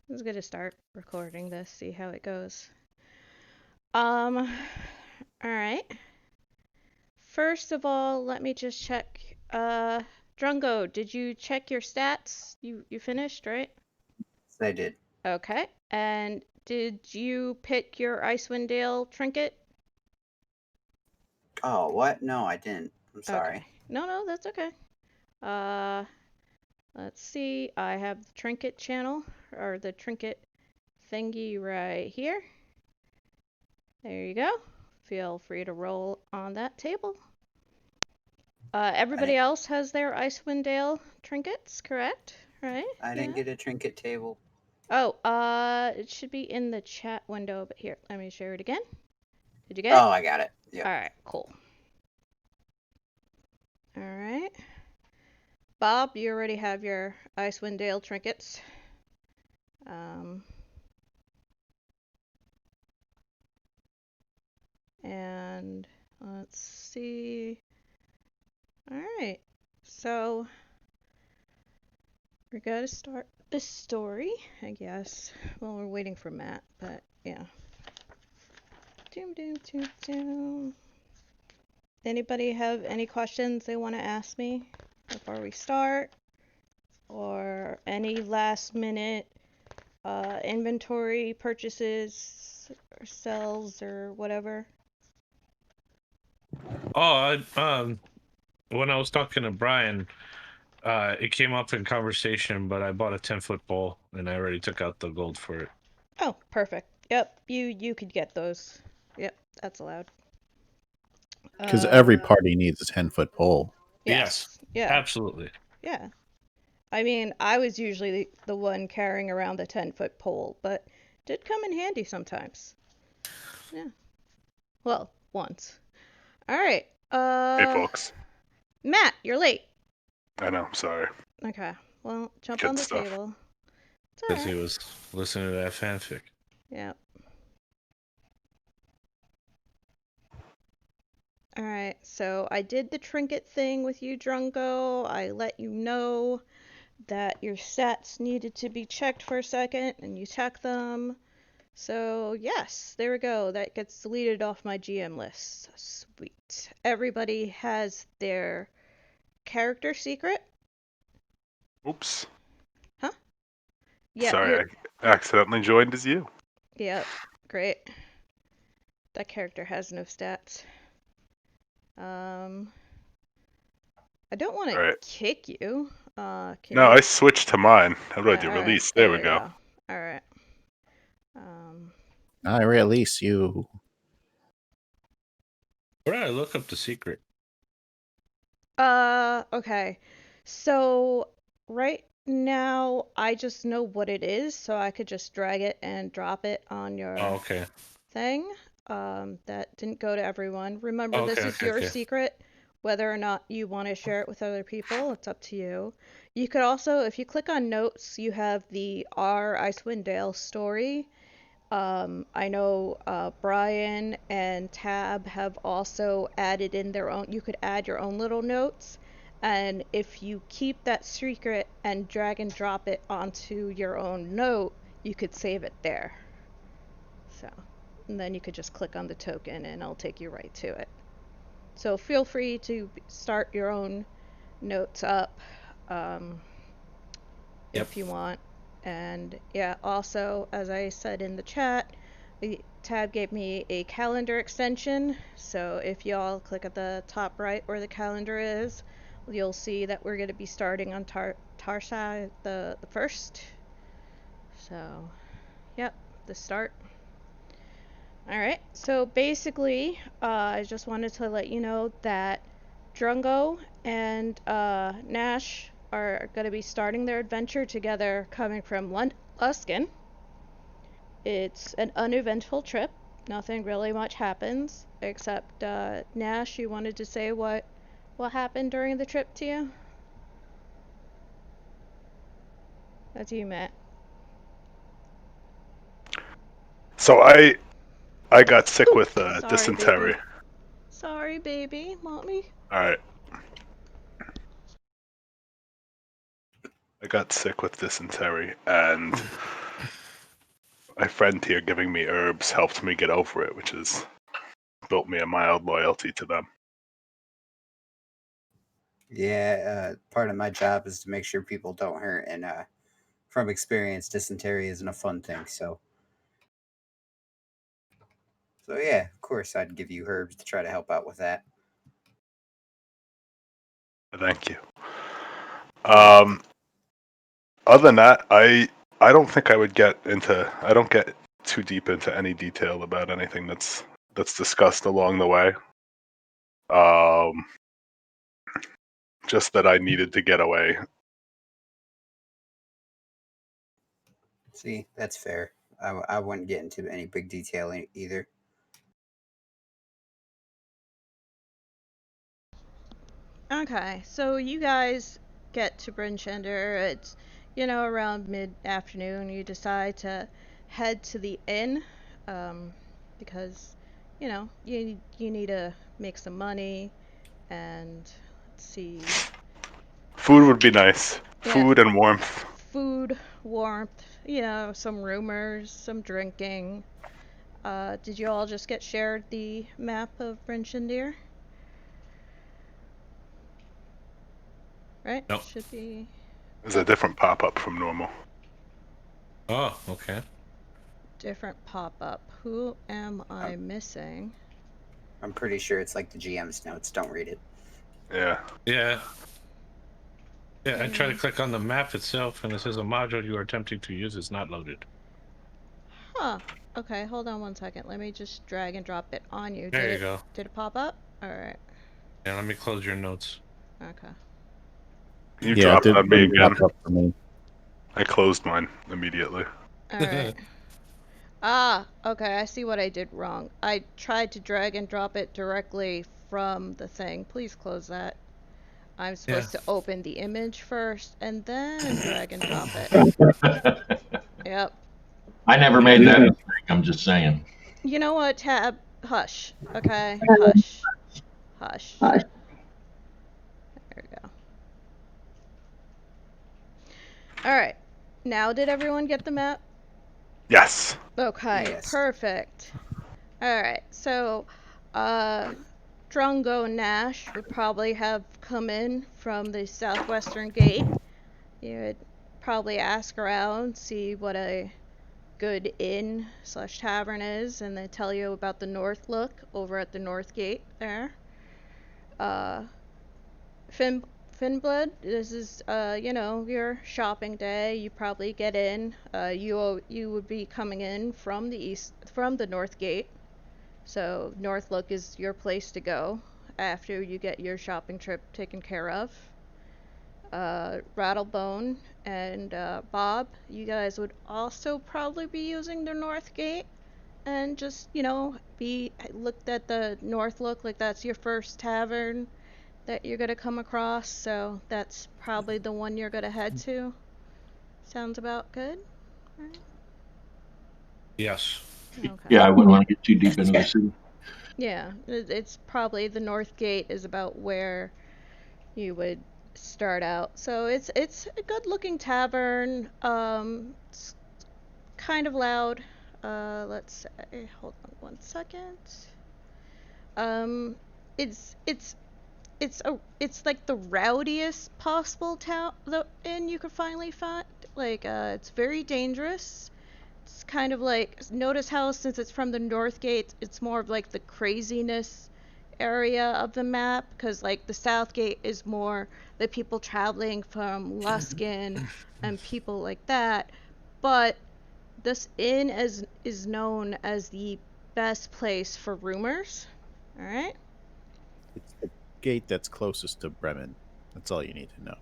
I was gonna start recording this, see how it goes. All right. First of all, let me just check. Drungo, did you check your stats? You finished, right? Yes, I did. Okay. And did you pick your Icewind Dale trinket? Oh, what? No, I didn't. I'm Okay. sorry. No, that's okay. Uh, let's see. I have the trinket channel, or the trinket thingy right here. There you go. Feel free to roll on that table. I Everybody didn't. else has their Icewind Dale trinkets, correct? Right? I didn't Yeah. get a trinket table. Oh, it should be in the chat window, but here, let me share it again. Did you get it? Oh, I got it. All Yep. right, cool. All right. Bob, you already have your Icewind Dale trinkets. Um, and let's see. All right. So we're gonna start the story, I guess. Well, we're waiting for Matt, but yeah. Doom, doom, doom, doom. Anybody have any questions they want to ask me before we start? Or any last minute inventory purchases or sells or whatever? Oh, when I was talking to Brian, it came up in conversation, but I bought a 10-foot pole and I already took out the gold for it. Oh, perfect. Yep, you could get those. Yep, that's allowed. Because every Uh, party needs a 10-foot pole. Yes, yes. Yeah. absolutely. Yeah. I mean, I was usually the one carrying around the 10-foot pole, but did come in handy sometimes. Yeah. Well, once. All right. Hey, folks. Matt, you're late. I know. Sorry. Okay. Well, jump on Good the stuff. table. It's Because he alright. was listening to that fanfic. Yep. Alright, so I did the trinket thing with you, Drungo. I let you know that your stats needed to be checked for a second, and you checked them. So, yes, there we go. That gets deleted off my GM list. Sweet. Everybody has their character secret? Oops. Huh? Yeah, Sorry, you're. I accidentally joined as you. Yep, great. That character has no stats. Um, I don't want to All right. kick you. Can No, I you? switched to mine. How do I Yeah, do all right. release? There There we you go. go. All right. Um, I release you. Where did I look up the secret? okay. So right now I just know what it is, so I could just drag it and drop it on Oh, your okay. thing. That didn't go to everyone. Remember, Oh, this okay, is okay, your okay. secret. Whether or not you want to share it with other people, it's up to you. You could also, if you click on notes, you have the R. Icewind Dale story. I know Brian and Tab have also added in their own. You could add your own little notes, and if you keep that secret and drag and drop it onto your own note, you could save it there. So, and then you could just click on the token, and it'll take you right to it. So feel free to start your own notes up um, Yep. if you want. And yeah, also, as I said in the chat, the tab gave me a calendar extension. So if y'all click at the top right where the calendar is, you'll see that we're going to be starting on Tarsha the 1st. So, yep, the start. Alright, so basically, I just wanted to let you know that Drungo and Nash are going to be starting their adventure together coming from Luskin. It's an uneventful trip. Nothing really much happens, except Nash, you wanted to say what happened during the trip to you? That's you, Matt. So I got sick Ooh, with sorry, dysentery. baby. Sorry, baby. Mommy. All right. I got sick with dysentery, and friend here giving me herbs helped me get over it, which has built me a mild loyalty to them. Yeah, part of my job is to make sure people don't hurt, and from experience, dysentery isn't a fun thing. So yeah, of course, I'd give you herbs to try to help out with that. Thank you. Other than that, I don't think I would get into. I don't get too deep into any detail about anything that's discussed along the way. Just that I needed to get away. See, that's fair. I wouldn't get into any big detail either. Okay, so you guys get to Bryn-Shander. It's, around mid-afternoon. You decide to head to the inn, because, you need to make some money, and let's see. Food would be nice. Yeah. Food and warmth. Food, warmth, some rumors, some drinking. Did you all just get shared the map of Bryn-Shander? Right? Nope. Should be. There's a different pop-up from normal. Oh, okay. Different pop-up. Who am I missing? I'm pretty sure it's like the GM's notes. Don't read it. Yeah. Yeah. Yeah, I try to click on the map itself, and it says a module you are attempting to use is not loaded. Huh. Okay, hold on one second. Let me just drag and drop it on you. There you go. Did it pop up? Alright. Yeah, let me close your notes. Okay. You Yeah, dropped it it on me didn't again. pop up for me. I closed mine immediately. Alright. Ah, okay, I see what I did wrong. I tried to drag and drop it directly from the thing. Please close that. I'm supposed to open the image first and then drag and drop it. Yep. I never made that mistake. I'm just saying. You know what, Tab? Hush. Okay? Hush. Hush. There we go. Alright. Now did everyone get the map? Yes. Okay, Yes. perfect. Alright, so, Drungo Nash would probably have come in from the southwestern gate. You would probably ask around, see what a good inn / tavern is, and they tell you about the North Look over at the North Gate there. Finblood, this is, your shopping day. You probably get in. You would be coming in from the North Gate. So North Look is your place to go after you get your shopping trip taken care of. Rattlebone and Bob, you guys would also probably be using the North Gate and just, be looked at the North Look like that's your first tavern that you're gonna come across, so that's probably the one you're gonna head to. Sounds about good? Right? Yes. Okay. Yeah, I wouldn't want to get too deep into the city. Yeah, it's probably the North Gate is about where you would start out. So it's a good looking tavern. It's kind of loud. Let's say, hold on one second. It's it's like the rowdiest possible town the inn you could finally find. Like it's very dangerous. It's kind of like, notice how since it's from the North Gate, it's more of like the craziness area of the map, because like the South Gate is more the people traveling from Luskin and people like that. But this inn is known as the best place for rumors. All right. It's the gate that's closest to Bremen. That's all you need to know.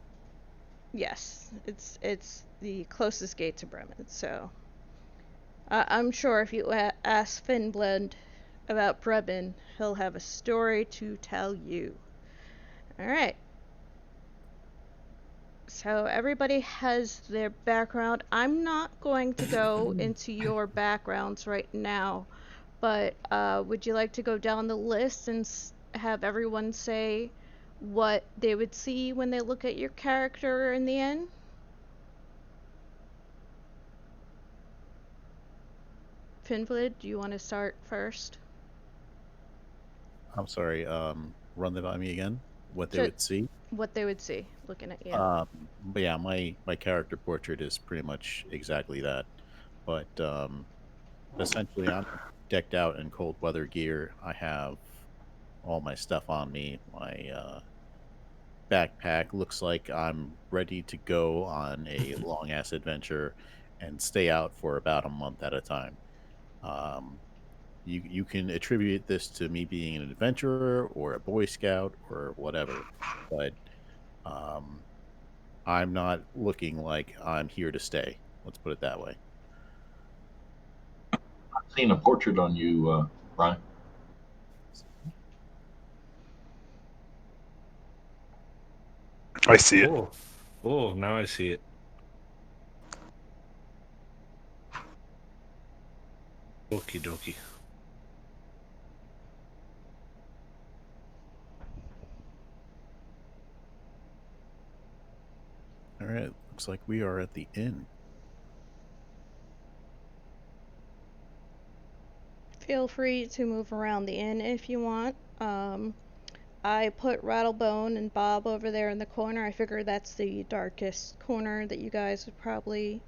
Yes, it's the closest gate to Bremen. So I'm sure if you ask Finblend about Bremen, he'll have a story to tell you. Alright. So everybody has their background. I'm not going to go into your backgrounds right now, but would you like to go down the list and have everyone say what they would see when they look at your character in the end? Pinflid, do you want to start first? I'm sorry. Run that by me again. What they Ju- would see. What they would see looking at you. But yeah, my character portrait is pretty much exactly that. But essentially, I'm decked out in cold weather gear. I have all my stuff on me. My backpack looks like I'm ready to go on a long ass adventure and stay out for about a month at a time. Um, you can attribute this to me being an adventurer or a boy scout or whatever, but um, I'm not looking like I'm here to stay. Let's put it that way. I've seen a portrait on you, Brian. I see it. Oh, now I see it. Okie dokie. All right, looks like we are at the inn. Feel free to move around the inn if you want. I put Rattlebone and Bob over there in the corner. I figure that's the darkest corner that you guys would probably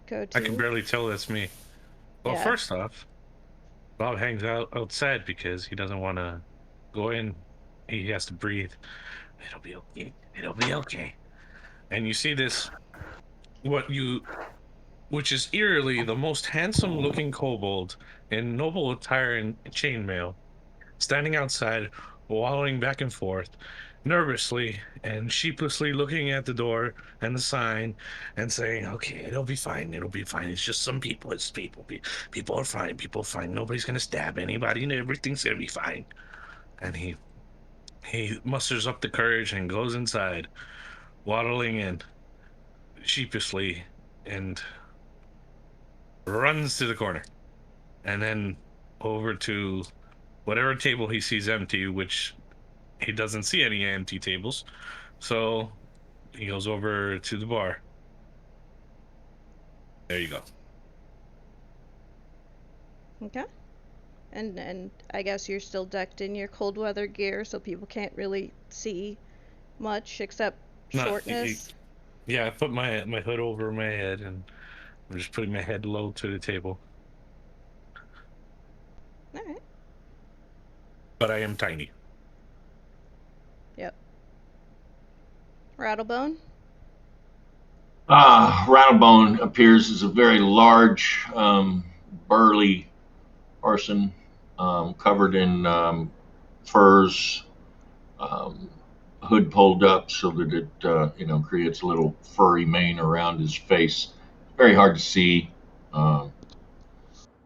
go to. I can barely tell that's me. Well, Yeah. first off, Bob hangs out outside because he doesn't want to go in. He has to breathe. It'll be okay. It'll be okay. And you see this, which is eerily the most handsome-looking kobold in noble attire and chainmail, standing outside, wallowing back and forth, nervously and sheepishly looking at the door and the sign and saying, "Okay, it'll be fine. It'll be fine. It's just some people. It's people. People are fine. People are fine. Nobody's gonna stab anybody, and everything's gonna be fine." And he musters up the courage and goes inside, waddling in sheepishly, and runs to the corner, and then over to whatever table he sees empty, which he doesn't see any empty tables. So he goes over to the bar. There you go. Okay. And I guess you're still decked in your cold weather gear, so people can't really see much except Not, shortness. yeah, I put my hood over my head, and I'm just putting my head low to the table. All right. But I am tiny. Yep. Rattlebone. Rattlebone appears as a very large, burly person, covered in furs, hood pulled up so that it creates a little furry mane around his face. Very hard to see.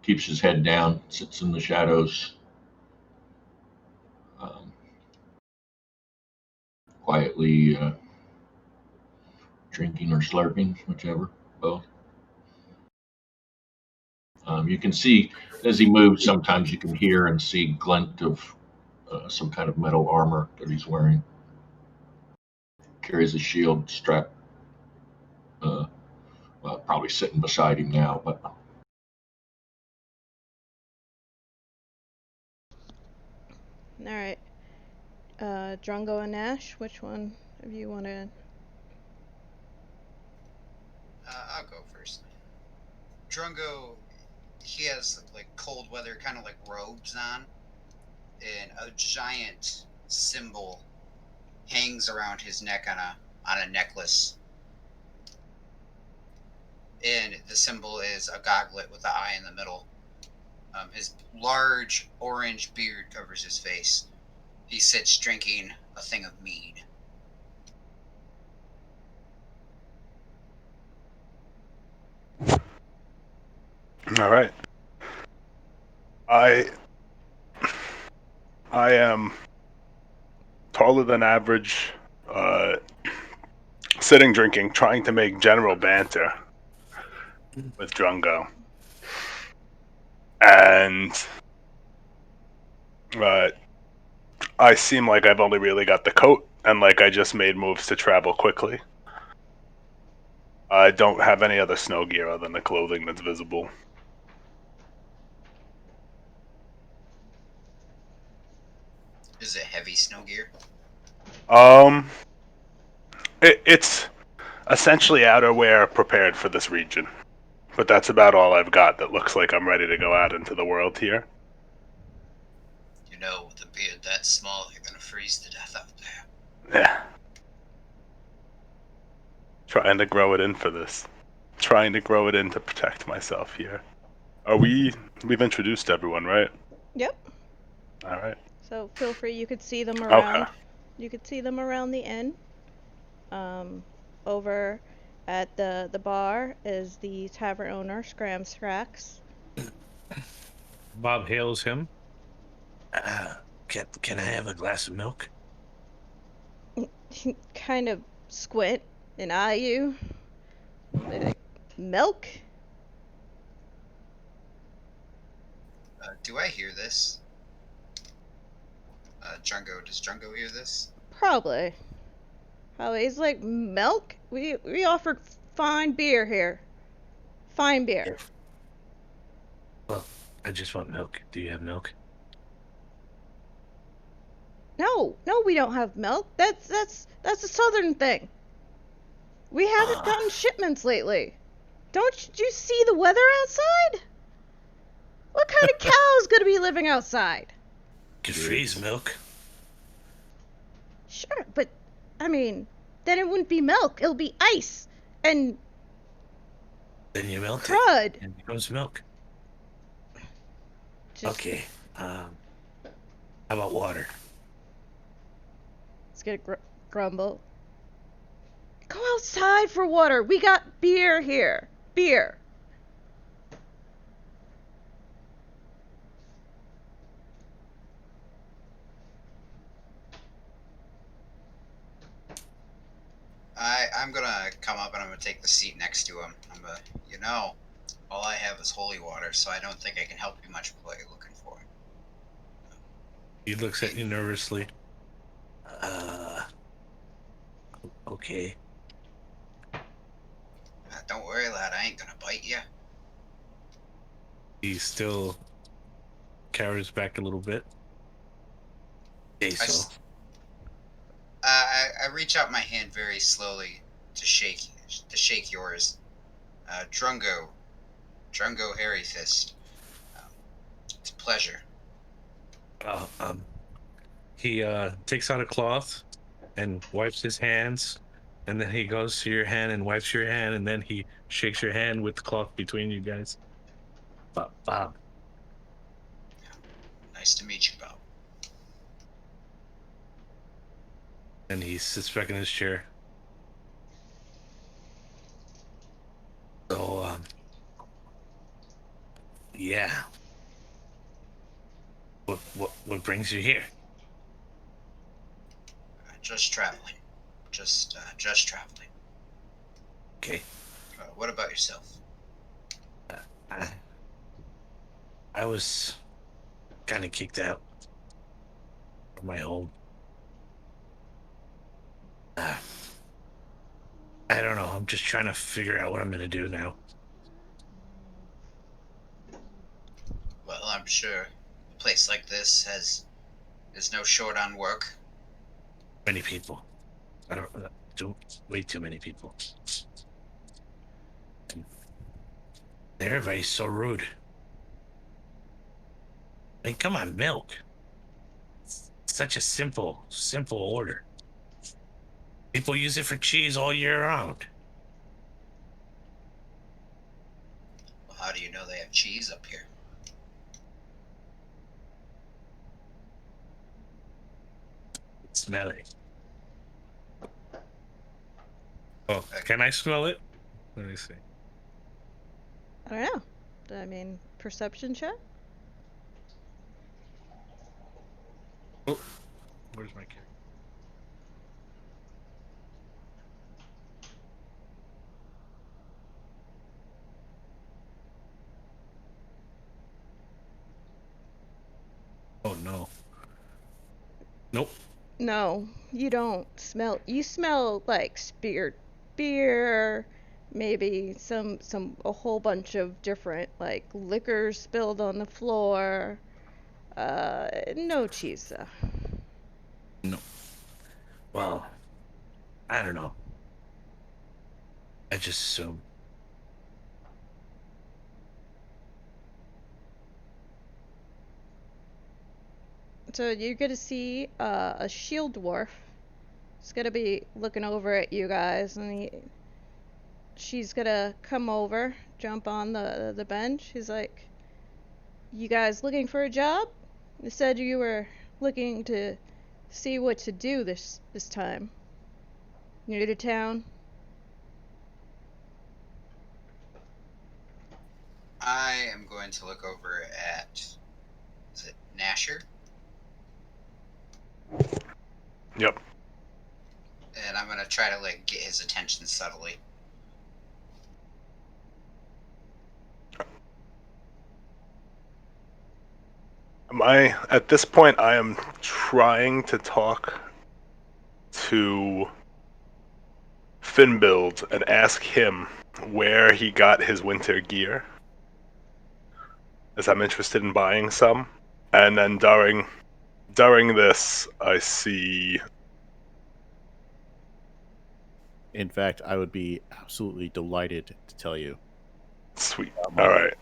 Keeps his head down, sits in the shadows, um, quietly drinking or slurping, whichever, both. You can see as he moves, sometimes you can hear and see glint of some kind of metal armor that he's wearing. Carries a shield strapped, well, probably sitting beside him now, but All right. Drungo and Nash, which one of you want to? I'll go first. Drungo, he has like cold weather kind of like robes on, and a giant symbol hangs around his neck on a necklace. And the symbol is a goglet with the eye in the middle. His large orange beard covers his face. He sits drinking a thing of mead. All right. I am taller than average, sitting drinking, trying to make general banter with Drungo. And I seem like I've only really got the coat, and like I just made moves to travel quickly. I don't have any other snow gear other than the clothing that's visible. Is it heavy snow gear? It's essentially outerwear prepared for this region, but that's about all I've got that looks like I'm ready to go out into the world here. You know, with a beard that small, you're gonna freeze to death out there. Yeah. Trying to grow it in for this. Trying to grow it in to protect myself here. We've introduced everyone, right? Yep. All right. So feel free. You could see them Okay. around. You could see them around the inn. Over at the bar is the tavern owner, Scram Scrax. Bob hails him. Can I have a glass of milk? Kind of squint and eye you. Like, milk? Do I hear this? Does Drungo hear this? Probably. He's like, milk? We offered fine beer here. Fine beer. Well, I just want milk. Do you have milk? No, we don't have milk. That's a southern thing. We haven't gotten shipments lately. Don't you see the weather outside? What kind of cow's gonna be living outside? Could freeze milk. Sure, but I mean, then it wouldn't be milk. It'll be ice and Then you melt crud. it, and it becomes milk. Just, Okay. How about water? It's gonna grumble. Go outside for water. We got beer here. Beer. I'm gonna come up and I'm gonna take the seat next to him. I'm gonna, all I have is holy water, so I don't think I can help you much with what you're looking for. He looks at you nervously. Okay. Don't worry, lad. I ain't gonna bite you. He still cowers back a little bit. Okay, so. I reach out my hand very slowly to shake yours. Drungo Hairy Fist. It's a pleasure. He takes out a cloth and wipes his hands, and then he goes to your hand and wipes your hand, and then he shakes your hand with the cloth between you guys. Bob. Nice to meet you, Bob. And he sits back in his chair. So, yeah. What brings you here? Just traveling. Just traveling. Okay. What about yourself? I was kind of kicked out of my home. I don't know. I'm just trying to figure out what I'm gonna do now. Well, I'm sure a place like this is no short on work. Many people. I don't way too many people. Everybody's so rude. I mean, come on, milk. It's such a simple order. People use it for cheese all year round. Well, how do you know they have cheese up here? Smell it. Oh, can I smell it? Let me see. I don't know. I mean, perception check? Oh, where's my character? Oh no. Nope. No, you don't smell. You smell like speared beer, maybe a whole bunch of different like liquor spilled on the floor. No cheese though. No. Well, I don't know. I just assume. So you're gonna see a shield dwarf. He's gonna be looking over at you guys, and she's gonna come over, jump on the bench. He's like, "You guys looking for a job? You said you were looking to see what to do this time. New to town." I am going to look over at, is it Nasher? Yep. And I'm going to try to like get his attention subtly. At this point, I am trying to talk to Finbuild and ask him where he got his winter gear, as I'm interested in buying some. And then during this, I see. In fact, I would be absolutely delighted to tell you. Sweet. My All right.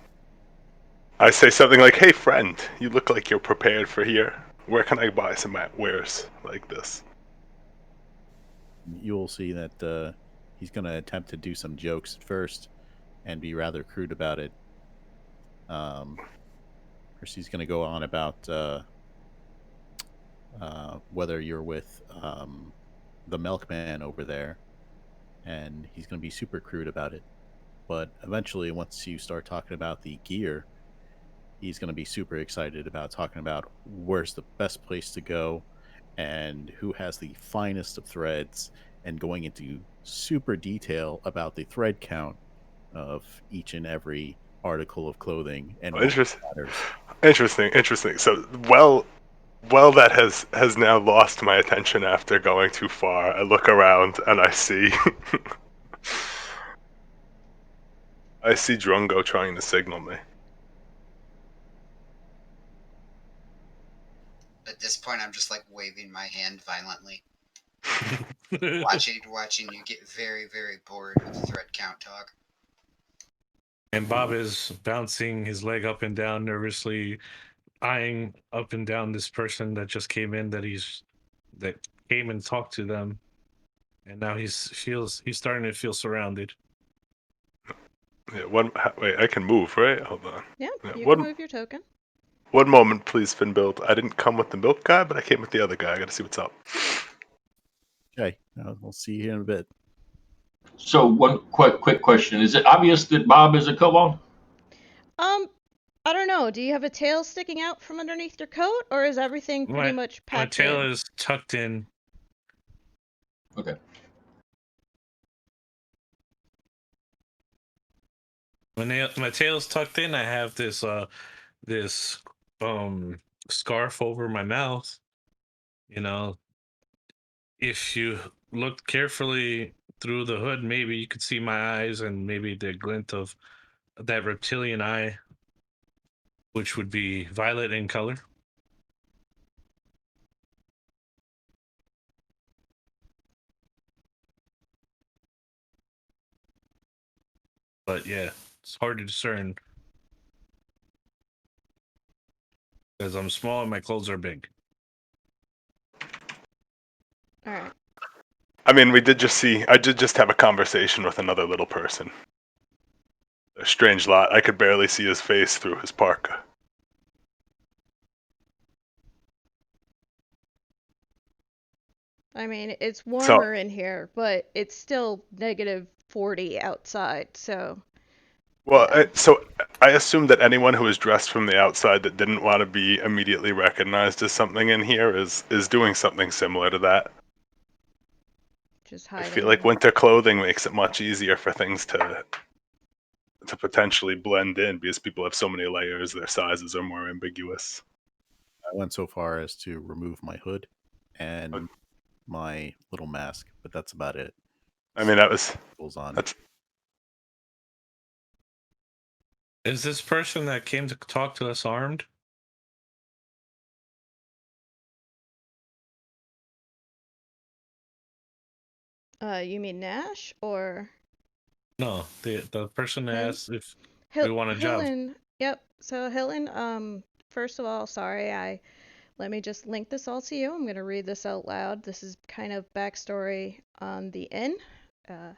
I say something like, "Hey, friend, you look like you're prepared for here. Where can I buy some wares like this?" You'll see that he's going to attempt to do some jokes at first and be rather crude about it. First, he's going to go on about whether you're with the milkman over there, and he's going to be super crude about it. But eventually, once you start talking about the gear, he's going to be super excited about talking about where's the best place to go and who has the finest of threads, and going into super detail about the thread count of each and every article of clothing and why it Interesting. matters. Interesting. So, that has now lost my attention after going too far. I look around and I see I see Drungo trying to signal me. At this point, I'm just like waving my hand violently, watching you get very, very bored with the thread count talk. And Bob is bouncing his leg up and down nervously, eyeing up and down this person that just came in, that came and talked to them, and now he's starting to feel surrounded. Yeah, wait, I can move, right? Hold on. Yeah, Yeah, you can move your token. One moment, please, Finbuild. I didn't come with the milk guy, but I came with the other guy. I gotta see what's up. Okay, we'll see you in a bit. So one quick question: is it obvious that Bob is a kobold? I don't know. Do you have a tail sticking out from underneath your coat, or is everything pretty much My packed tail in? is tucked in. Okay. My tail's tucked in. I have this scarf over my mouth. You know, if you look carefully through the hood, maybe you could see my eyes and maybe the glint of that reptilian eye, which would be violet in color. But yeah, it's hard to discern because I'm small and my clothes are big. All right. I mean, I did just have a conversation with another little person. A strange lot. I could barely see his face through his parka. I mean, it's So, warmer in here, but it's still -40 outside, so. well, Yeah. I assume that anyone who is dressed from the outside that didn't want to be immediately recognized as something in here is doing something similar to that. Just I hiding. feel like winter clothing makes it much easier for things to potentially blend in because people have so many layers, their sizes are more ambiguous. I went so far as to remove my hood and my little mask, but that's about it. I mean, On. that's Is this person that came to talk to us armed? You mean Nash or No, the person Hill? asked if we want a job. Hillen. Yep. So Hillen, first of all, sorry, let me just link this all to you. I'm gonna read this out loud. This is kind of backstory on the inn. Uh,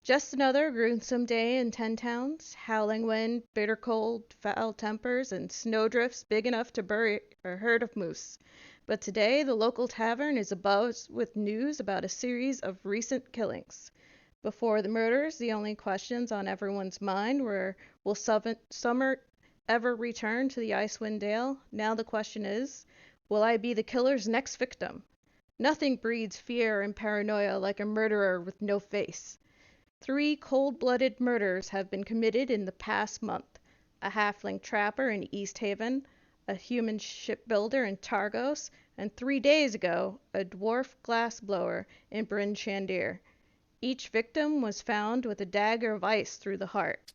just another gruesome day in 10 towns. Howling wind, bitter cold, foul tempers, and snowdrifts big enough to bury a herd of moose. But today, the local tavern is abuzz with news about a series of recent killings. Before the murders, the only questions on everyone's mind were, will Summer ever return to the Icewind Dale? Now the question is, will I be the killer's next victim? Nothing breeds fear and paranoia like a murderer with no face. 3 cold-blooded murders have been committed in the past month. A halfling trapper in East Haven, a human shipbuilder in Targos, and 3 days ago, a dwarf glassblower in Bryn-Shander. Each victim was found with a dagger of ice through the heart.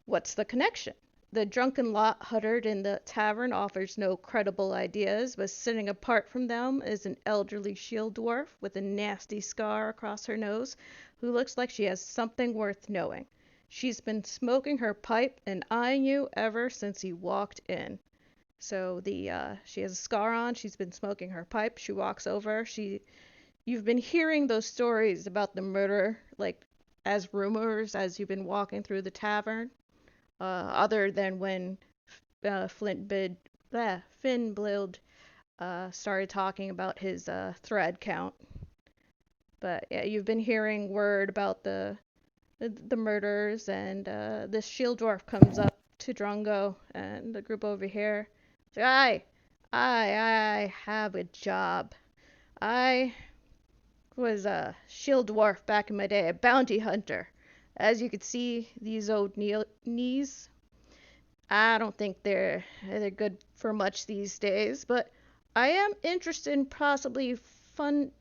What's the connection? The drunken lot huddled in the tavern offers no credible ideas, but sitting apart from them is an elderly shield dwarf with a nasty scar across her nose, who looks like she has something worth knowing. She's been smoking her pipe and eyeing you ever since you walked in. So she has a scar on. She's been smoking her pipe. She walks over. You've been hearing those stories about the murder, like as rumors, as you've been walking through the tavern. Other than when Finnblid started talking about his thread count. But yeah, you've been hearing word about the murders, and this shield dwarf comes up to Drongo and the group over here. I have a job. I was a shield dwarf back in my day, a bounty hunter. As you can see, these old knees, I don't think they're good for much these days, but I am interested in possibly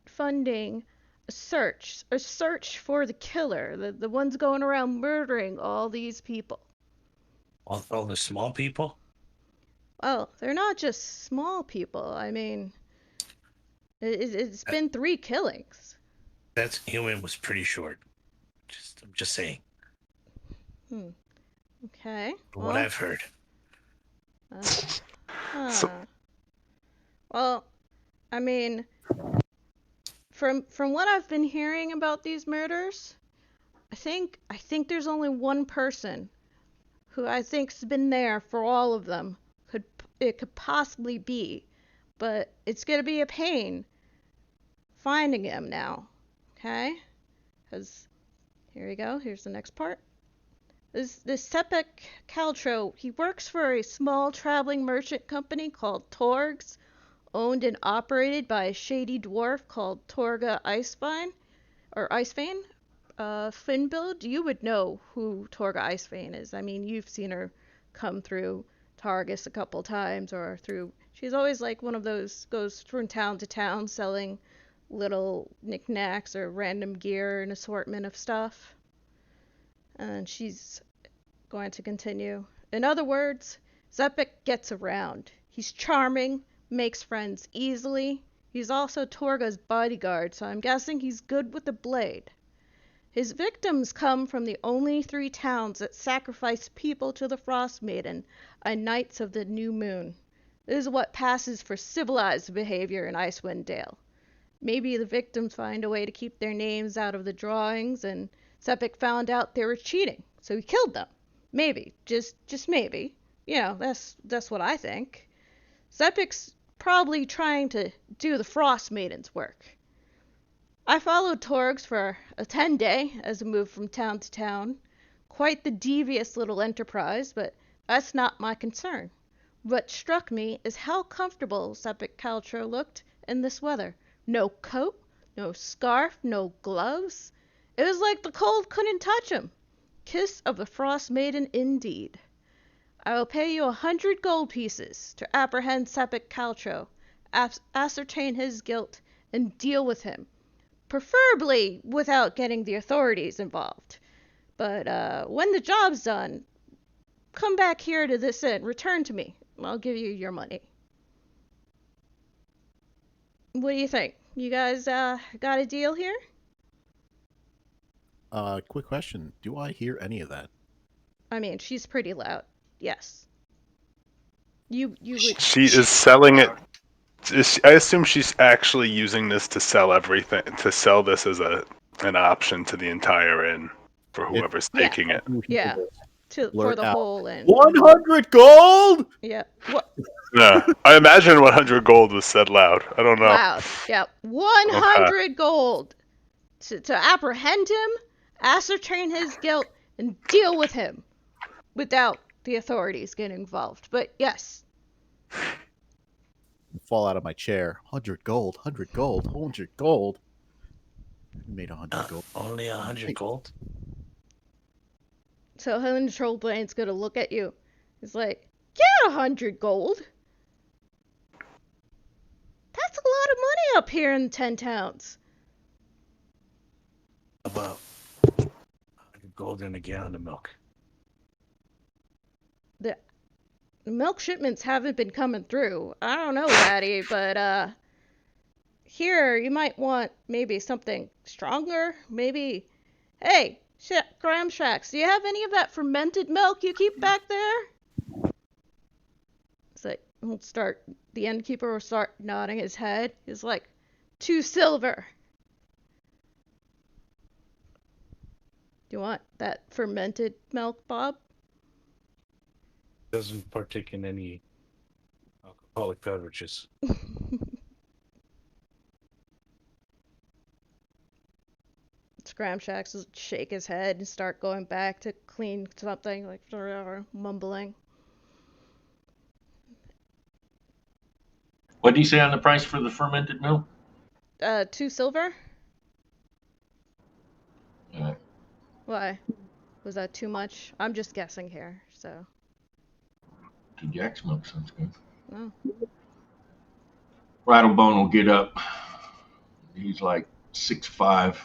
funding a search for the killer, the ones going around murdering all these people. All the small people. Well, they're not just small people. I mean, it's been 3 killings. That human was pretty short. I'm just saying. Okay. From what I've heard. So, Well, I mean, from what I've been hearing about these murders, I think there's only one person who I think's been there for all of them. It could possibly be, but it's gonna be a pain finding him now. Okay? Because here we go. Here's the next part. This Sepek Caltro, he works for a small traveling merchant company called Torgs, owned and operated by a shady dwarf called Torga Icewind, or Icewind. Finnbuild, you would know who Torga Icewind is. I mean, you've seen her come through Targus a couple times, or through. She's always like one of those, goes from town to town selling little knickknacks or random gear and assortment of stuff. And she's going to continue. In other words, Zepik gets around. He's charming, makes friends easily. He's also Torga's bodyguard, so I'm guessing he's good with the blade. His victims come from the only 3 towns that sacrifice people to the Frostmaiden on nights of the new moon. This is what passes for civilized behavior in Icewind Dale. Maybe the victims find a way to keep their names out of the drawings, and Sepik found out they were cheating, so he killed them. Maybe, just maybe. You know, that's what I think. Sepik's probably trying to do the Frost Maiden's work. I followed Torgs for a 10-day as I moved from town to town. Quite the devious little enterprise, but that's not my concern. What struck me is how comfortable Sepik Caltro looked in this weather. No coat, no scarf, no gloves. It was like the cold couldn't touch him. Kiss of the Frost Maiden indeed. I will pay you 100 gold pieces to apprehend Sepik Caltro, ascertain his guilt, and deal with him. Preferably without getting the authorities involved. But when the job's done, come back here to this inn. Return to me. I'll give you your money. What do you think? You guys got a deal here? Quick question. Do I hear any of that? I mean, she's pretty loud. Yes. You would. She is She's selling it. loud. I assume she's actually using this to sell everything, to sell this as an option to the entire inn for whoever's Yeah. taking it. Yeah. For Blurt the out, whole and 100 gold! yeah. What? Yeah, I imagine 100 gold was said loud. I don't know. Loud. Yeah. 100 gold to apprehend him, ascertain his guilt, and deal with him without the authorities getting involved. But yes. Fall out of my chair. 100 gold, 100 gold, 100 gold. Who made 100 gold? Only 100 gold? So Helen Trollblade's gonna look at you. He's like, yeah, 100 gold. That's a lot of money up here in 10 towns. About 100 gold and a gallon of milk. The milk shipments haven't been coming through. I don't know, laddie, but here you might want maybe something stronger. Maybe, hey, Graham Shacks, do you have any of that fermented milk you keep back there? It's like, the innkeeper will start nodding his head. He's like, 2 silver. Do you want that fermented milk, Bob? Doesn't partake in any alcoholic beverages. Scramshax will shake his head and start going back to clean something, like mumbling. What do you say on the price for the fermented milk? 2 silver? Uh, Why? Was that too much? I'm just guessing here, so. 2 Jack's milk sounds good. Oh. Rattlebone will get up. He's like 6'5".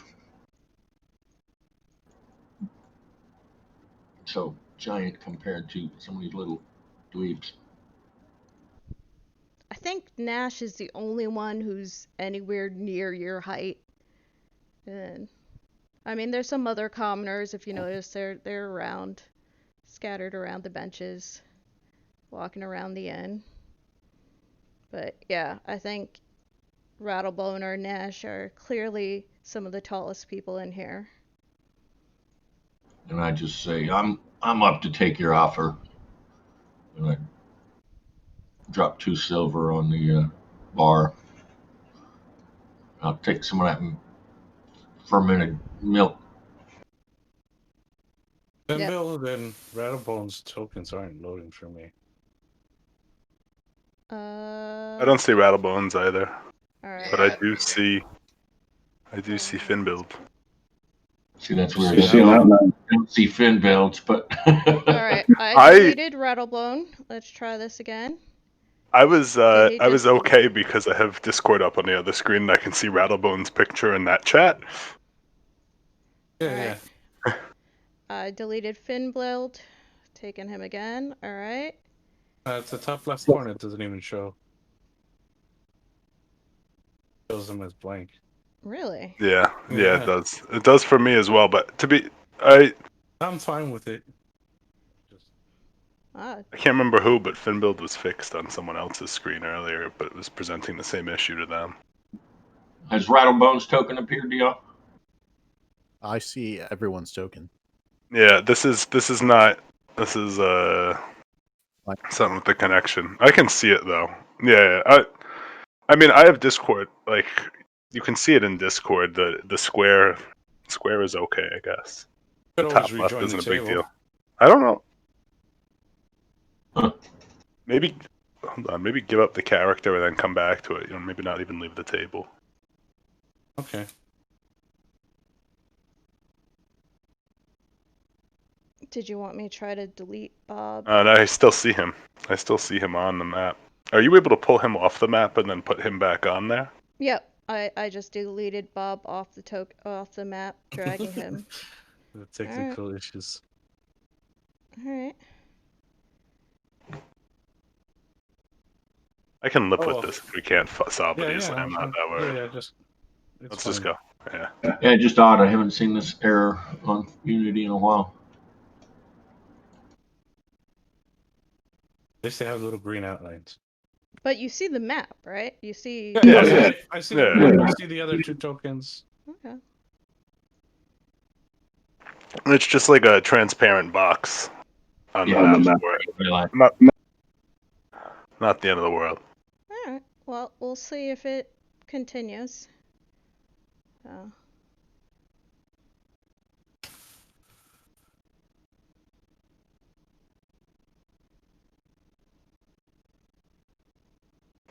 So giant compared to some of these little dweebs. I think Nash is the only one who's anywhere near your height. And I mean, there's some other commoners, if you notice, they're around, scattered around the benches, walking around the inn. But yeah, I think Rattlebone or Nash are clearly some of the tallest people in here. And I just say, I'm up to take your offer. And I drop 2 silver on the bar. I'll take some of that fermented milk. Then Yep. Bill, then Rattlebone's tokens aren't loading for me. I don't see Rattlebones either, Alright. but I do see Finbuild. See, that's weird. See, I don't see fin belts, but. Alright, I deleted Rattlebone. Let's try this again. I was Did he just- okay because I have Discord up on the other screen and I can see Rattlebone's picture in that chat. Yeah, Alright. I deleted Finbuild. Taking him again. Alright. At the top left corner, it doesn't even show. It shows them as blank. Really? Yeah, Yeah. it does. It does for me as well. But I'm fine with it. Odd. I can't remember who, but Finbuild was fixed on someone else's screen earlier, but it was presenting the same issue to them. Has Rattlebone's token appeared to y'all? I see everyone's token. Yeah, this is not. This is something with the connection. I can see it though. Yeah. I mean, I have Discord. Like, you can see it in Discord. The square is okay, I guess. The Could top always left rejoin isn't the a big table. deal. I don't know. Huh. Maybe hold on. Maybe give up the character and then come back to it. You know, maybe not even leave the table. Okay. Did you want me to try to delete Bob? And I still see him. I still see him on the map. Are you able to pull him off the map and then put him back on there? Yep. I just deleted Bob off the map, dragging him. The technical issues. Alright. I can live Oh, with well. this if we can't solve it Yeah, easily. I'm not that yeah, worried. yeah, just. Let's just go. Yeah. Yeah, just odd. I haven't seen this error on Unity in a while. At least they have little green outlines. But you see the map, right? You see. Yeah. I see the Yeah. map. I see the other 2 tokens. Okay. It's just like a transparent box on the Yeah, map for it. Not the end of the world. All right. Well, we'll see if it continues. So.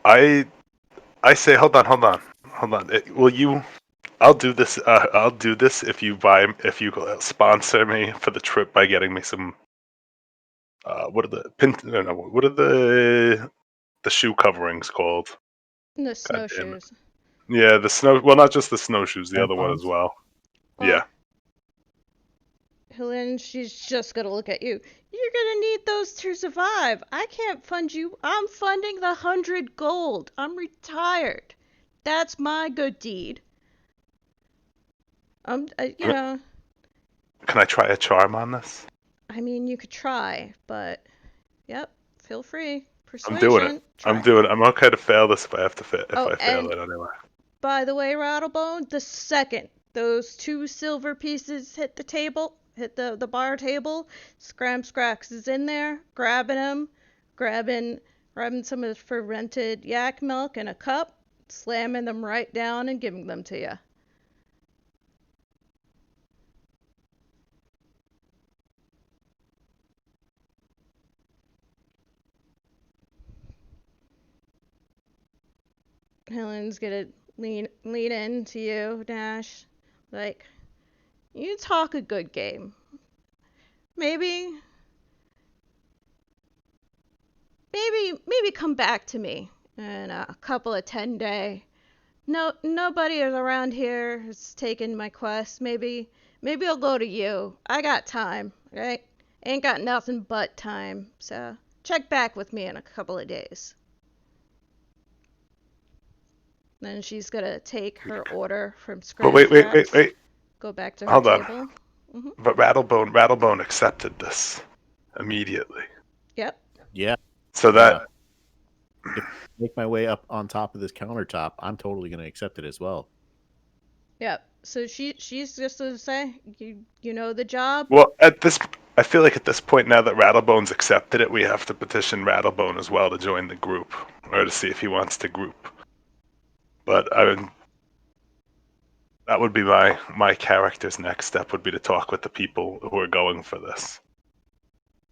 I say, hold on. Will you? I'll do this. I'll do this if you sponsor me for the trip by getting me some. What are the pin? No, what are the shoe coverings called? The God damn it! snowshoes. Yeah, the snow. Well, not just the snowshoes, the other one as Tampons? well. Well, Yeah. Helen, she's just gonna look at you. You're gonna need those to survive. I can't fund you. I'm funding the 100 gold. I'm retired. That's my good deed. You know, Can I try a charm on this? I mean, you could try, but, yep, feel free. I'm doing it. Persuasion, try. I'm okay to fail this if I have to if Oh, I fail and it anyway. by the way, Rattlebone, the second those 2 silver pieces hit the table, hit the bar table, Scrax is in there, grabbing them, grabbing some of the fermented yak milk in a cup, slamming them right down and giving them to you. Helen's gonna lean into you, Dash, like, you talk a good game. Maybe maybe come back to me in a couple of 10-day. No, nobody is around here has taken my quest. Maybe I'll go to you. I got time, right? Ain't got nothing but time. So check back with me in a couple of days. Then she's gonna take her order from But Scrax, go back to her Hold on. table. But Rattlebone accepted this immediately. Yep. Yeah. So that If I make my way up on top of this countertop, I'm totally going to accept it as well. Yep. So she's just gonna say, you know the job. well, I feel like at this point now that Rattlebone's accepted it, we have to petition Rattlebone as well to join the group or to see if he wants to group. But that would be my character's next step would be to talk with the people who are going for this.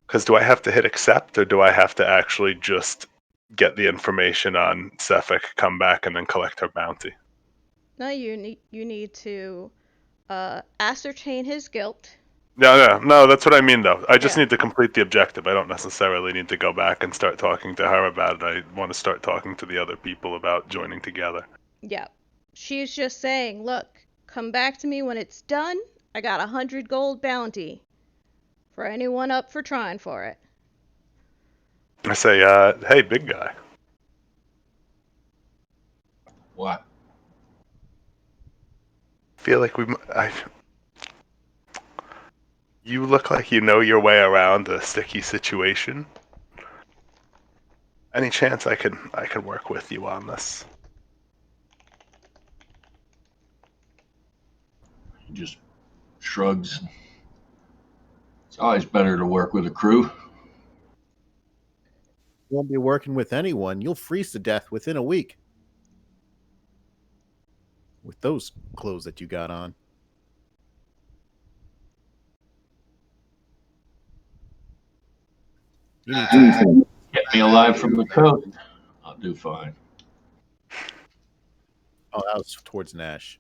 Because do I have to hit accept or do I have to actually just get the information on Sefik, come back, and then collect her bounty? No, you need to ascertain his guilt. No, that's what I mean though. I just Yeah. need to complete the objective. I don't necessarily need to go back and start talking to her about it. I want to start talking to the other people about joining together. Yeah. She's just saying, look, come back to me when it's done. I got 100 gold bounty for anyone up for trying for it. I say, hey, big guy. What? Feel like you look like you know your way around a sticky situation. Any chance I could work with you on this? He just shrugs. It's always better to work with a crew. You won't be working with anyone. You'll freeze to death within a week. With those clothes that you got on. You need to Get me alive from the coast. I'll do fine. Oh, that was towards Nash.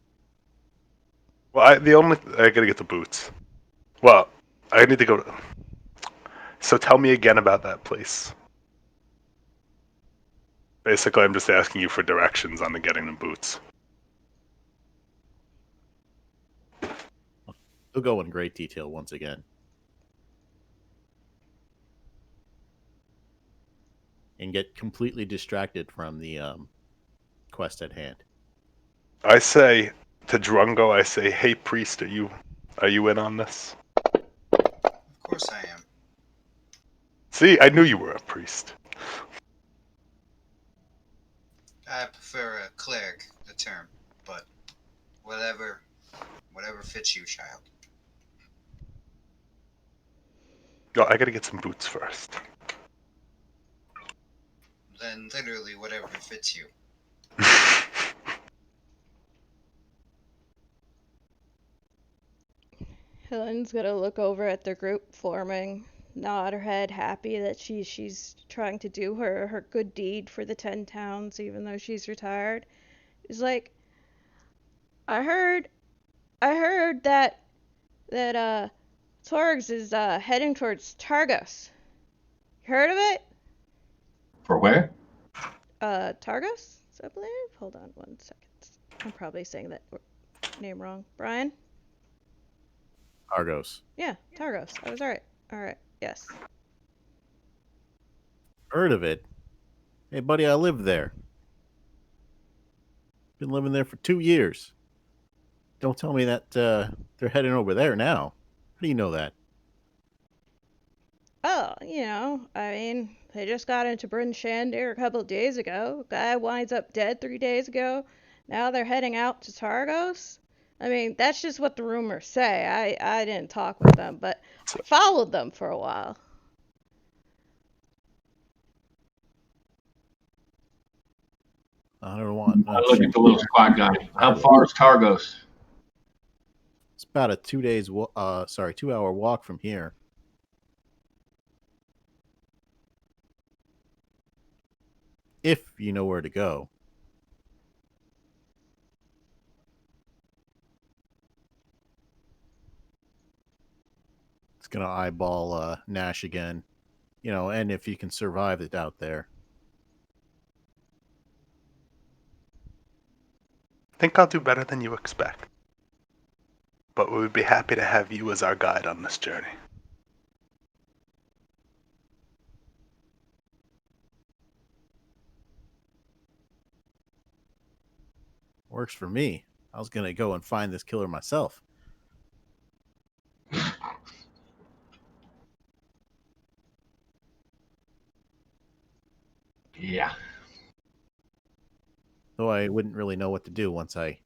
Well, I gotta get the boots. Well, I need to go. So tell me again about that place. Basically, I'm just asking you for directions on the getting the boots. He'll go in great detail once again. And get completely distracted from the quest at hand. I say, to Drungo, I say, "Hey, priest, are you in on this?" Of course I am. See, I knew you were a priest. I prefer a cleric, the term, but whatever fits you, child. Yo, I gotta get some boots first. Then literally whatever fits you. Helen's gonna look over at the group forming, nod her head, happy that she's trying to do her good deed for the 10 towns, even though she's retired. She's like, I heard that Torgs is heading towards Targos. You heard of it? For where? Targos, I believe. Hold on 1 second. I'm probably saying that name wrong. Brian? Argos. Yeah, Targos. I was right. All right. Yes. Heard of it? Hey, buddy, I live there. Been living there for 2 years. Don't tell me that they're heading over there now. How do you know that? Oh, I mean, they just got into Bryn-Shander a couple of days ago. Guy winds up dead 3 days ago. Now they're heading out to Targos. I mean, that's just what the rumors say. I didn't talk with them, but I followed them for a while. I don't want. I look at the little squat guy. How far is Targos? It's about a 2-hour walk from here. If you know where to go. It's gonna eyeball Nash again. And if you can survive it out there. I think I'll do better than you expect. But we would be happy to have you as our guide on this journey. Works for me. I was gonna go and find this killer myself. Yeah. Though I wouldn't really know what to do once I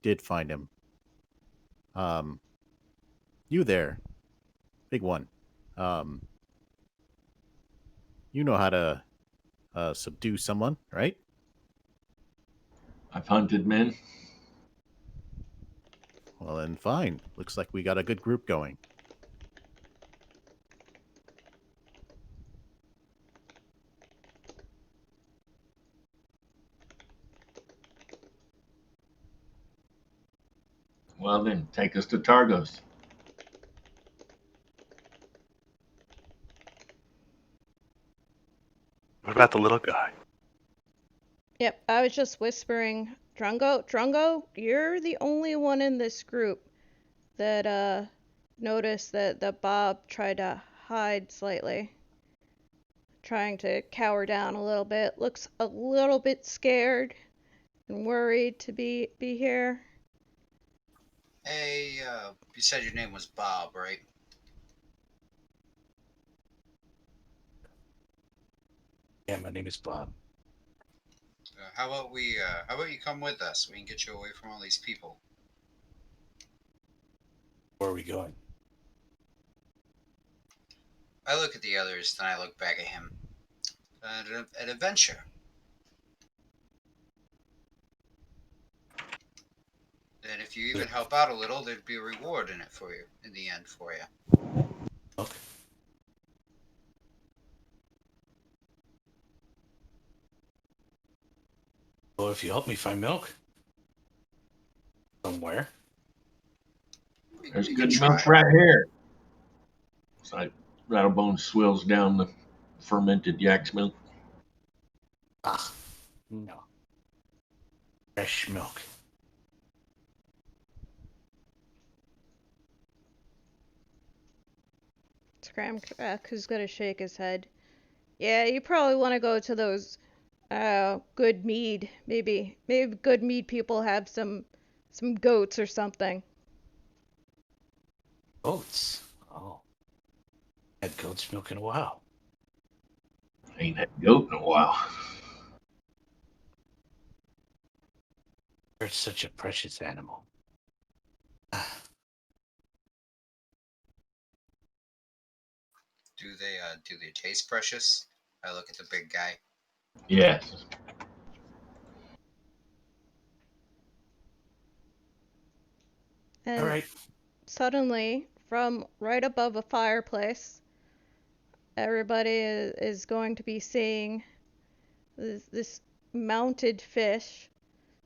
did find him. You there, big one. You know how to subdue someone, right? I've hunted men. Well, then fine. Looks like we got a good group going. Well, then, take us to Targos. What about the little guy? Yep, I was just whispering, Drungo, you're the only one in this group that noticed that Bob tried to hide slightly. Trying to cower down a little bit. Looks a little bit scared and worried to be here. Hey, you said your name was Bob, right? Yeah, my name is Bob. How about you come with us? We can get you away from all these people. Where are we going? I look at the others, then I look back at him. An adventure. And if you even help out a little, there'd be a reward in it for you, in the end for you. Okay. Well, if you help me find milk somewhere. There's We good can milk try. right here. It's like Rattlebone swills down the fermented yak's milk. Ah, no. Fresh milk. Scramcrack's gonna shake his head. Yeah, you probably want to go to those good mead. Maybe good mead people have some Some goats or something. Goats. Oh. Had goat's milk in a while. Ain't had goat in a while. It's such a precious animal. Do they taste precious? I look at the big guy. Yes. And All right. suddenly, from right above a fireplace, everybody is going to be seeing this mounted fish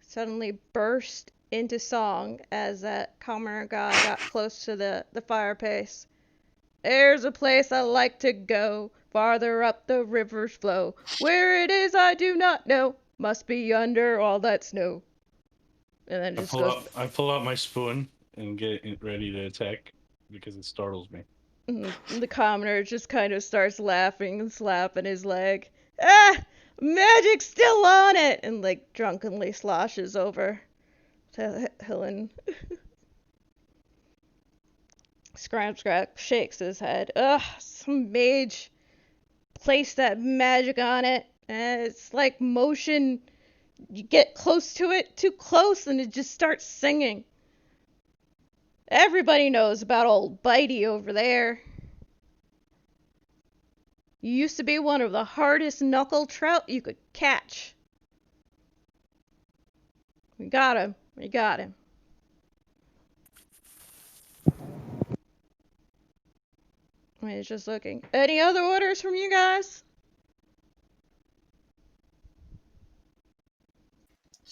suddenly burst into song as that commoner guy got close to the fireplace. There's a place I like to go, farther up the river's flow. Where it is I do not know, must be under all that snow. And then it just goes. I pull out my spoon and get it ready to attack because it startles me. And the commoner just kind of starts laughing and slapping his leg. Ah! Magic's still on it! And like drunkenly sloshes over to Helen. Scram shakes his head. Ugh, some mage placed that magic on it. And it's like motion. You get close to it, too close, and it just starts singing. Everybody knows about old Bitey over there. You used to be one of the hardest knuckle trout you could catch. We got him. We got him. He's just looking. Any other orders from you guys?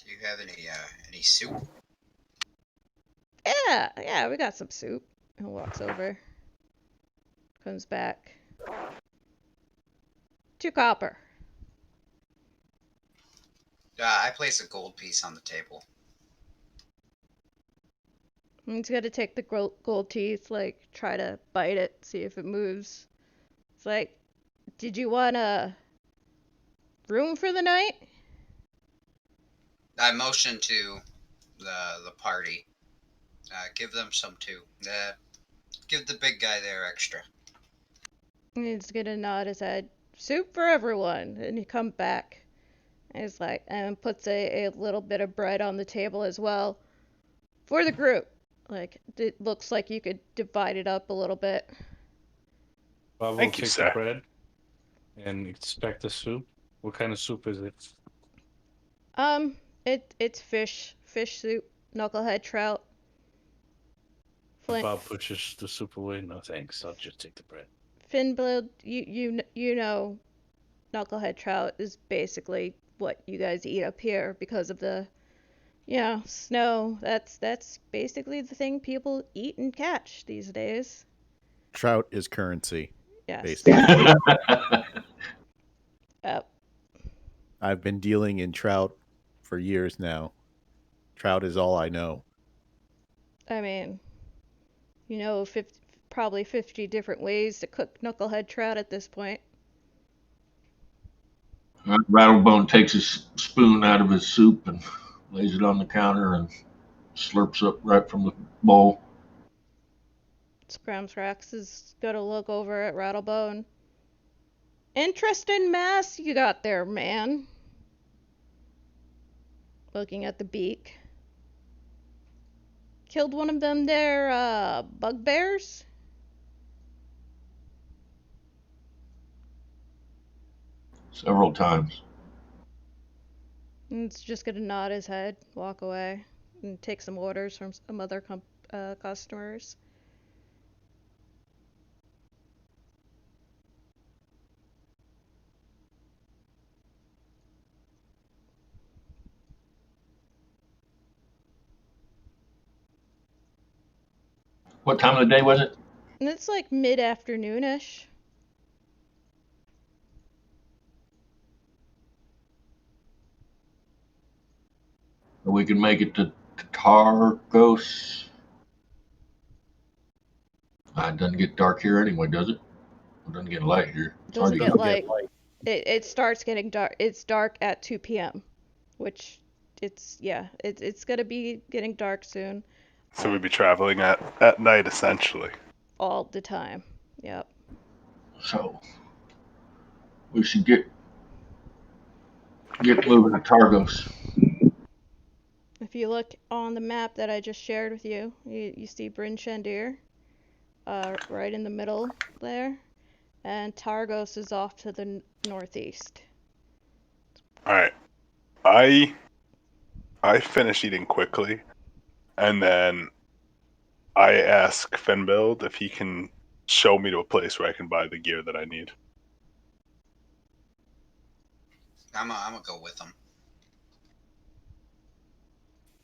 Do you have any soup? Yeah, we got some soup. And walks over. Comes back. 2 copper. I place a gold piece on the table. He's gonna take the gold teeth, like, try to bite it, see if it moves. It's like, did you want a room for the night? I motion to the party. Give them some too. Give the big guy there extra. And he's gonna nod his head. Soup for everyone. And he comes back. And he's like, and puts a little bit of bread on the table as well. For the group. Like, it looks like you could divide it up a little bit. I will Thank you, take sir. the bread and expect the soup. What kind of soup is it? It's fish soup, knucklehead trout. Bob pushes the soup away. No thanks. I'll just take the bread. Finblade, you know, knucklehead trout is basically what you guys eat up here because of the, snow. That's basically the thing people eat and catch these days. Trout is currency. Yes. Basically. Yep. I've been dealing in trout for years now. Trout is all I know. I mean, probably 50 different ways to cook knucklehead trout at this point. Rattlebone takes his spoon out of his soup and lays it on the counter and slurps up right from the bowl. Scramsrax is gonna look over at Rattlebone. Interesting mass you got there, man. Looking at the beak. Killed one of them there, bugbears? Several times. And it's just gonna nod his head, walk away, and take some orders from some other customers. What time of the day was it? And it's like mid-afternoonish. We can make it to Targos. It doesn't get dark here anyway, does it? It doesn't get light here. It doesn't get light. It starts getting dark. It's dark at 2 p.m., which it's gonna be getting dark soon. So we'd be traveling at night, essentially. All the time. Yep. So we should get moving to Targos. If you look on the map that I just shared with you, you see Bryn-Shander, right in the middle there, and Targos is off to the northeast. All right. I finish eating quickly, and then I ask Finbuild if he can show me to a place where I can buy the gear that I need. I'm gonna go with him.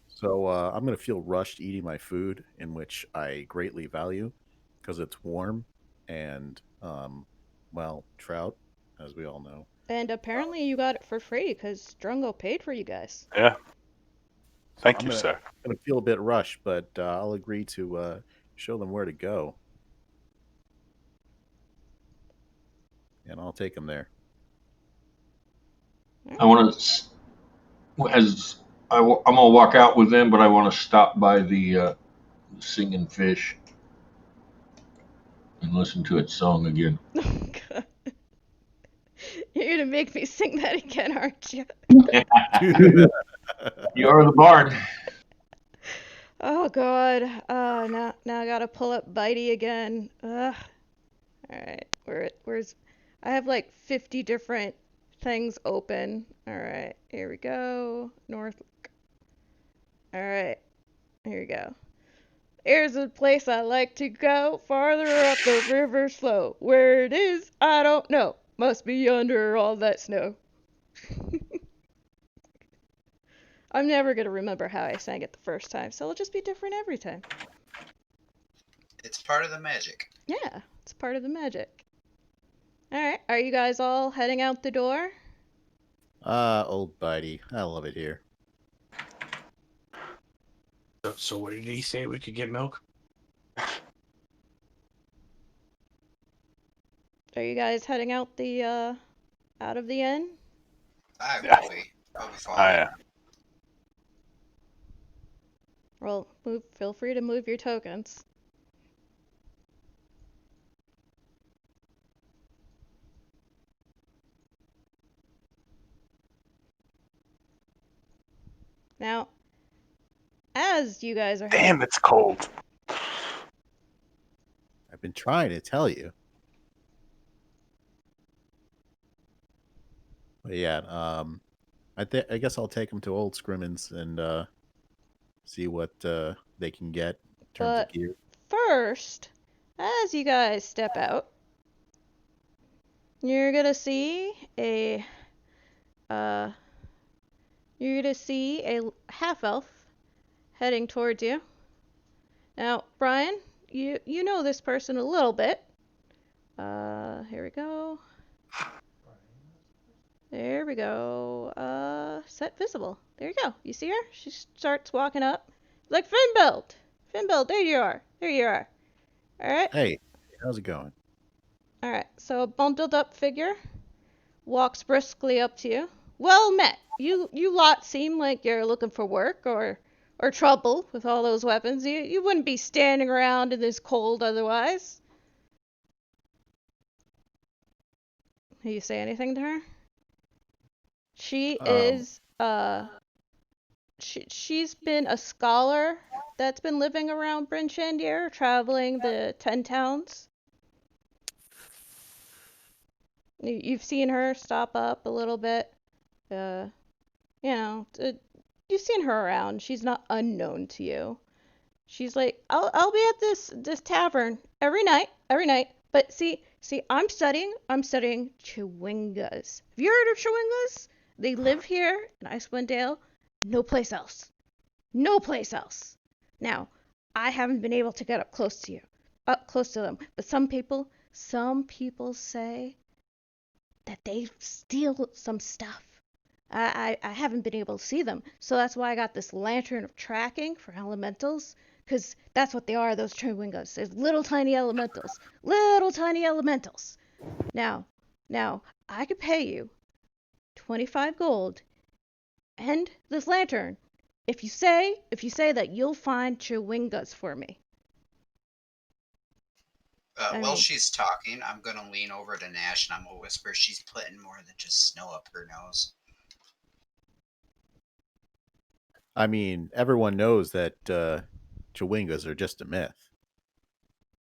So I'm going to feel rushed eating my food, in which I greatly value because it's warm and, well, trout, as we all know. And apparently you got it for free because Drungo paid for you guys. Yeah. So Thank I'm you, gonna, sir. going to feel a bit rushed, but I'll agree to show them where to go. And I'll take them there. I want to, I'm gonna walk out with them, but I want to stop by the singing fish and listen to its song again. Oh, God. You're gonna make me sing that again, aren't you? You're the bard. Oh God. Now I gotta pull up Bitey again. Ugh. Alright. Where's I have like 50 different things open. Alright, here we go. North. Alright, here we go. Here's a place I like to go, farther up the river's flow. Where it is, I don't know. Must be under all that snow. I'm never gonna remember how I sang it the first time, so it'll just be different every time. It's part of the magic. Yeah, it's part of the magic. Alright, are you guys all heading out the door? Old Bitey. I love it here. So what did he say? We could get milk? Are you guys heading out the out of the inn? I Yeah. will be. I'll be I following. Well, feel free to move your tokens. Now, as you guys are heading... Damn, it's cold. I've been trying to tell you. But yeah, I guess I'll take them to Old Scrimmins and see what they can get in terms of But gear. first, as you guys step out, you're gonna see a half elf heading towards you. Now, Brian, you know this person a little bit. Here we go. There we go. Set visible. There you go. You see her? She starts walking up. Like Finbuild! Finbuild, there you are. There you are. Alright? Hey, how's it going? Alright, so a bundled up figure walks briskly up to you. Well met. You lot seem like you're looking for work or trouble with all those weapons. You wouldn't be standing around in this cold otherwise. Do you say anything to her? She is she's been a scholar that's been living around Bryn-Shander, traveling the 10 towns. You've seen her stop up a little bit. You know, you've seen her around. She's not unknown to you. She's like, I'll be at this tavern every night. But see, I'm studying Chewingas. Have you heard of Chewingas? They live here in Icewind Dale. No place else. Now, I haven't been able to get up close to them. But some people say that they steal some stuff. I haven't been able to see them, so that's why I got this lantern of tracking for elementals, because that's what they are, those Chewingas. They're little tiny elementals. Now, I could pay you 25 gold and this lantern if you say that you'll find Chewingas for me. While she's talking, I'm going to lean over to Nash and I'm going to whisper she's putting more than just snow up her nose. I mean, everyone knows that Chewingas are just a myth.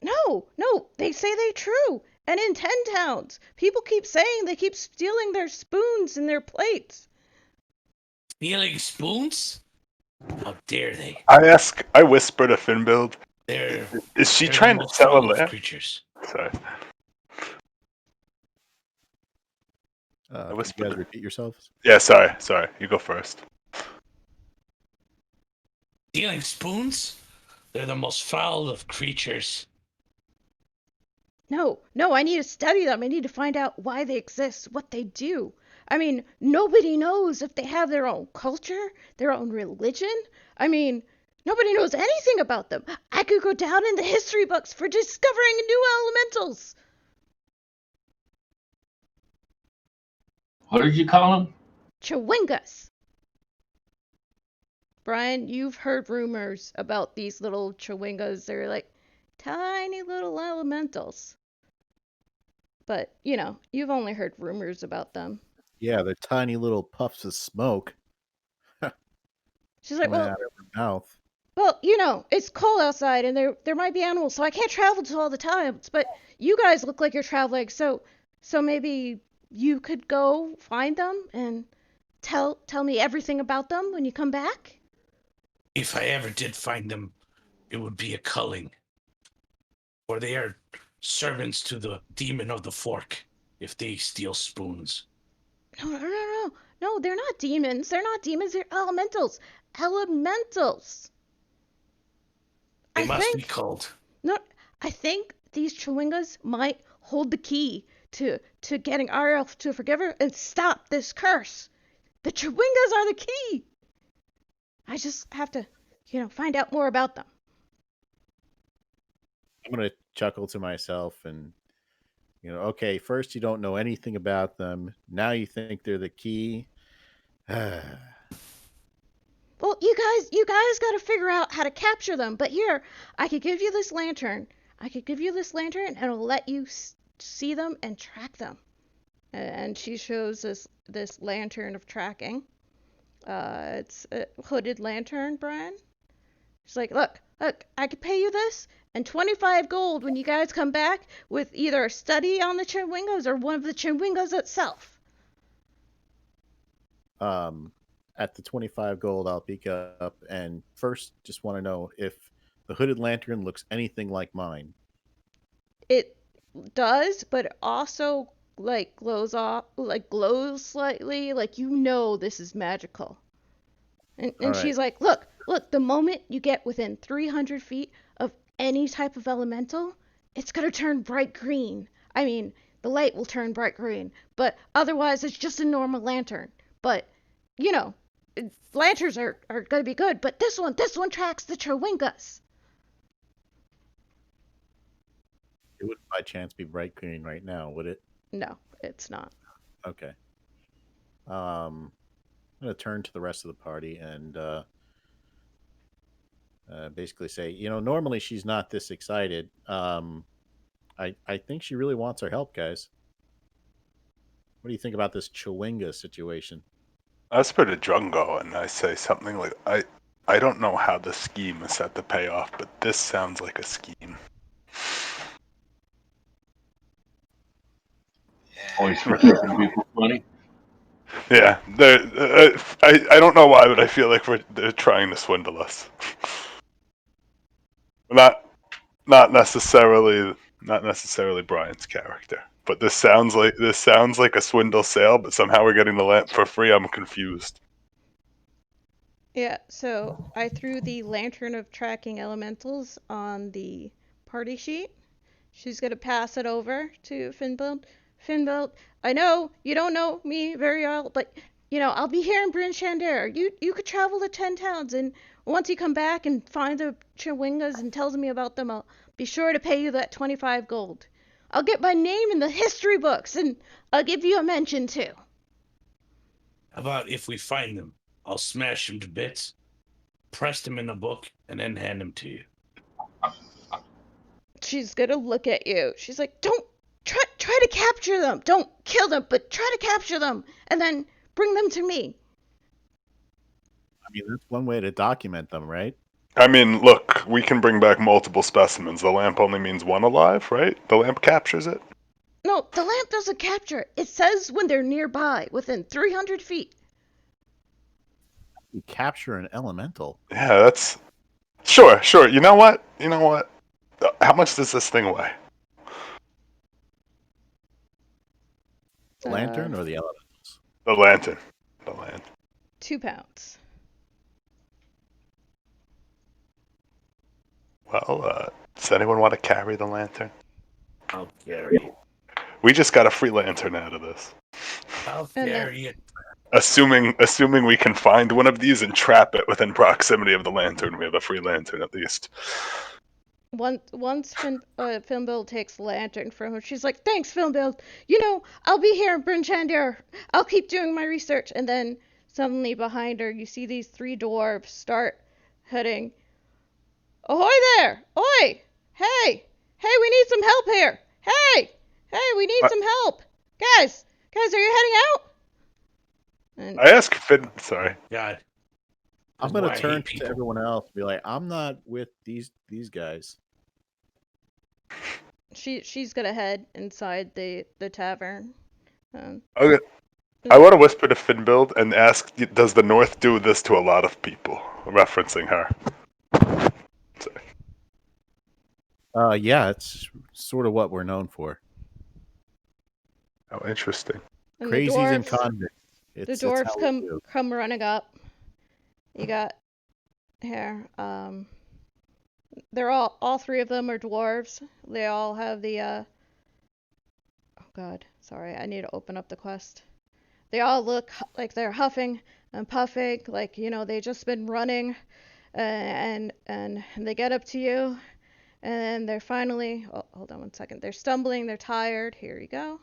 No, they say they're true. And in 10 towns, people keep saying they keep stealing their spoons and their plates. Stealing spoons? How dare they? I whisper to Finbuild. Is she trying to sell a lamp? Creatures. Sorry. Can you guys repeat yourselves? Yeah, sorry. You go first. Stealing spoons? They're the most foul of creatures. No, I need to study them. I need to find out why they exist, what they do. I mean, nobody knows if they have their own culture, their own religion. I mean, nobody knows anything about them. I could go down in the history books for discovering new elementals. What did you call them? Chewingas. Brian, you've heard rumors about these little Chewingas. They're like tiny little elementals. But, you've only heard rumors about them. Yeah, they're tiny little puffs of smoke. She's like, out of her mouth. Well, it's cold outside and there might be animals, so I can't travel to all the times. But you guys look like you're traveling, so maybe you could go find them and tell me everything about them when you come back? If I ever did find them, it would be a culling. Or they are servants to the demon of the fork if they steal spoons. No, they're not demons. They're elementals. Elementals. They must be called. No, I think these Chewingas might hold the key to getting Ariel to forgive her and stop this curse. The Chewingas are the key. I just have to, find out more about them. I'm going to chuckle to myself and, okay, first you don't know anything about them. Now you think they're the key. Well, you guys got to figure out how to capture them. But here, I could give you this lantern. And it'll let you see them and track them. And she shows this lantern of tracking. It's a hooded lantern, Brian. She's like, look, I could pay you this and 25 gold when you guys come back with either a study on the Chewingas or one of the Chewingas itself. At the 25 gold, I'll peek up and first just want to know if the hooded lantern looks anything like mine. It does, but it also glows slightly, this is magical. And right. She's like, look, the moment you get within 300 feet of any type of elemental, it's going to turn bright green. I mean, the light will turn bright green, but otherwise it's just a normal lantern. But, lanterns are going to be good, but this one tracks the Chewingas. It wouldn't by chance be bright green right now, would it? No, it's not. Okay. I'm going to turn to the rest of the party and basically say, normally she's not this excited. I think she really wants our help, guys. What do you think about this Chewinga situation? I whisper to Drungo and I say something like, I don't know how the scheme is set to pay off, but this sounds like a scheme. Always for taking people's money. Yeah, I don't know why, but I feel like they're trying to swindle us. Not necessarily Brian's character, but this sounds like a swindle sale. But somehow we're getting the lamp for free. I'm confused. Yeah, so I threw the lantern of tracking elementals on the party sheet. She's gonna pass it over to Finbuild. Finbuild, I know you don't know me very well, but I'll be here in Bryn-Shander. You could travel to 10 towns, and once you come back and find the Chewingas and tells me about them, I'll be sure to pay you that 25 gold. I'll get my name in the history books, and I'll give you a mention too. How about if we find them, I'll smash him to bits, press them in a book, and then hand them to you. She's gonna look at you. She's like, don't try to capture them. Don't kill them, but try to capture them, and then bring them to me. I mean, that's one way to document them, right? I mean, look, we can bring back multiple specimens. The lamp only means one alive, right? The lamp captures it. No, the lamp doesn't capture it. It says when they're nearby, within 300 feet. You capture an elemental. Yeah, that's sure. You know what? How much does this thing weigh? The lantern or the elementals? The lantern. The lantern. 2 pounds. Well, does anyone want to carry the lantern? I'll carry it. We just got a free lantern out of this. I'll And carry it. Assuming we can find one of these and trap it within proximity of the lantern, we have a free lantern at least. Once Finbuild takes the lantern from her, she's like, thanks, Finbuild. You know, I'll be here in Bryn-Shander. I'll keep doing my research. And then suddenly behind her, you see these 3 dwarves start heading. Ahoy there! Oi! Hey! Hey, we need some help here! Hey! Hey, we need some help! Guys, are you heading out? And I ask Finn. Sorry. God. I'm That's gonna why I turn hate to people. everyone else and be like, I'm not with these guys. she's gonna head inside the tavern. Okay. I want to whisper to Finbuild and ask, does the North do this to a lot of people? Referencing her. Sorry. Yeah, it's sort of what we're known for. Oh, interesting. And Crazies and convicts. The It's dwarves how we do. come running up. You got here. They're all 3 of them are dwarves. They all have the oh god, sorry, I need to open up the quest. They all look like they're huffing and puffing, like, you know, they just been running, and they get up to you, and they're finally, oh, hold on one second, they're stumbling, they're tired. Here you go.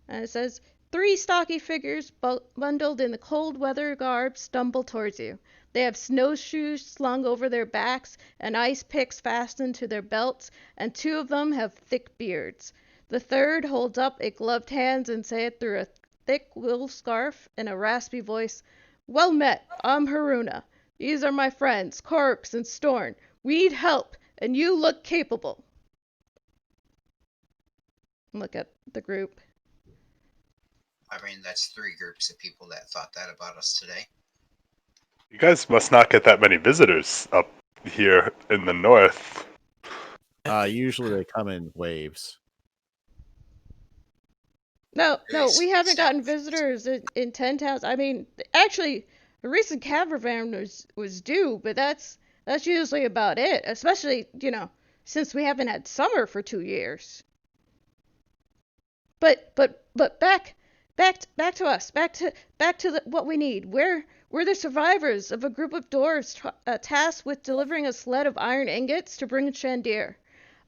And it says, 3 stocky figures bundled in the cold weather garb stumble towards you. They have snowshoes slung over their backs and ice picks fastened to their belts, and 2 of them have thick beards. The third holds up a gloved hand and saith through a thick wool scarf in a raspy voice, well met, I'm Haruna. These are my friends, Corks and Storn. We need help, and you look capable. Look at the group. I mean, that's 3 groups of people that thought that about us today. You guys must not get that many visitors up here in the North. Usually they come in waves. No, we haven't gotten South. visitors in 10 towns. I mean, actually, the recent caravan was due, but that's usually about it. Especially, you know, since we haven't had summer for 2 years. But back to us. Back to what we need. We're the survivors of a group of dwarves tasked with delivering a sled of iron ingots to Bryn-Shander.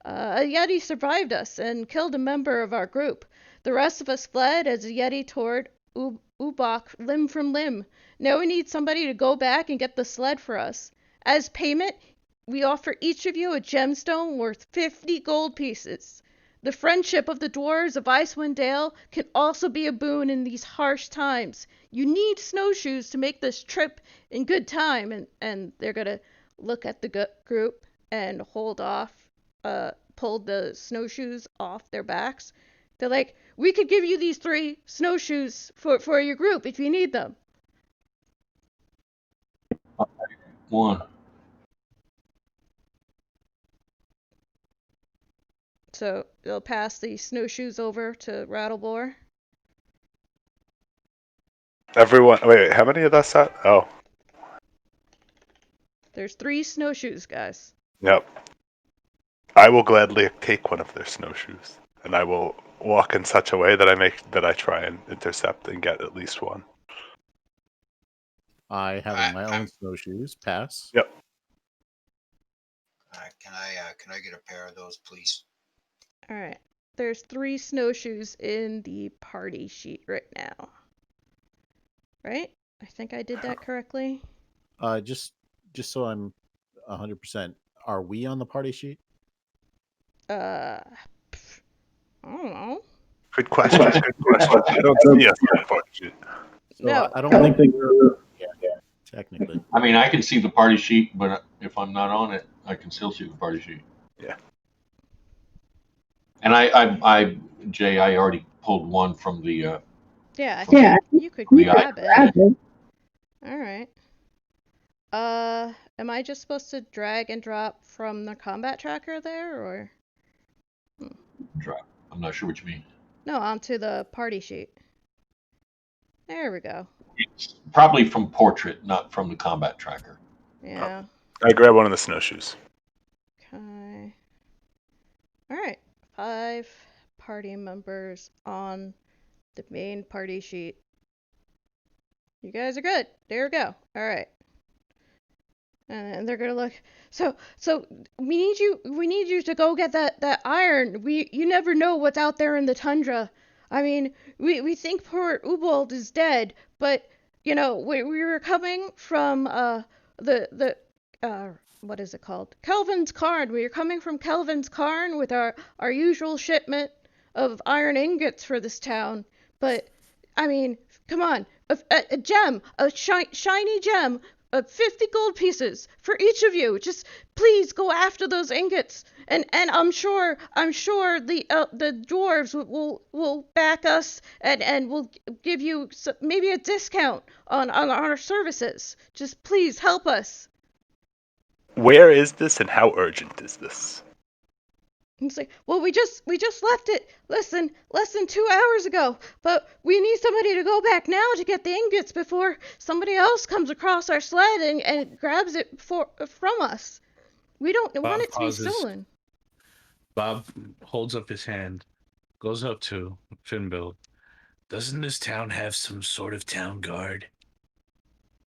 A Yeti survived us and killed a member of our group. The rest of us fled as the Yeti tore Ubok limb from limb. Now we need somebody to go back and get the sled for us. As payment, we offer each of you a gemstone worth 50 gold pieces. The friendship of the dwarves of Icewind Dale can also be a boon in these harsh times. You need snowshoes to make this trip in good time. And they're gonna look at the group and pull the snowshoes off their backs. They're like, we could give you these 3 snowshoes for your group if you need them. 1. So they'll pass the snowshoes over to Rattlebore. Everyone, wait, how many of us are? Oh, There's 3 snowshoes, guys. yep. I will gladly take one of their snowshoes, and I will walk in such a way that I try and intercept and get at least one. I, having my own snowshoes, pass. Yep. Can I get a pair of those, please? All right. There's 3 snowshoes in the party sheet right now. Right? I think I did that correctly. Just so I'm 100%. Are we on the party sheet? I don't know. Good question. Good question. I don't see us on the party sheet. So No. I don't think we're technically. I mean, I can see the party sheet, but if I'm not on it, I can still see the party sheet. Yeah. And Jay, I already pulled one from the. Yeah, I think you could the grab icon. it. All right. Am I just supposed to drag and drop from the combat tracker there, or? Drop. I'm not sure what you mean. No, onto the party sheet. There we go. It's probably from portrait, not from the combat tracker. Yeah. I grab one of the snowshoes. Okay. All right. 5 party members on the main party sheet. You guys are good. There we go. All right. And they're gonna look. So we need you to go get that iron. You never know what's out there in the tundra. I mean, we think poor Ubold is dead, but we were coming from the what is it called? Kelvin's Cairn. We were coming from Kelvin's Cairn with our usual shipment of iron ingots for this town. But I mean, come on, a gem, a shiny gem. 50 gold pieces for each of you. Just please go after those ingots, and I'm sure the dwarves will back us and will give you maybe a discount on our services. Just please help us. Where is this, and how urgent is this? And it's like, well, we just left it less than 2 hours ago, but we need somebody to go back now to get the ingots before somebody else comes across our sled and grabs it from us. We don't want it to be stolen. Bob holds up his hand, goes up to Finbill. Doesn't this town have some sort of town guard?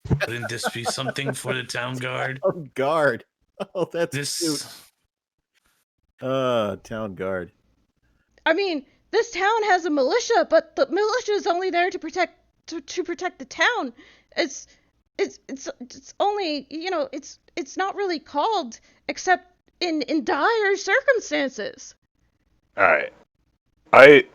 Wouldn't this be something for the town guard? Oh, guard. Oh, that's cute. This. Town guard. I mean, this town has a militia, but the militia is only there to protect the town. It's only, it's not really called except in dire circumstances. All right. I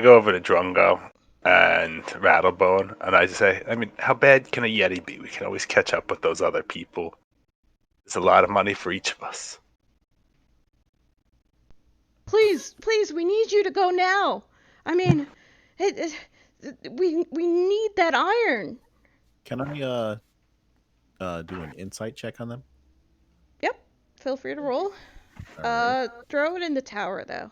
go over to Drungo and Rattlebone, and I say, I mean, how bad can a Yeti be? We can always catch up with those other people. There's a lot of money for each of us. Please, we need you to go now. I mean, we need that iron. Can I do an insight check on them? Yep. Feel free to roll. Right. Throw it in the tower though.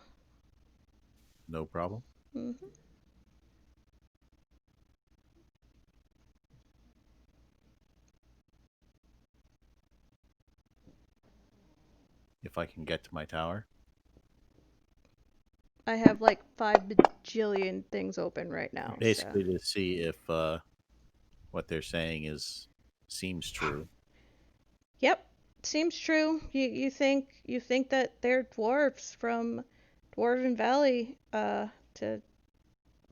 No problem. Mm-hmm. If I can get to my tower. I have like 5 bajillion things open right now. Basically to see if what they're saying seems true. Yep, seems true. You think that they're dwarves from Dwarven Valley to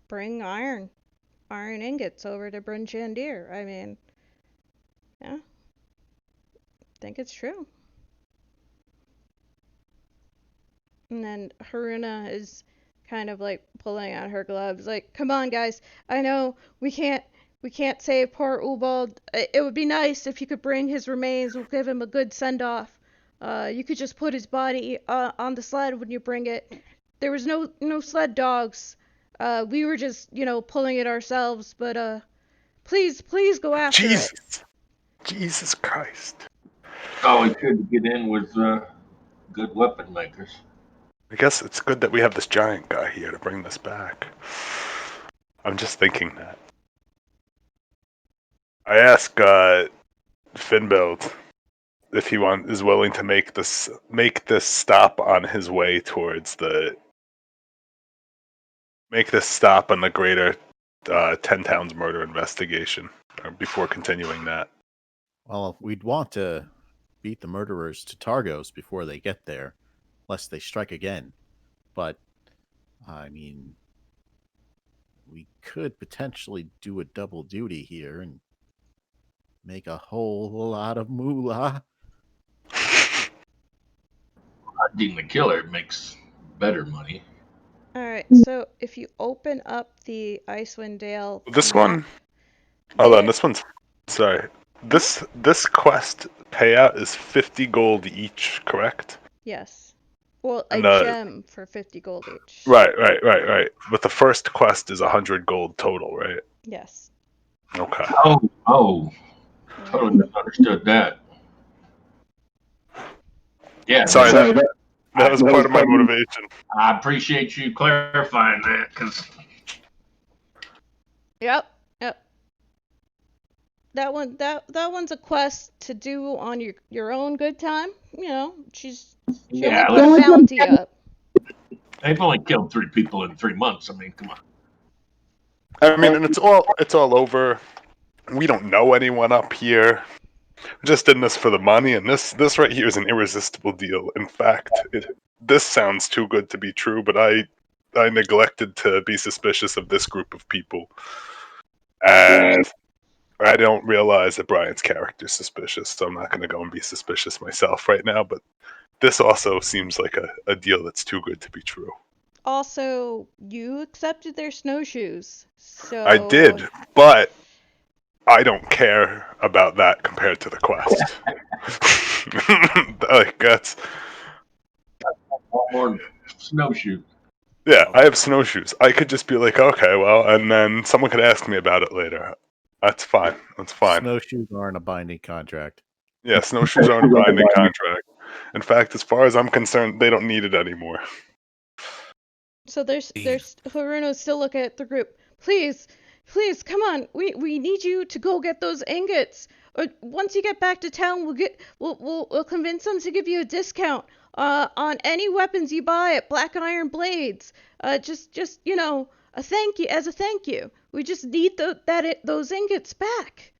bring iron ingots over to Bryn-Shander. I mean, yeah, think it's true. And then Haruna is kind of like pulling out her gloves, like, come on, guys. I know we can't save poor Ubald. It would be nice if you could bring his remains. We'll give him a good send-off. You could just put his body on the sled when you bring it. There was no sled dogs. We were just, pulling it ourselves. But please go after it. Jesus Christ. Oh, we could get in with good weapon makers. I guess it's good that we have this giant guy here to bring this back. I'm just thinking that. I ask Finbild if he is willing to make this stop on his way towards make this stop on the greater 10 Towns murder investigation before continuing that. Well, we'd want to beat the murderers to Targos before they get there, lest they strike again. But I mean, we could potentially do a double duty here and make a whole lot of moolah. Hunting the killer makes better money. Alright, so if you open up the Icewind Dale This map, one, hold on, there- this one's sorry. This quest payout is 50 gold each, correct? yes. Well, a And gem for 50 gold each. right. But the first quest is 100 gold total, right? Yes. Okay. Oh, totally misunderstood that. Yeah, Sorry, so that was part of my motivation. I appreciate you clarifying that, because Yep. That one's a quest to do on your own good time. You know, she only put a bounty up. they've only killed 3 people in 3 months. I mean, come on. I mean, and it's all over. We don't know anyone up here. We're just in this for the money, and this right here is an irresistible deal. In fact, this sounds too good to be true, but I neglected to be suspicious of this group of people, and I don't realize that Brian's character is suspicious, so I'm not going to go and be suspicious myself right now. But this also seems like a deal that's too good to be true. Also, you accepted their snowshoes, so I did, but I don't care about that compared to the quest. Like that's Or snowshoe. yeah. I have snowshoes. I could just be like, okay, well, and then someone could ask me about it later. That's fine. That's fine. Snowshoes aren't a binding contract. Yeah, snowshoes aren't a binding contract. In fact, as far as I'm concerned, they don't need it anymore. So there's Haruno's still looking at the group. Please, come on. We need you to go get those ingots. Or once you get back to town, we'll convince them to give you a discount on any weapons you buy at Black Iron Blades. Just you know, a thank you. We just need those ingots back.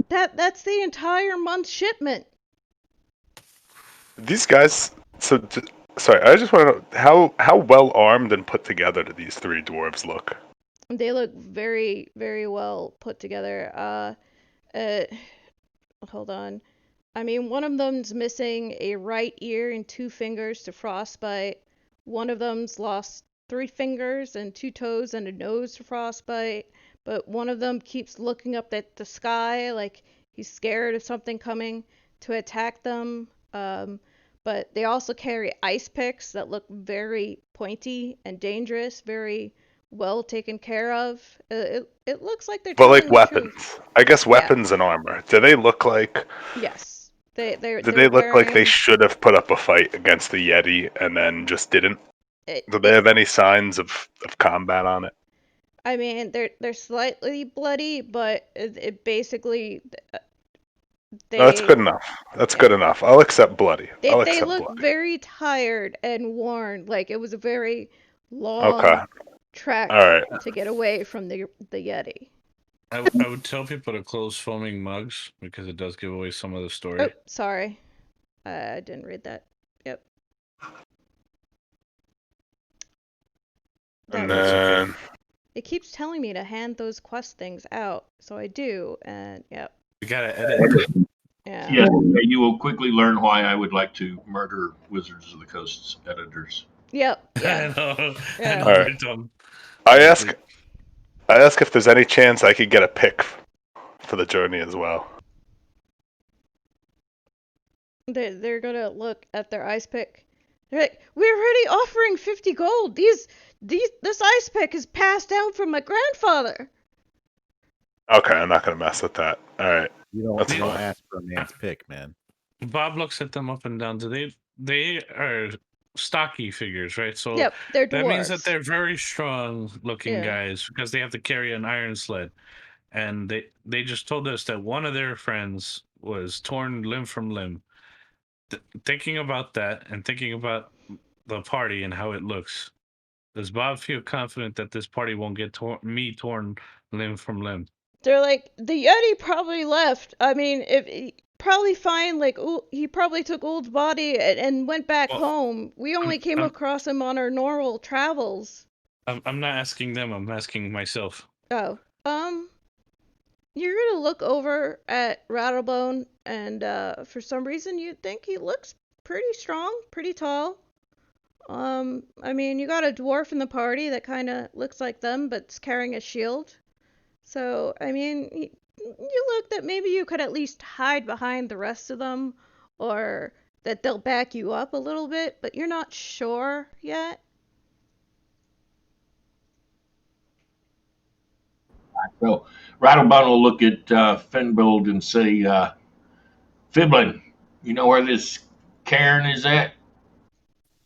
That's the entire month's shipment. These guys. Sorry, I just want to know how well armed and put together do these 3 dwarves look? They look very, very well put together. Hold on. I mean, one of them's missing a right ear and 2 fingers to frostbite. One of them's lost 3 fingers and 2 toes and a nose to frostbite. But one of them keeps looking up at the sky like he's scared of something coming to attack them. But they also carry ice picks that look very pointy and dangerous, very well taken care of. It looks like they're But like telling the truth. weapons, I guess weapons and armor. Do they look like? Yes. They look like they should have put up a fight against the Yeti and then just didn't? Do they have any signs of combat on it? I mean, they're slightly bloody, but it basically No, that's good enough. That's good enough. I'll accept bloody. They accept look bloody. very tired and worn. Like it was a very long Okay. trek All right. to get away from the Yeti. I would tell people to close foaming mugs because it does give away some of the story. Oh, sorry. I didn't read that. Yep. And then It keeps telling me to hand those quest things out, so I do, and yep. You gotta edit. Yeah. Yes, you will quickly learn why I would like to murder Wizards of the Coast's editors. Yep. I Yeah. know. Yeah. All right. I ask if there's any chance I could get a pick for the journey as well. They're gonna look at their ice pick. They're like, we're already offering 50 gold. This ice pick is passed down from my grandfather. Okay, I'm not gonna mess with that. All right. You don't, That's you don't fine. ask for a man's pick, man. Bob looks at them up and down. They are stocky figures, right? So Yep, they're dwarves. that means that they're very strong looking Yeah. guys because they have to carry an iron sled. And they just told us that one of their friends was torn limb from limb. Thinking about that and thinking about the party and how it looks, does Bob feel confident that this party won't get torn limb from limb? They're like, the Yeti probably left. I mean, if probably fine. Like, he probably took Old's body and went back home. We only came across him on our normal travels. I'm not asking them. I'm asking myself. Oh, you're gonna look over at Rattlebone, and for some reason you think he looks pretty strong, pretty tall. I mean, you got a dwarf in the party that kind of looks like them, but's carrying a shield. So, I mean, you look that maybe you could at least hide behind the rest of them, or that they'll back you up a little bit, but you're not sure yet. So Rattlebone will look at Finbold and say, Fiblin, you know where this cairn is at?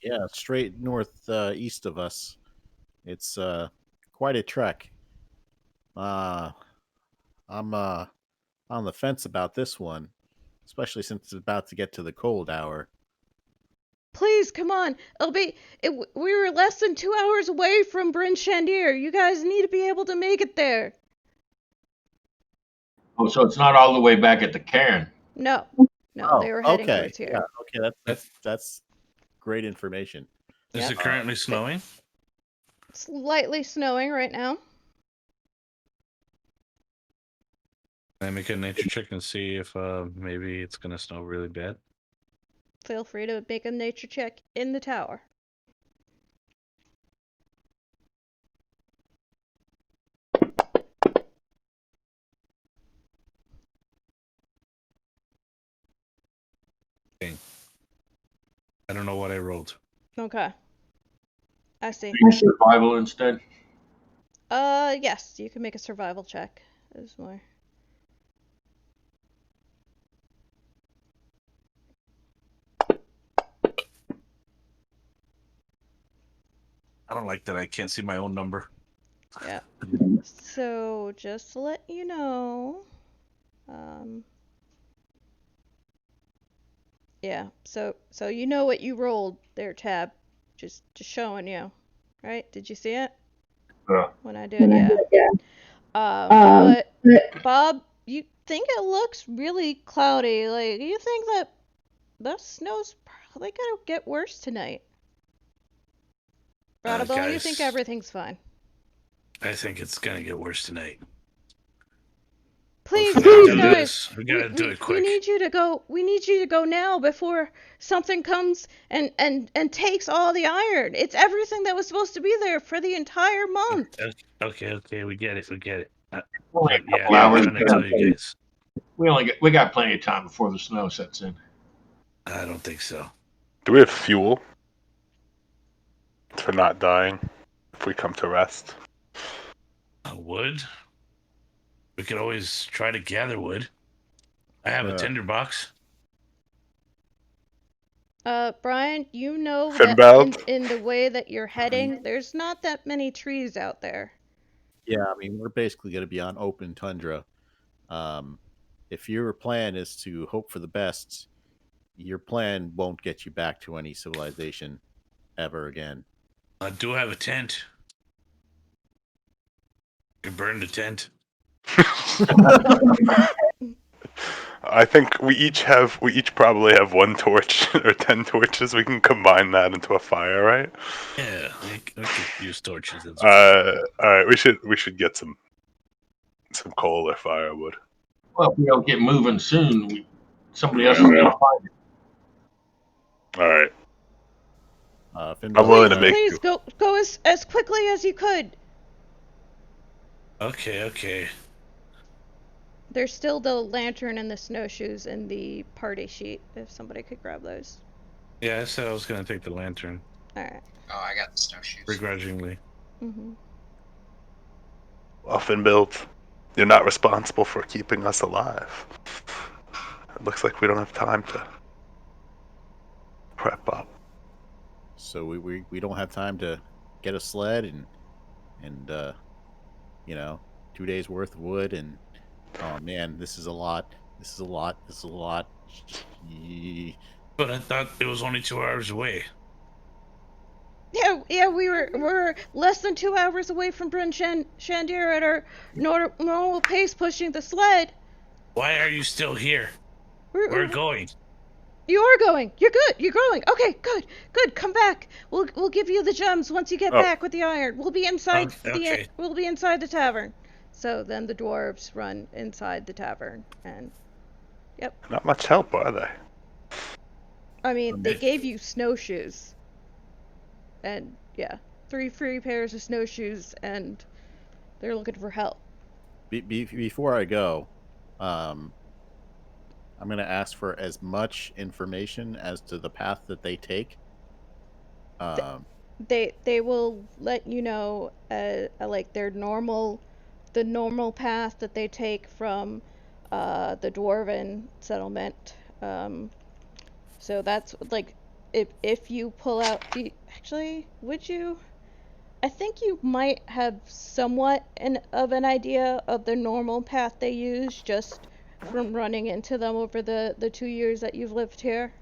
Yeah, straight north east of us. It's quite a trek. I'm on the fence about this one, especially since it's about to get to the cold hour. Please, come on. We were less than 2 hours away from Bryn-Shander. You guys need to be able to make it there. Oh, so it's not all the way back at the cairn. No, Oh, they were heading okay. towards here. Yeah, okay, that's great information. Is Yep. it currently snowing? Slightly snowing right now. Can I make a nature check and see if maybe it's gonna snow really bad? Feel free to make a nature check in the tower. I don't know what I rolled. Okay. I see. Survival instead. Yes, you can make a survival check. There's more. I don't like that I can't see my own number. Yeah. So, just to let you know, yeah, so you know what you rolled there, Tab. Just showing you. Right? Did you see it? Yeah. When I did, yeah. But Bob, you think it looks really cloudy. Like, you think that the snow's probably gonna get worse tonight. Rattlebone, you think Guys, everything's fine. I think it's gonna get worse tonight. Please, If we're gonna do guys, this, we gotta do it we quick. need you to go. We need you to go now before something comes and takes all the iron. It's everything that was supposed to be there for the entire month. Okay, we get it. Only a But yeah, couple I'm hours. trying to tell you guys. We got plenty of time before the snow sets in. I don't think so. Do we have fuel for not dying if we come to rest? Wood? We could always try to gather wood. I have a tinderbox. Brian, you know Fin that belt? in the way that you're heading, there's not that many trees out there. Yeah, I mean, we're basically going to be on open tundra. If your plan is to hope for the best, your plan won't get you back to any civilization ever again. I do have a tent. You burned the tent. I think we each probably have one torch or 10 torches. We can combine that into a fire, right? Yeah, we could use torches. That's All right. We should get some coal or firewood. Well, if we don't get moving soon, somebody else is going to find it. All right. Finbell, I'm willing to make Please go as quickly as you could. Okay. There's still the lantern and the snowshoes and the party sheet. If somebody could grab those. Yeah, I said I was gonna take the lantern. All right. Oh, I got the snowshoes. Begrudgingly. Mm-hmm. Well, Finbuild, you're not responsible for keeping us alive. It looks like we don't have time to prep up. So we don't have time to get a sled and 2 days worth of wood, and oh man, this is a lot. But I thought it was only 2 hours away. Yeah, we're less than 2 hours away from Bryn-Shander at our normal pace pushing the sled. Why are you still here? We're going. You are going. You're good. You're going. Okay, good. Good. Come back. We'll give you the gems once you get back with the iron. We'll be inside Okay. we'll be inside the tavern. So then the dwarves run inside the tavern and yep. Not much help, are they? I mean, they gave you snowshoes. And yeah, 3 free pairs of snowshoes and they're looking for help. Before I go, I'm going to ask for as much information as to the path that they take. They will let you know like the normal path that they take from the dwarven settlement. So that's like if you pull out actually would you I think you might have somewhat of an idea of the normal path they use just from running into them over the 2 years that you've lived here.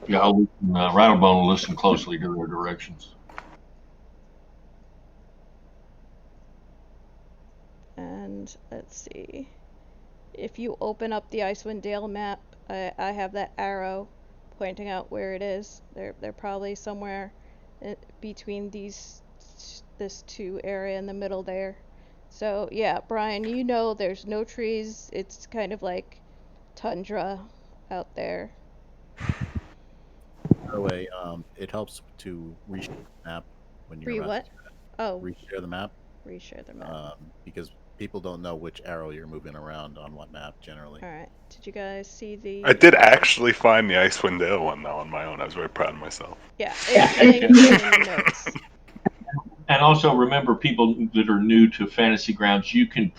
Yeah, I'll listen, Rattlebone will listen closely to their directions. And let's see. If you open up the Icewind Dale map, I have that arrow pointing out where it is. They're probably somewhere between this 2 area in the middle there. So yeah, Brian, you know there's no trees. It's kind of like tundra out there. By the way, it helps to reshare the map when you're about what? Oh, reshare the map. Reshare the map. Because people don't know which arrow you're moving around on what map generally. All right. Did you guys see the? I did actually find the Icewind Dale one though on my own. I was very proud of myself. Yeah, it's linked in the notes. And also remember, people that are new to Fantasy Grounds, you can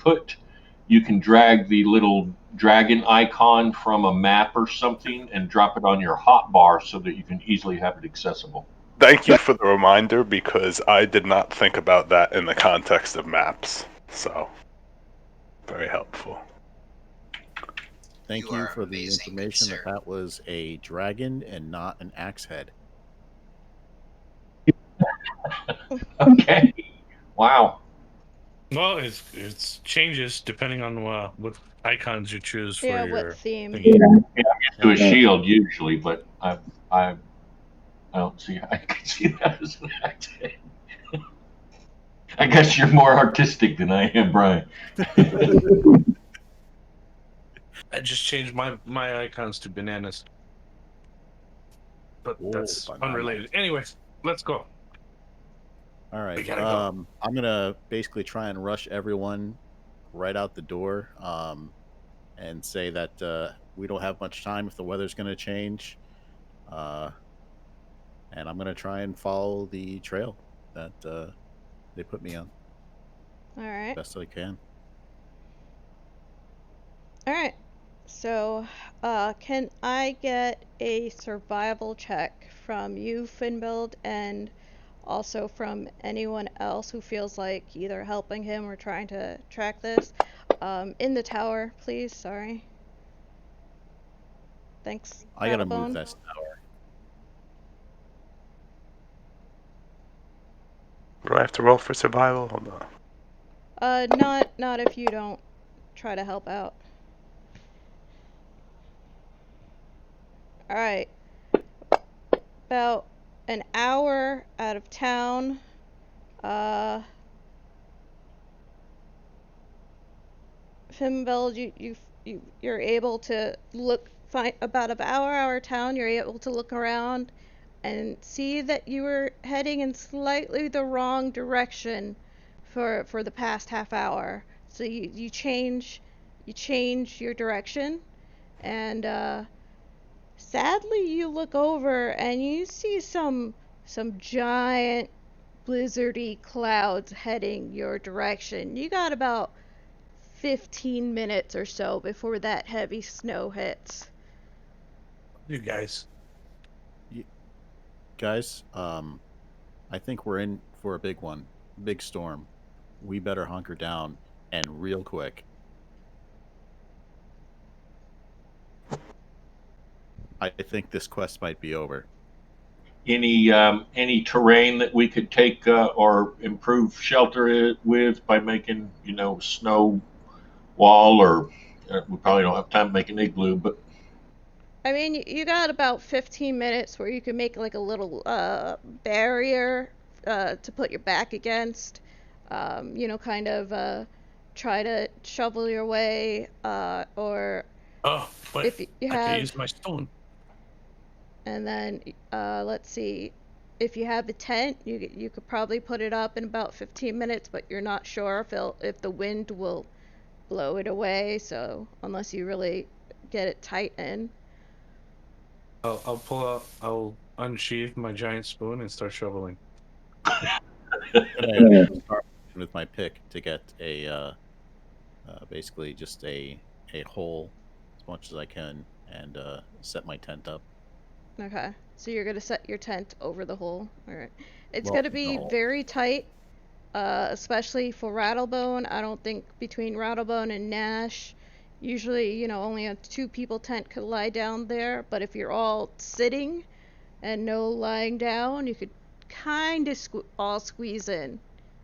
drag the little dragon icon from a map or something and drop it on your hotbar so that you can easily have it accessible. Thank you for the reminder because I did not think about that in the context of maps. So, very helpful. Thank you for the information that was a dragon and not an axe head. Okay. Wow. Well, it's changes depending on what icons you choose for your what theme. Yeah, I'm used to a shield usually, but I don't see how I can see that as an axe head. I guess you're more artistic than I am, Brian. I just changed my icons to bananas. But that's unrelated. Anyways, let's go. All right. Go. I'm gonna basically try and rush everyone right out the door, and say that we don't have much time if the weather's gonna change, and I'm gonna try and follow the trail that they put me on. All right. Best I can. All right. So, can I get a survival check from you, Finbuild, and also from anyone else who feels like either helping him or trying to track this? In the tower, please. Sorry. Thanks. I gotta move this tower. Do I have to roll for survival? Hold on. Not if you don't try to help out. All right. About an hour out of town. Finbuild, you're able to find about an hour out of town. You're able to look around and see that you were heading in slightly the wrong direction for the past half hour. So you change your direction, and sadly you look over and you see some giant blizzardy clouds heading your direction. You got about 15 minutes or so before that heavy snow hits. You guys. I think we're in for a big one. Big storm. We better hunker down and real quick. I think this quest might be over. Any terrain that we could take or improve shelter with by making snow wall, or we probably don't have time to make an igloo, but I mean, you got about 15 minutes where you can make like a little barrier to put your back against. Kind of try to shovel your way, or Oh, but if you I could have, use my stone. and then let's see, if you have a tent, you could probably put it up in about 15 minutes, but you're not sure if the wind will blow it away. So unless you really get it tight in. I'll unsheath my giant spoon and start shoveling. I'm gonna start with my pick to get basically just a hole as much as I can and set my tent up. Okay, so you're gonna set your tent over the hole. All right, it's Well, gonna be no. very tight, especially for Rattlebone. I don't think between Rattlebone and Nash, usually only a two people tent could lie down there. But if you're all sitting and no lying down, you could kind of all squeeze in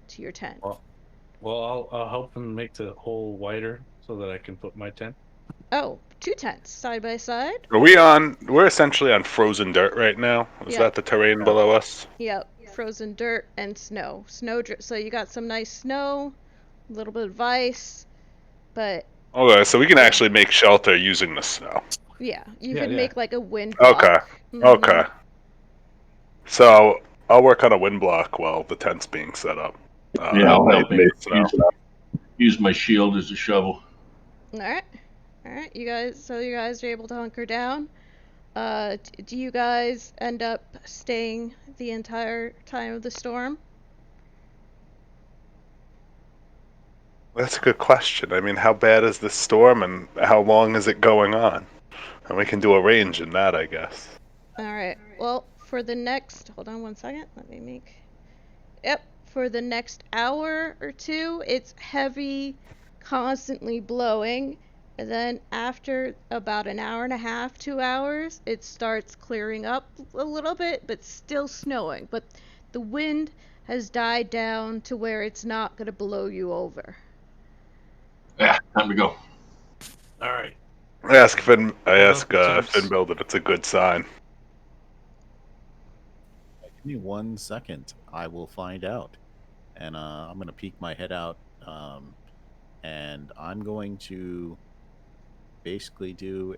to your tent. I'll help him make the hole wider so that I can put my tent. Oh, two tents side by side. Are we on? We're essentially on frozen dirt right now. Is Yep. that the terrain below us? Yep, frozen dirt and snow. So you got some nice snow, a little bit of ice, but Okay, so we can actually make shelter using the snow. yeah, you Yeah, could yeah. make like a wind Okay. block. Okay. So I'll work on a wind block while the tent's being set up. Yeah, I'll help made him the snow. use my shield as a shovel. All right. You guys are able to hunker down. Do you guys end up staying the entire time of the storm? That's a good question. I mean, how bad is this storm and how long is it going on? And we can do a range in that, I guess. All right. Well, for the next, hold on one second. Let me make. Yep. For the next hour or two, it's heavy, constantly blowing. And then after about an hour and a half, 2 hours, it starts clearing up a little bit, but still snowing. But the wind has died down to where it's not going to blow you over. Yeah, time to go. All right. I ask Hold up the tents. Finbill that it's a good sign. Give me 1 second. I will find out. And I'm going to peek my head out. And I'm going to basically do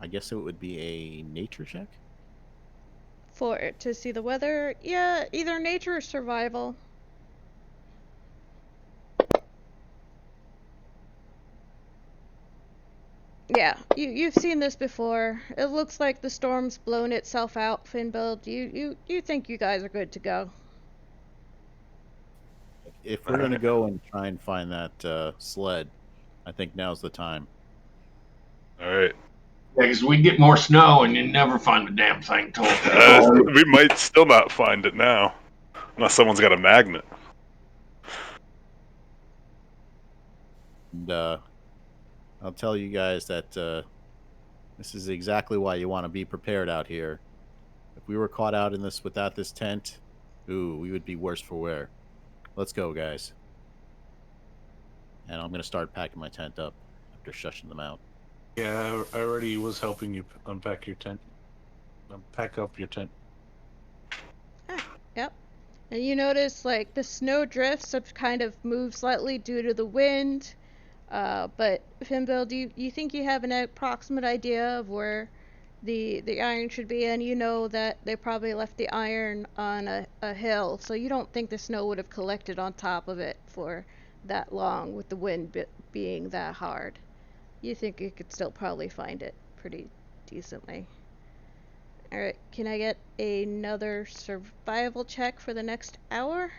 I guess it would be a nature check. To see the weather, yeah, either nature or survival. Yeah, you've seen this before. It looks like the storm's blown itself out, Finbuild. You think you guys are good to go. If we're going to go and try and find that sled, I think now's the time. All right. Yeah, because we get more snow and you never find the damn thing. We might still not find it now, unless someone's got a magnet. And I'll tell you guys that this is exactly why you want to be prepared out here. If we were caught out in this without this tent, ooh, we would be worse for wear. Let's go, guys. And I'm going to start packing my tent up after shushing them out. Yeah, I already was helping you unpack your tent. Pack up your tent. Yep. And you notice, like, the snow drifts have kind of moved slightly due to the wind. But, Finbill, do you think you have an approximate idea of where the iron should be? And you know that they probably left the iron on a hill, so you don't think the snow would have collected on top of it for that long with the wind being that hard. You think you could still probably find it pretty decently. Alright, can I get another survival check for the next hour?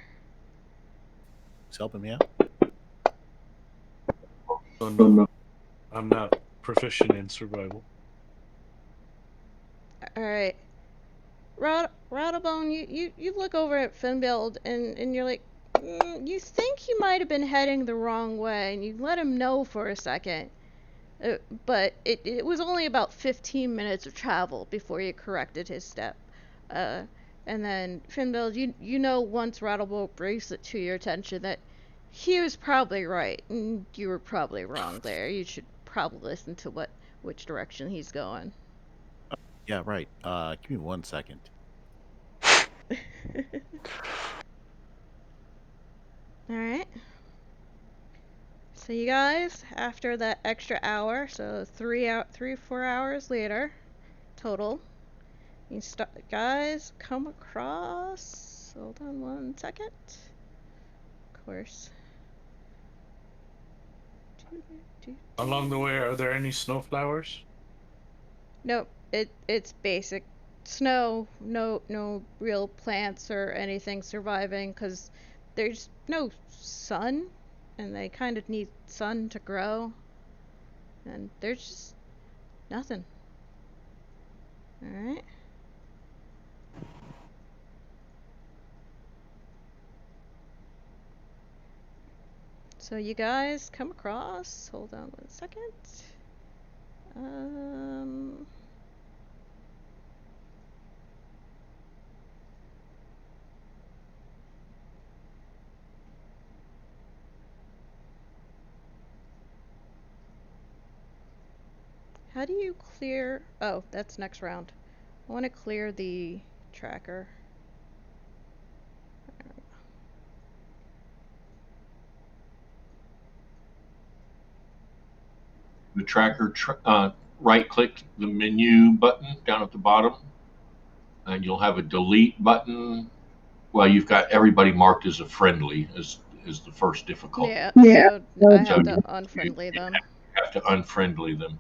Who's helping me out? Oh, no. I'm not proficient in survival. Alright. Rattlebone, you look over at Finbuild and you're like, you think he might have been heading the wrong way, and you let him know for a second. But it was only about 15 minutes of travel before you corrected his step. And then, Finbuild, you know once Rattlebone brings it to your attention that he was probably right, and you were probably wrong there. You should probably listen to which direction he's going. Yeah, right. Give me 1 second. Alright. So you guys, after that extra hour, so 4 hours later, total, you guys come across. Hold on 1 second. Of course. Along the way, are there any snowflowers? Nope. It's basic snow. No real plants or anything surviving because there's no sun, and they kind of need sun to grow. And there's just nothing. Alright. So you guys come across. Hold on 1 second. How do you clear? Oh, that's next round. I want to clear the tracker. The tracker, right-click the menu button down at the bottom, and you'll have a delete button. Well, you've got everybody marked as a friendly is the first difficulty. Yeah. Yeah. So I So have to unfriendly them. You have to unfriendly them.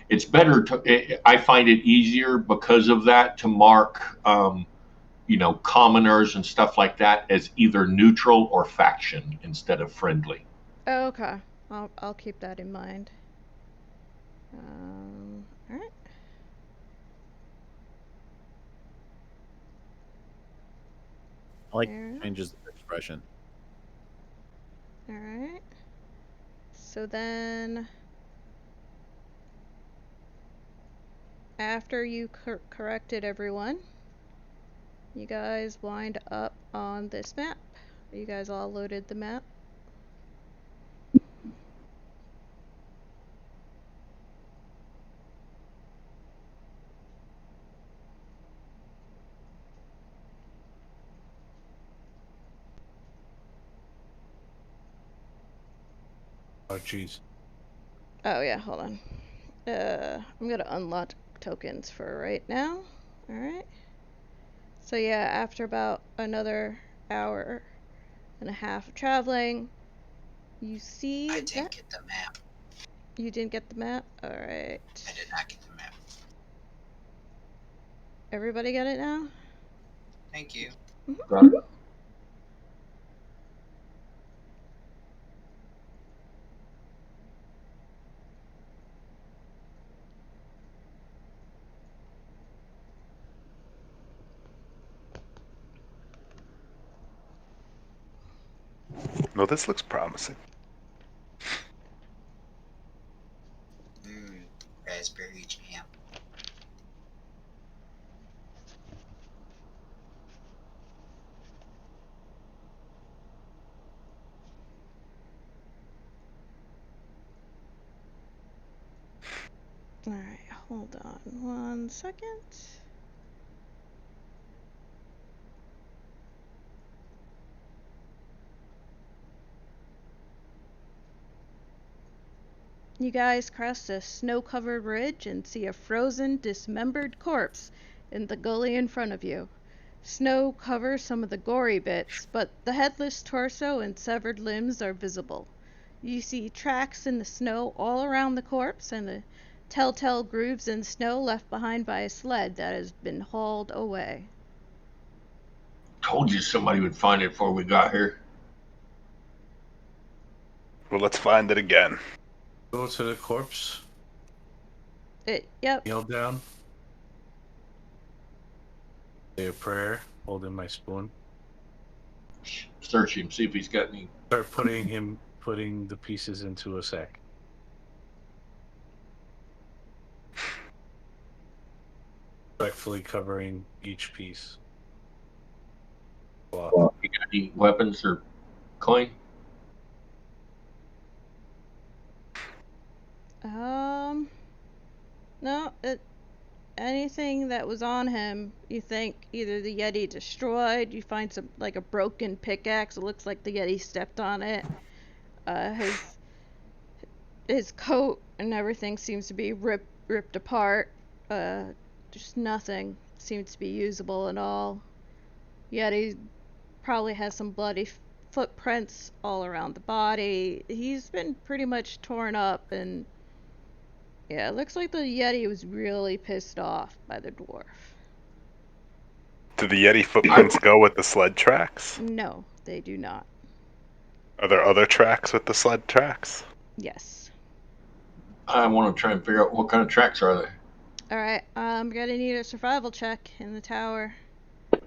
It's better to. I find it easier because of that to mark, commoners and stuff like that as either neutral or faction instead of friendly. Oh, okay. I'll keep that in mind. Alright. I like changes of expression. Alright. So then, after you corrected everyone, you guys wind up on this map. You guys all loaded the map? Oh, jeez. Oh yeah, hold on. I'm gonna unlock tokens for right now. Alright. So yeah, after about another hour and a half of traveling, you see I didn't get the map. You didn't get the map? Alright. I did not get the map. Everybody get it now? Thank you. Got it. No, this looks promising. Raspberry jam. Alright, hold on 1 second. You guys cross a snow-covered ridge and see a frozen, dismembered corpse in the gully in front of you. Snow covers some of the gory bits, but the headless torso and severed limbs are visible. You see tracks in the snow all around the corpse and the telltale grooves in snow left behind by a sled that has been hauled away. Told you somebody would find it before we got here. Well, let's find it again. Go to the corpse. Yep. Kneel down. Say a prayer, holding my spoon. Search him, see if he's got any. Start putting the pieces into a sack. Respectfully covering each piece. You got any weapons or coin? anything that was on him, you think either the Yeti destroyed, you find some, like a broken pickaxe, it looks like the Yeti stepped on it. His coat and everything seems to be ripped apart. Just nothing seems to be usable at all. Yeti probably has some bloody footprints all around the body. He's been pretty much torn up, and yeah, it looks like the Yeti was really pissed off by the dwarf. Do the Yeti footprints go with the sled tracks? No, they do not. Are there other tracks with the sled tracks? Yes. I want to try and figure out what kind of tracks are there. Alright, I'm gonna need a survival check in the tower. God.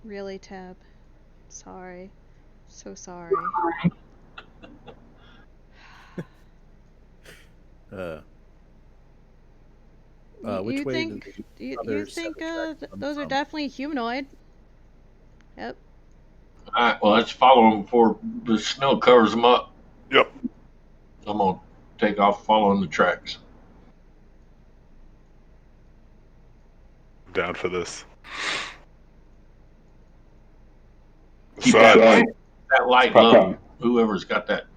Really, Tab? Sorry. So sorry. Which You way think did the you other set think of tracks come those are from? definitely humanoid? Yep. Alright, well, let's follow them before the snow covers them up. Yep. I'm going to take off following the tracks. I'm down for this. Keep that light low. Whoever's got that,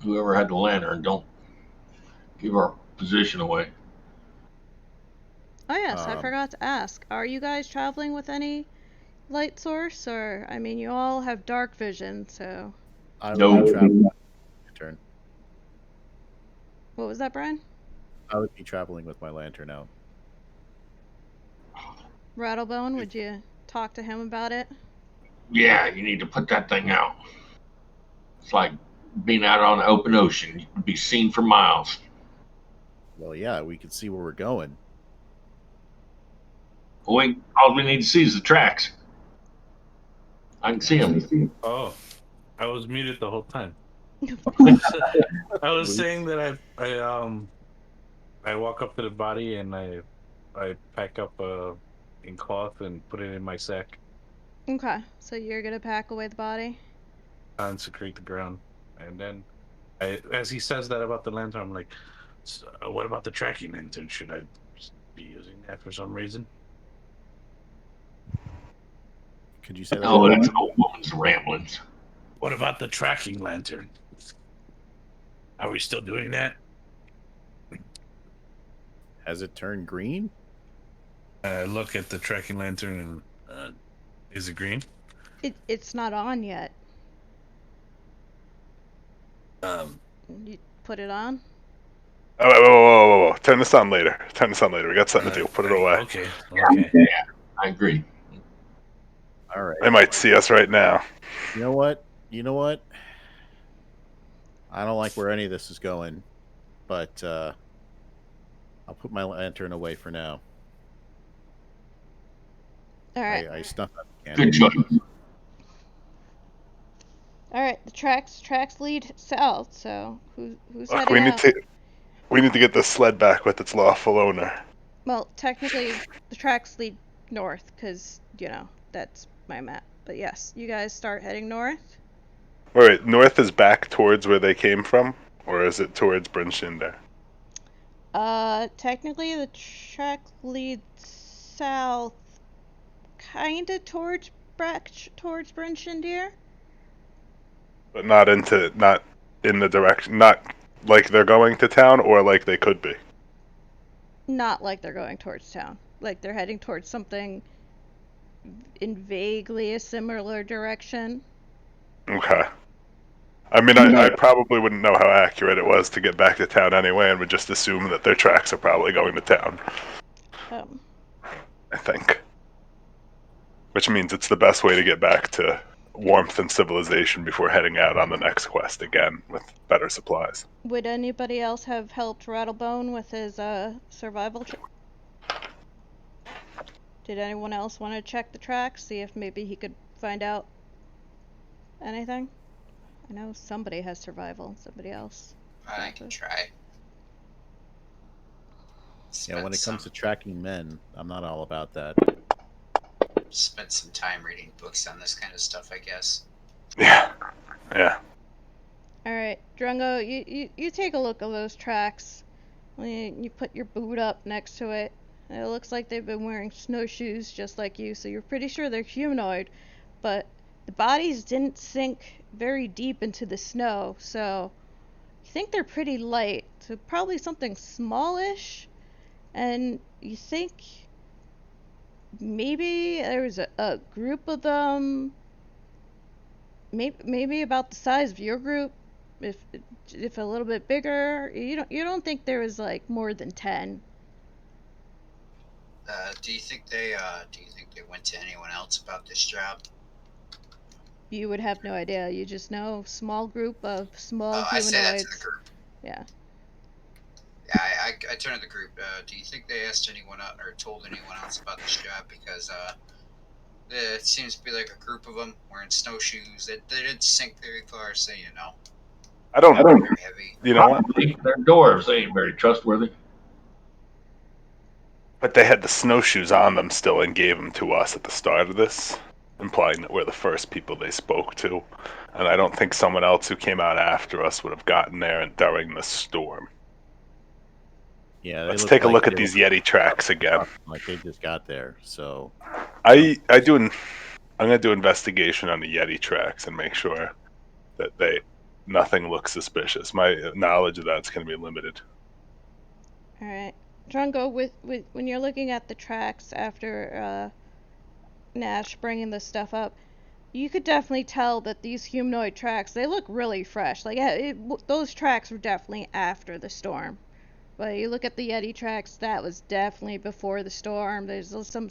whoever had the lantern, don't give our position away. Oh yes, I forgot to ask. Are you guys traveling with any light source, or I mean, you all have dark vision, so. I would be traveling with my lantern. What was that, Brian? I would be traveling with my lantern out. Rattlebone, would you talk to him about it? Yeah, you need to put that thing out. It's like being out on the open ocean. You can be seen for miles. Well, yeah, we can see where we're going. All we need to see is the tracks. I can see them. Oh, I was muted the whole time. I was saying that I walk up to the body and I pack up in cloth and put it in my sack. Okay, so you're gonna pack away the body? Consecrate the ground, and then as he says that about the lantern, I'm like, so, what about the tracking lantern? Should I be using that for some reason? Could you say that? Oh, that's an old woman's ramblings. What about the tracking lantern? Are we still doing that? Has it turned green? I look at the tracking lantern and is it green? It's not on yet. You put it on? Oh, whoa. Turn this on later. We got something to do. Put it away. Okay. Yeah, I agree. All right. They might see us right now. You know what? I don't like where any of this is going, but I'll put my lantern away for now. All right. I snuck out the Good candle. choice. All right. The tracks lead south. So who's Look, heading out? we need to get this sled back with its lawful owner. Well, technically, the tracks lead north, because that's my map. But yes, you guys start heading north. Wait, north is back towards where they came from, or is it towards Bryn-Shander? Technically, the track leads south, kinda towards Bryn-Shander. But not in the direction, not like they're going to town, or like they could be. Not like they're going towards town. Like they're heading towards something in vaguely a similar direction. Okay. I mean, I probably wouldn't know how accurate it was to get back to town anyway, and would just assume that their tracks are probably going to town. I think. Which means it's the best way to get back to warmth and civilization before heading out on the next quest again with better supplies. Would anybody else have helped Rattlebone with his survival? Did anyone else want to check the tracks, see if maybe he could find out anything? I know somebody has survival. Somebody else. I can try. Yeah, when it comes to tracking men, I'm not all about that. Spent some time reading books on this kind of stuff, I guess. Yeah. Alright, Drungo, you take a look at those tracks. You put your boot up next to it. It looks like they've been wearing snowshoes just like you, so you're pretty sure they're humanoid. But the bodies didn't sink very deep into the snow, so you think they're pretty light. So probably something smallish. And you think maybe there was a group of them, maybe about the size of your group, if a little bit bigger. You don't think there was like more than 10. Do you think they went to anyone else about this job? You would have no idea. You just know small group of small I say that to the humanoids. group. Yeah. Yeah, I turn to the group. Do you think they asked anyone out or told anyone else about this job? Because it seems to be like a group of them wearing snowshoes. They didn't sink very far, so you know. I don't. They're heavy. You know what? They're dwarves. They ain't very trustworthy. But they had the snowshoes on them still and gave them to us at the start of this, implying that we're the first people they spoke to. And I don't think someone else who came out after us would have gotten there during the storm. Yeah, they Let's look take a like look at they these were Yeti tracks again. like they just got there. So I'm gonna do investigation on the Yeti tracks and make sure that nothing looks suspicious. My knowledge of that's gonna be limited. All right. Drungo, with when you're looking at the tracks after Nash bringing this stuff up, you could definitely tell that these humanoid tracks, they look really fresh. Like those tracks were definitely after the storm. But you look at the Yeti tracks, that was definitely before the storm. There's some,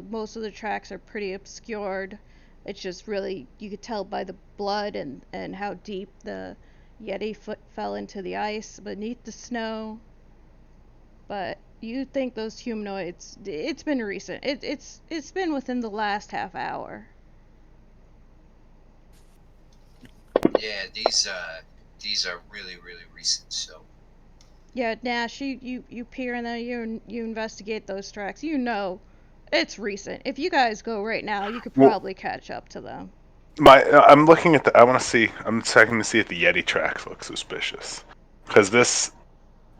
most of the tracks are pretty obscured. It's just really, you could tell by the blood and how deep the Yeti foot fell into the ice beneath the snow. But you think those humanoids, it's been recent. It's been within the last half hour. Yeah, these are really recent. So Yeah, Nash, you peer in there, you investigate those tracks. You know it's recent. If you guys go right now, you could Well, probably catch up to them. I'm looking at the. I want to see. I'm checking to see if the Yeti tracks look suspicious, because this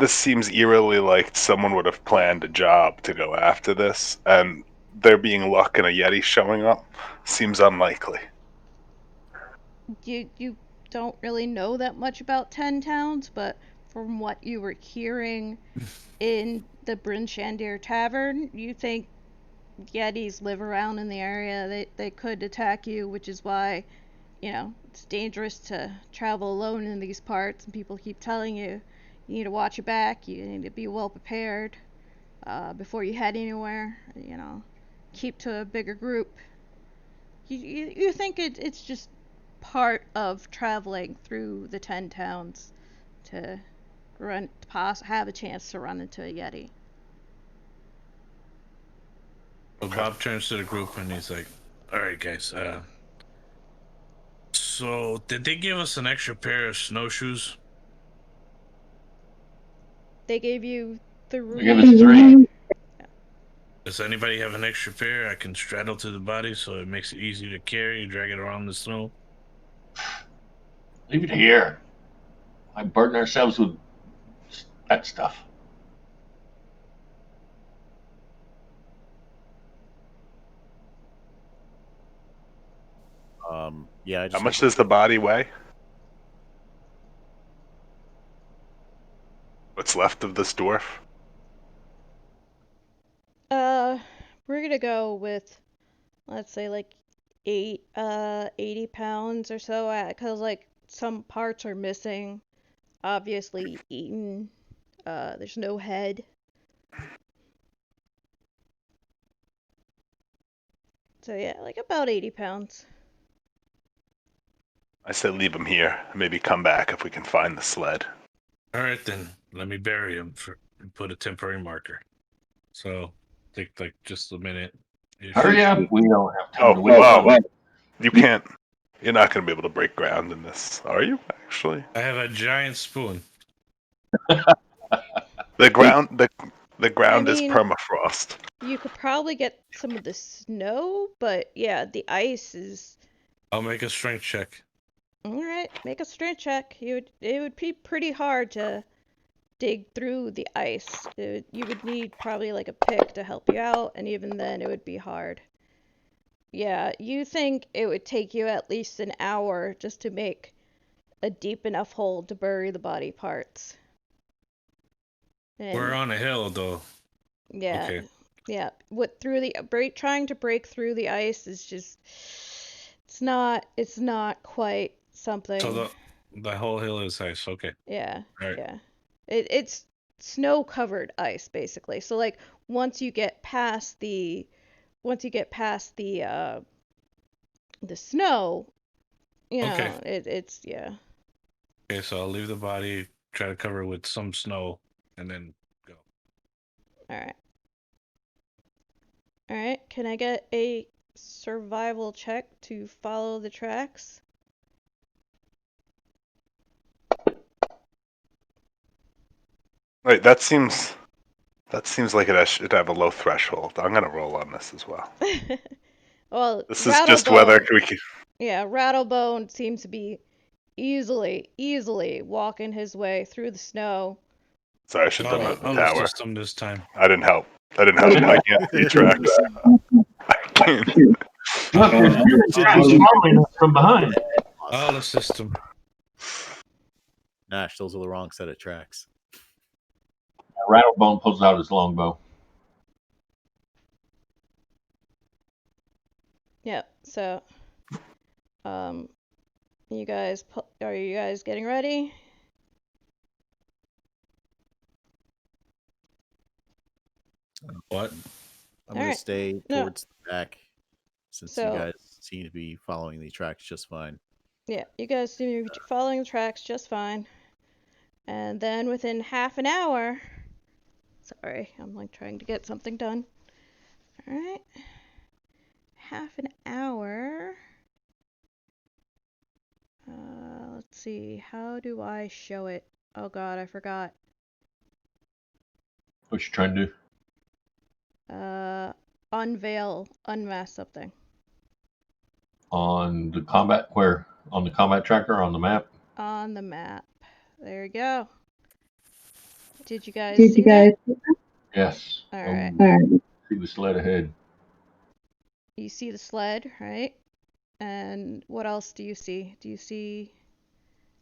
seems eerily like someone would have planned a job to go after this, and there being luck and a Yeti showing up seems unlikely. You don't really know that much about 10 towns, but from what you were hearing in the Bryn-Shander tavern, you think Yetis live around in the area. They could attack you, which is why, it's dangerous to travel alone in these parts, and people keep telling you you need to watch your back, you need to be well prepared before you head anywhere, keep to a bigger group. You think it's just part of traveling through the 10 towns to have a chance to run into a Yeti. So Bob turns to the group and he's like, "All right, guys. So did they give us an extra pair of snowshoes?" They gave you They 3. give us 3. Does anybody have an extra pair I can straddle to the body so it makes it easy to carry, drag it around the snow? Leave it here. I burden ourselves with that stuff. Yeah, I How just much does the body weigh? What's left of this dwarf? We're gonna go with, let's say, like 80 pounds or so, cause like some parts are missing, obviously eaten. There's no head. So yeah, like about 80 pounds. I say leave him here. Maybe come back if we can find the sled. All right, then let me bury him and put a temporary marker. So take like just a minute. Hurry up. We don't have time Oh, to wait. wow. You can't. You're not going to be able to break ground in this, are you? Actually, I have a giant spoon. the ground I is mean, permafrost. you could probably get some of the snow, but yeah, the ice is. I'll make a strength check. All right, make a strength check. It would be pretty hard to dig through the ice. You would need probably like a pick to help you out, and even then it would be hard. Yeah, you think it would take you at least an hour just to make a deep enough hole to bury the body parts. And We're on a hill, though. yeah, Okay. yeah. Trying to break through the ice is just it's not quite something. So the whole hill is ice. Okay. Yeah, All right. yeah. It's snow covered ice basically. So like once you get past the the snow, you know, Okay. it's yeah. Okay, so I'll leave the body, try to cover it with some snow, and then go. All right. All right. Can I get a survival check to follow the tracks? Wait, that seems like it should have a low threshold. I'm gonna roll on this as well. Well, This is just whether we can. Yeah, Rattlebone seems to be easily walking his way through the snow. Sorry, I should have done that in the I'll tower. assist them this time. I didn't help. I can't see tracks. I can't. Look, you're following us from behind. I'll assist them. Nash, those are the wrong set of tracks. Rattlebone pulls out his longbow. Yep. So, are you guys getting ready? What? I'm going Alright. to stay No. towards the back since So- you guys seem to be following the tracks just fine. Yeah, you guys seem to be following the tracks just fine. And then within half an hour, sorry, I'm like trying to get something done. All right. Half an hour. Let's see. How do I show it? Oh God, I forgot. What you trying to do? Unmask something. On the combat, where? On the combat tracker, on the map? On the map. There you go. Did you guys see that? Yes. All right. See the sled ahead. You see the sled, right? And what else do you see? Do you see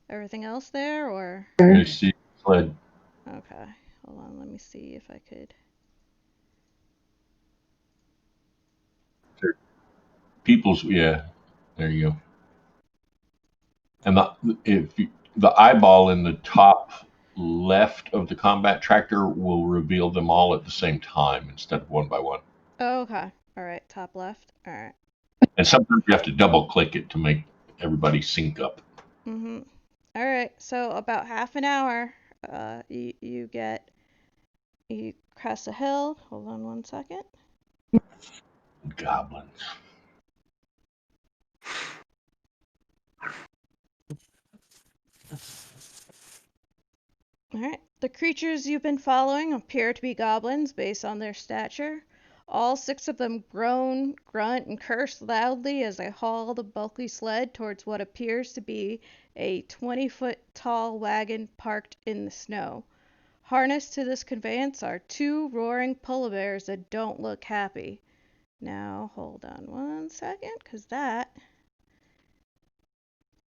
everything else there, or? I see the sled. Okay, hold on. Let me see if I could. People's, yeah. There you go. And the eyeball in the top left of the combat tractor will reveal them all at the same time instead of one by one. Oh, okay. All right, top left. All right. And sometimes you have to double click it to make everybody sync up. Mhm. All right. So about half an hour. You cross a hill. Hold on 1 second. Goblins. All right. The creatures you've been following appear to be goblins based on their stature. All 6 of them groan, grunt, and curse loudly as they haul the bulky sled towards what appears to be a 20-foot tall wagon parked in the snow. Harnessed to this conveyance are 2 roaring polar bears that don't look happy. Now, hold on 1 second, because that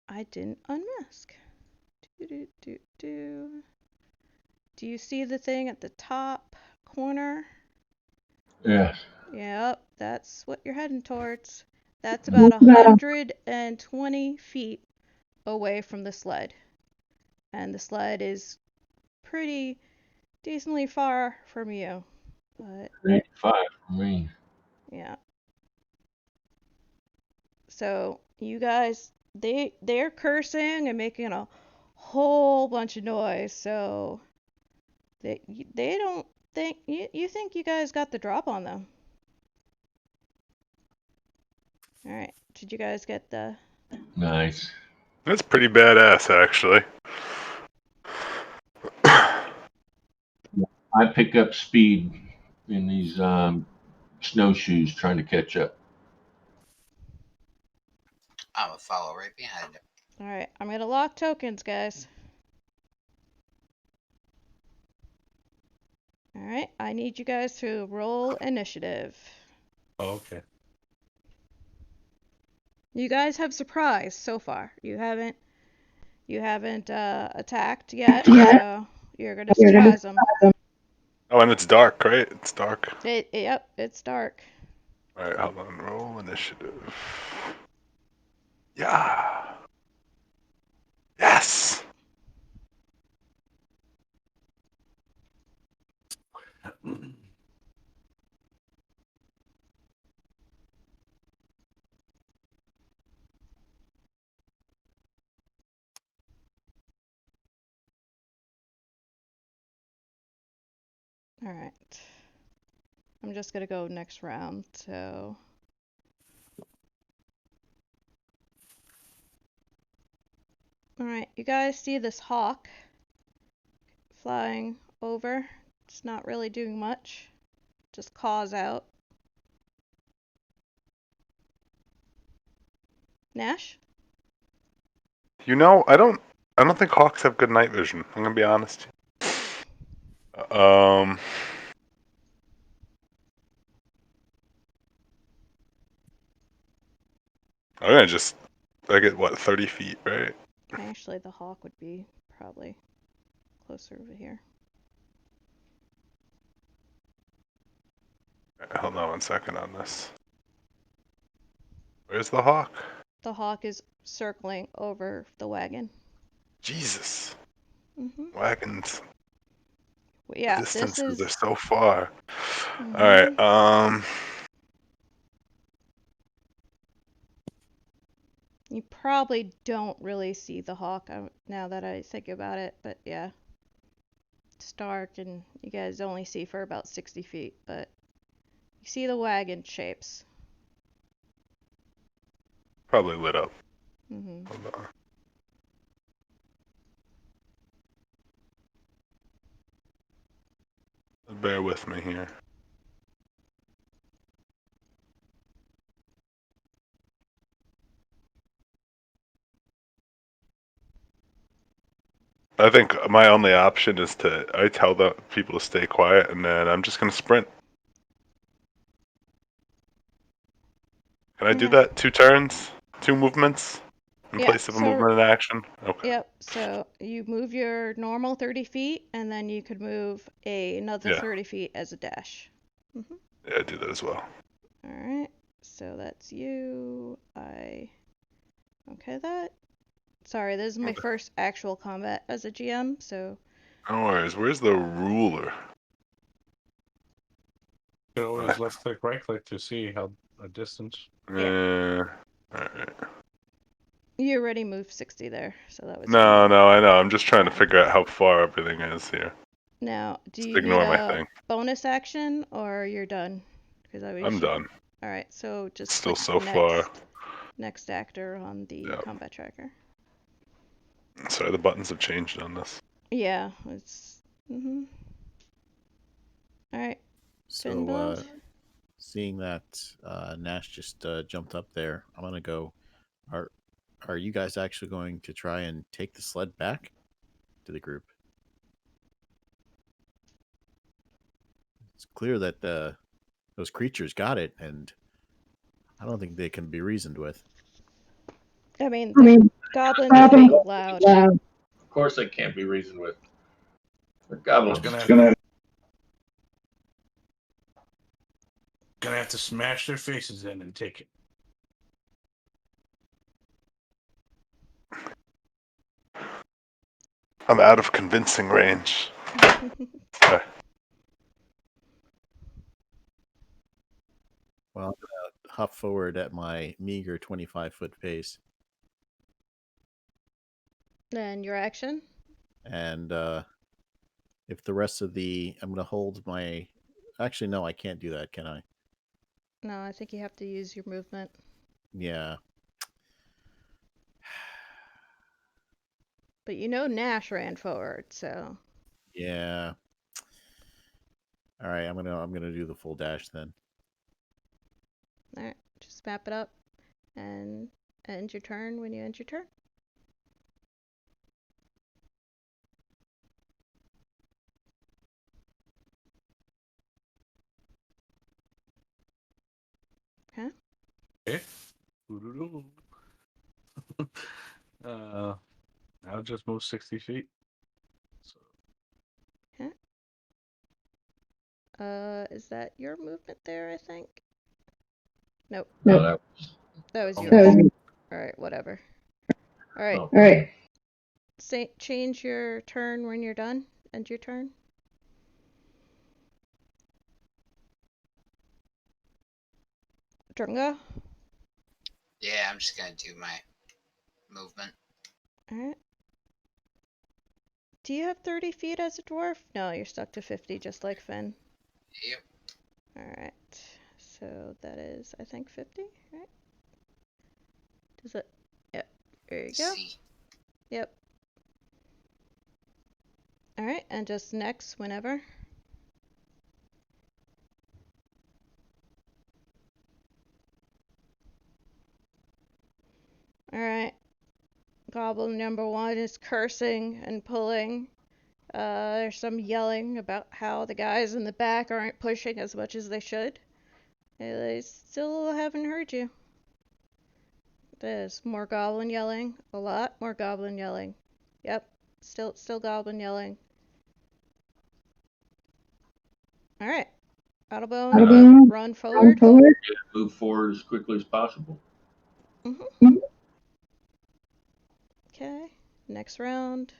I didn't unmask. Do you see the thing at the top corner? Yes. Yep, that's what you're heading towards. That's about 120 feet away from the sled. And the sled is pretty decently far from you. But 85 for me. yeah. So you guys, they're cursing and making a whole bunch of noise. So they don't think you think you guys got the drop on them. All right. Did you guys get the? Nice. That's pretty badass, actually. I pick up speed in these snowshoes trying to catch up. I'm gonna follow right behind him. Alright, I'm gonna lock tokens, guys. Alright, I need you guys to roll initiative. Oh, okay. You guys have surprised so far. You haven't attacked yet, so you're gonna surprise them. Oh, and it's dark, right? It's dark. Yep, it's dark. All right, hold on. Roll initiative. Yeah. Yes. Alright. I'm just gonna go next round, so. Alright, you guys see this hawk flying over? It's not really doing much. Just caws out. Nash? You know, I don't think hawks have good night vision. I'm gonna be honest. Um. I'm gonna just. I get what 30 feet, right? Actually, the hawk would be probably closer over here. Right, hold on 1 second on this. Where's the hawk? The hawk is circling over the wagon. Jesus. Mm-hmm. Wagons. Yeah, this Distances are is. so far. Mhm. All right. You probably don't really see the hawk now that I think about it, but yeah. It's dark and you guys only see for about 60 feet, but you see the wagon shapes. Probably lit up. Mm-hmm. Hold on. Bear with me here. I think my only option is I tell the people to stay quiet, and then I'm just gonna sprint. Can I do Okay. that? 2 turns, 2 movements in Yeah, place of a so movement and action. Okay. yep, so you move your normal 30 feet and then you could move another Yeah. 30 feet as a dash. Mm-hmm. Yeah, I do that as well. Alright, so that's you. Okay, that. Sorry, this is my first actual combat as a GM, so. No worries. Where's the ruler? You can always left click, right click to see how a distance. Yeah. Alright. You already moved 60 there, so that was No, easy. I know. I'm just trying to Yeah. figure out how far everything is here. Now, do Just you need ignore my a thing. bonus action or you're done? Because I'm done. Alright, so It's just still click so far. next actor on the Yeah. combat tracker. Sorry, the buttons have changed on this. Yeah, it's. Mm-hmm. Alright, fin build. So, seeing that Nash just jumped up there, I'm gonna go. Are you guys actually going to try and take the sled back to the group? It's clear that those creatures got it, and I don't think they can be reasoned with. I mean, the goblins are being loud. Of course, they can't be reasoned with. They're goblins. Gonna have to smash their faces in and take it. I'm out of convincing range. Sorry. Well, I'm gonna hop forward at my meager 25-foot pace, Then your action? and if the rest of I'm gonna hold my. Actually, no, I can't do that, can I? No, I think you have to use your movement. Yeah. But you know Nash ran forward, so. Yeah. All right, I'm gonna do the full dash then. Alright, just map it up and end your turn when you end your turn. Okay. Okay. I'll just move 60 feet. So Okay. Is that your movement there, I think? Nope. No, That was Oh. yours. Alright, whatever. Alright. Oh. Alright. Change your turn when you're done. End your turn. Drunga? Yeah, I'm just gonna do my movement. Alright. Do you have 30 feet as a dwarf? No, you're stuck to 50 just like Finn. Yep. Alright. So that is, I think, 50, right? Does it? Yep. There you go. See. Yep. Alright, and just next whenever. Alright. Goblin number 1 is cursing and pulling. There's some yelling about how the guys in the back aren't pushing as much as they should. They still haven't heard you. There's more goblin yelling. A lot more goblin yelling. Yep. Still goblin yelling. Alright. Autobone, run forward. Move forward as quickly as possible. Okay. Next round.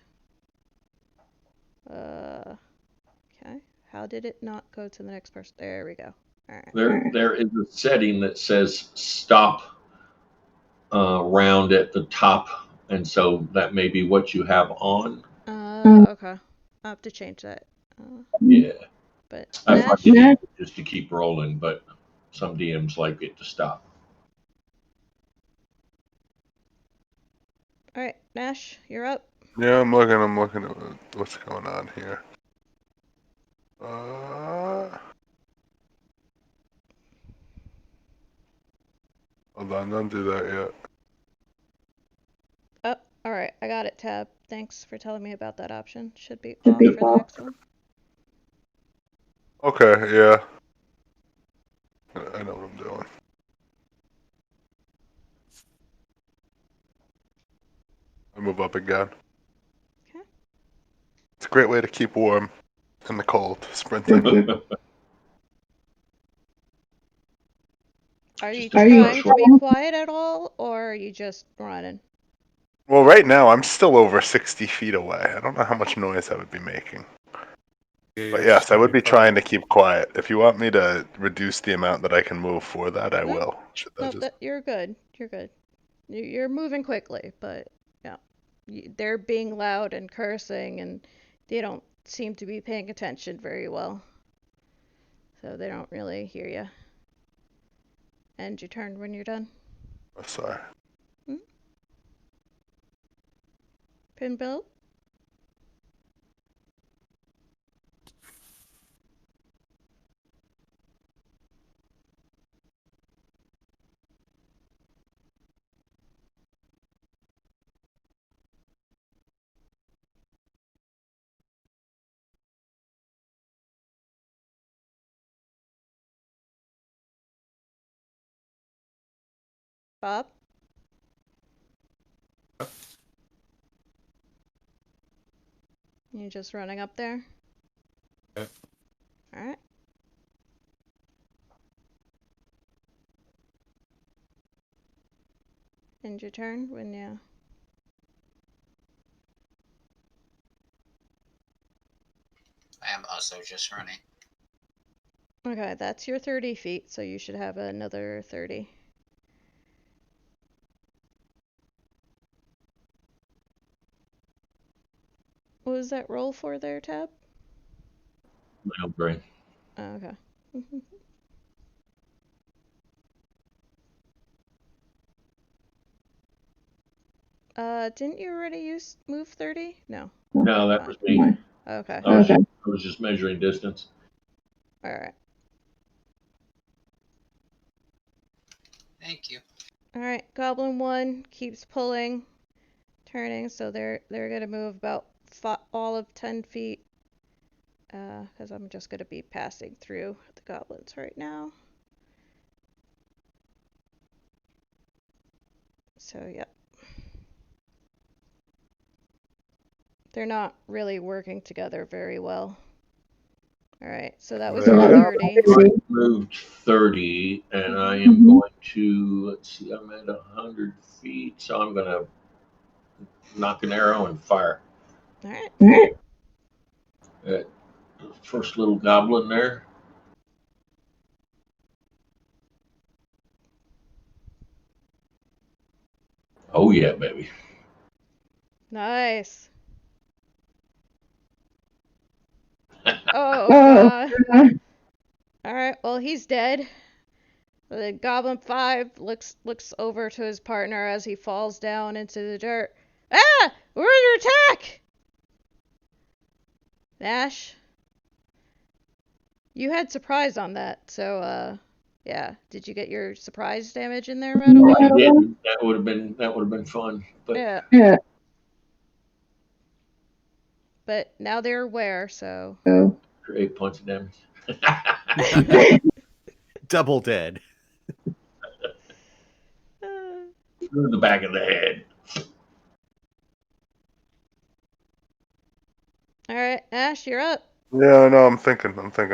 Okay. How did it not go to the next person? There we go. Alright. There is a setting that says stop round at the top, and so that may be what you have on. Okay. I'll have to change that. Yeah. But I Nash? thought you needed just to keep rolling, but some DMs like it to stop. Alright, Nash, you're up. Yeah, I'm looking at what's going on here. Hold on, don't do that yet. Oh, alright, I got it, Tab. Thanks for telling me about that option. Should be off for the next one. Okay, yeah. I know what I'm doing. I move up again. Okay. It's a great way to keep warm in the cold, sprinting. Are you Just trying to be quiet at all, or are you just running? Well, right now I'm still over 60 feet away. I don't know how much noise I would be making. But yes, I would be trying to keep quiet. If you want me to reduce the amount that I can move for that, I will. You're good. You're good. You're moving quickly, but yeah. They're being loud and cursing, and they don't seem to be paying attention very well. So they don't really hear you. End your turn when you're done. Oh, sorry. Pinbill? Bob? You just running up there? Yep. Alright. End your turn when you... I am also just running. Okay, that's your 30 feet, so you should have another 30. What was that roll for there, Tab? My own brain. Oh, okay. Didn't you already use move 30? No. No, that was me. Okay. I was just measuring distance. Alright. Thank you. Alright, Goblin 1 keeps pulling, turning, so they're gonna move about all of 10 feet. Because I'm just gonna be passing through the goblins right now. So, yep. They're not really working together very well. Alright, so that was There your we have 30. I moved 30, and I am going to, let's see, I'm at 100 feet, so I'm going to knock an arrow and fire Alright. at the first little goblin there. Oh, yeah, baby. Nice. Oh, God. Alright, well, he's dead. The Goblin 5 looks over to his partner as he falls down into the dirt. Ah! We're under attack! Nash, you had surprise on that, so, yeah. Did you get your surprise damage in there right away? I didn't. That would have been fun. But Yeah. But now they're aware, so. for 8 points of damage. Double dead. Through the back of the head. Alright, Ash, you're up. Yeah, no, I'm thinking.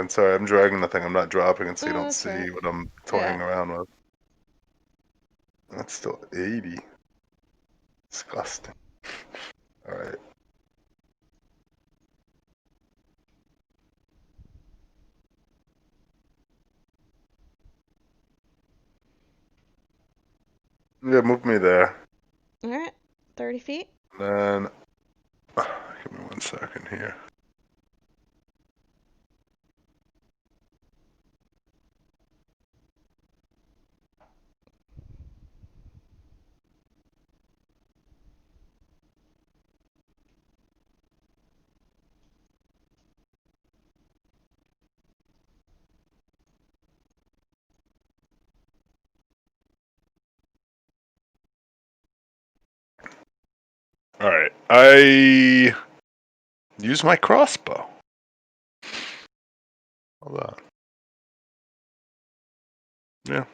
Sorry, I'm dragging the thing. I'm not dropping it, so you Oh, don't that's see right. what I'm toying Yeah. around with. That's still 80. Disgusting. All right. Yeah, move me there. Alright, 30 feet. Then, give me 1 second here. All right. I use my crossbow. Hold on. Yeah.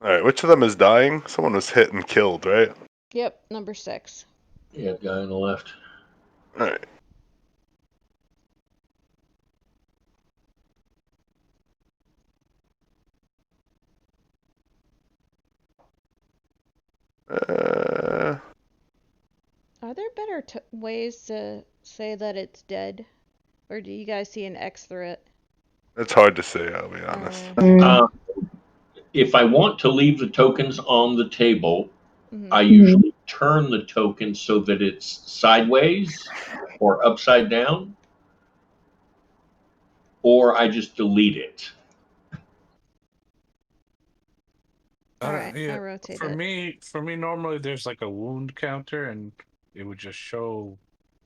All right. Which of them is dying? Someone was hit and killed, right? Yep, number 6. Yeah, guy on the left. All right. Are there better ways to say that it's dead? Or do you guys see an X through it? It's hard to say. I'll be honest. If I want to leave the tokens on the table, Mm-hmm. I usually turn the token so that it's sideways or upside down, or I just delete it. Alright, Yeah. I rotate For it. me, normally there's like a wound counter, and it would just show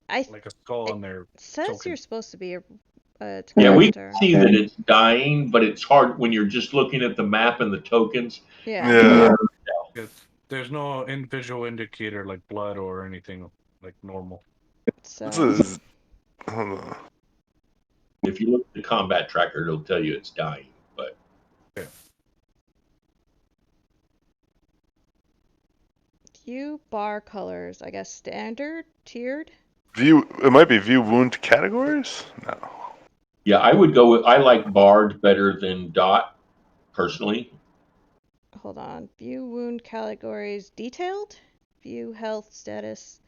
like a skull on there. Says token. you're supposed to be a Yeah, we caster. see that it's dying, but it's hard when you're just looking at the map and the tokens. Yeah. Yeah. There's no visual indicator like blood or anything like normal. So. This is. Hold on. If you look at the combat tracker, it'll tell you it's dying. But Yeah. View bar colors. I guess standard, tiered. View. It might be view wound categories. No. yeah, I would go with. I like Bard better than Dot, personally. Hold on. View wound categories detailed. View health status.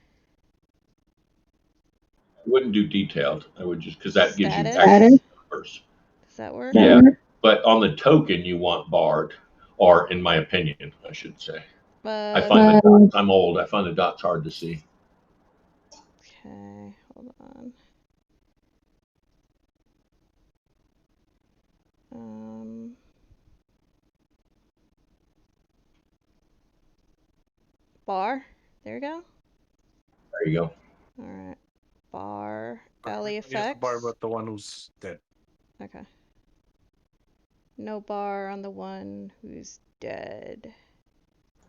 I wouldn't do detailed. I would just because that gives you Status? actual numbers. Does that work? Yeah, but on the token you want Bard, or in my opinion, I should say. I find the dots. I'm old. I find the dots hard to see. Okay, hold on. Bar. There we go. There you go. Alright. Bar. Alley Everybody has the effects. bar, but the one who's dead. Okay. No bar on the one who's dead.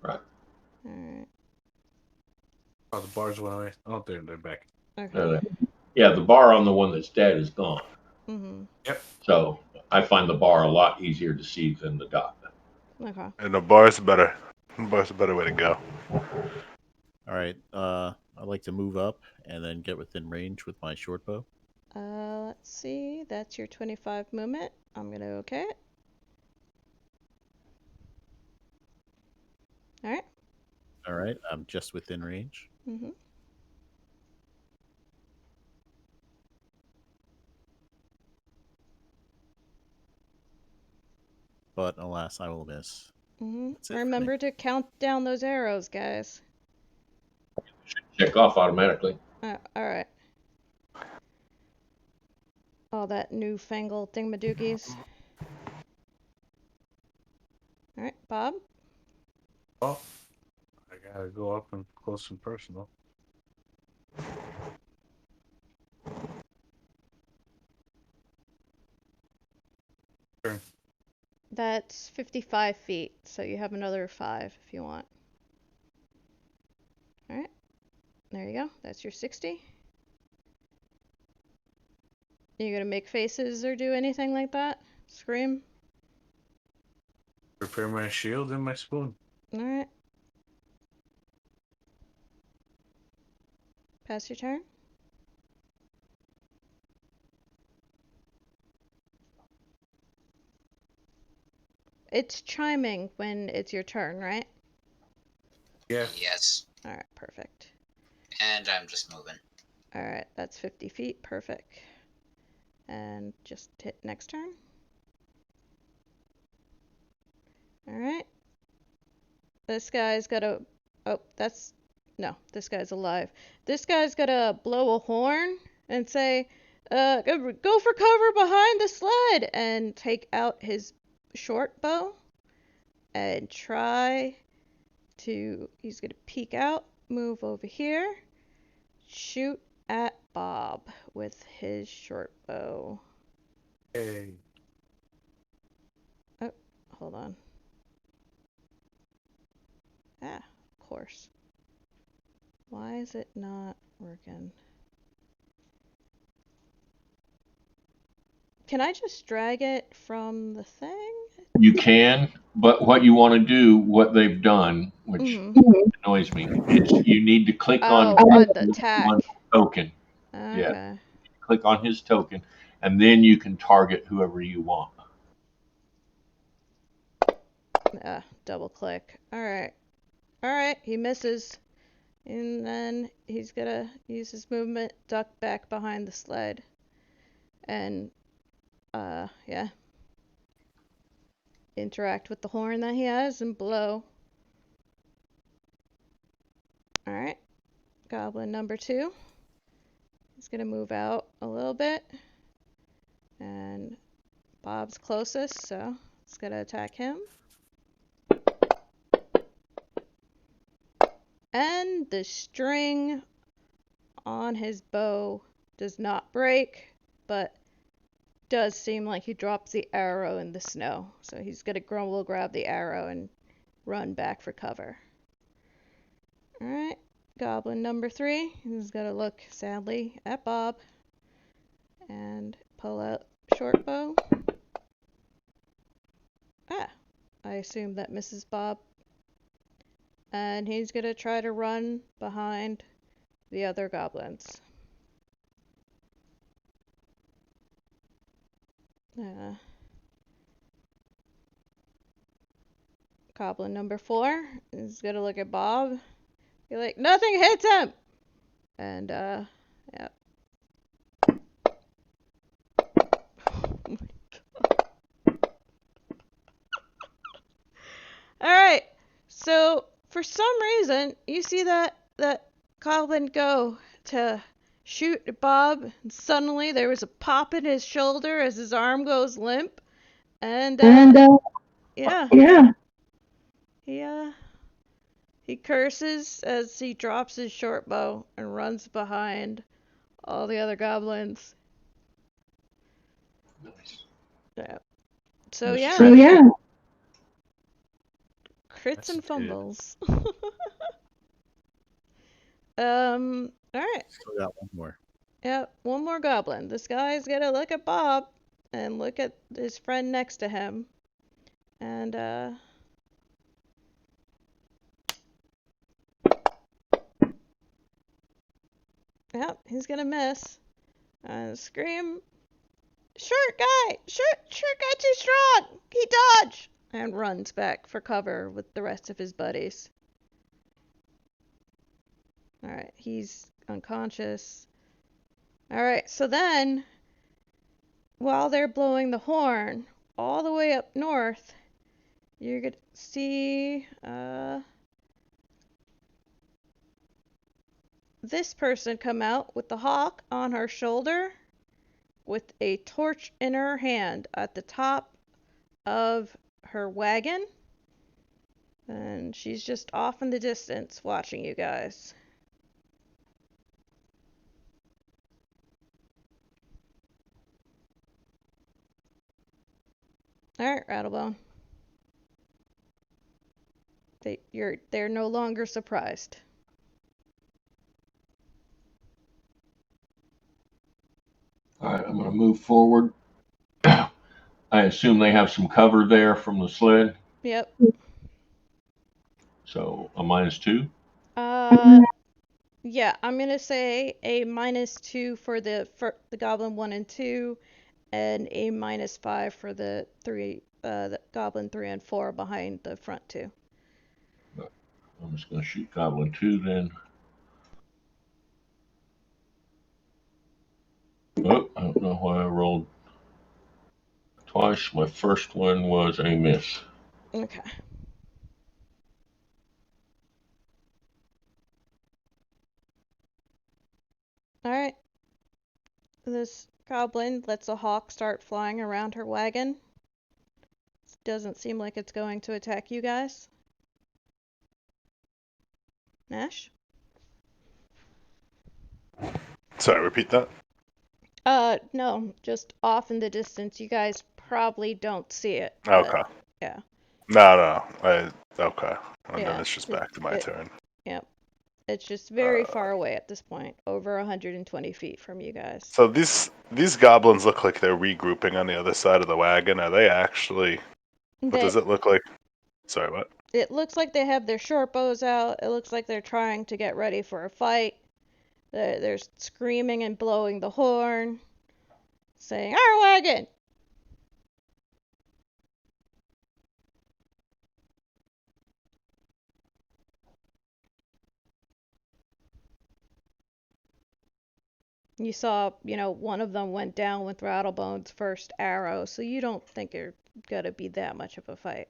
Right. Alright. Oh, the bars went away. Oh, they're back. Okay. Yeah, the bar on the one that's dead is gone. Mm-hmm. Yep. So I find the bar a lot easier to see than the dot. Okay. And the bar's better. The bar's a better way to go. All right. I'd like to move up and then get within range with my short bow. Let's see. That's your 25 movement. I'm gonna okay it. All right. All right. I'm just within range. Mm-hmm. But alas, I will miss. Mm-hmm. That's it for me. Remember to count down those arrows, guys. Should check off automatically. All right. All that newfangled thingamadoogies. All right, Bob. Oh, I gotta go up and close and personal. Turn. That's 55 feet, so you have another 5 if you want. All right. There you go. That's your 60. You gonna make faces or do anything like that? Scream? Prepare my shield and my spoon. All right. Pass your turn. It's chiming when it's your turn, right? Yeah. Yes. All right, perfect. And I'm just moving. All right, that's 50 feet, perfect. And just hit next turn. All right. This guy's gotta. Oh, that's. No, this guy's alive. This guy's gotta blow a horn and say, go for cover behind the sled, and take out his short bow and try to. He's gonna peek out, move over here, shoot at Bob with his short bow. Hey. Oh, hold on. Ah, of course. Why is it not working? Can I just drag it from the thing? You can, but what you want to do, what they've done, which annoys me, is you need to click on the attack. one token. Okay. Yeah. Click on his token, and then you can target whoever you want. Double click. Alright. Alright, he misses. And then he's gonna use his movement, duck back behind the sled. And, yeah. Interact with the horn that he has and blow. Alright. Goblin number 2. He's gonna move out a little bit. And Bob's closest, so it's gonna attack him. And the string on his bow does not break, but does seem like he drops the arrow in the snow. So he's gonna grab the arrow and run back for cover. Alright, Goblin number 3. He's gonna look sadly at Bob and pull out short bow. I assume that misses Bob. And he's gonna try to run behind the other goblins. Goblin number 4 is gonna look at Bob. Be like, nothing hits him! And, yeah. Oh my god. Alright, so for some reason, you see that goblin go to shoot at Bob, and suddenly there was a pop in his shoulder as his arm goes limp, and yeah, he curses as he drops his short bow and runs behind all the other goblins. Nice. Yeah. So Nice yeah, strategy. crits and That's good. fumbles. All right. Still got one more. Yeah, one more goblin. This guy's gonna look at Bob and look at his friend next to him. And, yep, he's gonna miss. And scream, "Short guy! Short guy too strong! He dodged!" And runs back for cover with the rest of his buddies. Alright, he's unconscious. Alright, so then, while they're blowing the horn, all the way up north, you're gonna see, this person come out with the hawk on her shoulder with a torch in her hand at the top of her wagon. And she's just off in the distance watching you guys. Alright, Rattlebone. They're no longer surprised. All right, I'm going to move forward. I assume they have some cover there from the sled. Yep. So a -2. Yeah, I'm gonna say a -2 for the goblin 1 and 2, and a -5 for the goblin 3 and 4 behind the front 2. I'm just going to shoot Goblin 2 then. Oh, I don't know why I rolled twice. My first one was a miss. Okay. Alright. This goblin lets a hawk start flying around her wagon. Doesn't seem like it's going to attack you guys. Nash? Sorry, repeat that. No, just off in the distance. You guys probably don't see it. Okay. Yeah. No. Okay. And Yeah, then it's just back to my turn. Yep. It's just very far away at this point, over 120 feet from you guys. So these goblins look like they're regrouping on the other side of the wagon. Are they actually? What does it look like? Sorry, what? It looks like they have their short bows out. It looks like they're trying to get ready for a fight. They're screaming and blowing the horn, saying, "Our wagon!" You saw, one of them went down with Rattlebone's first arrow, so you don't think it's gonna be that much of a fight.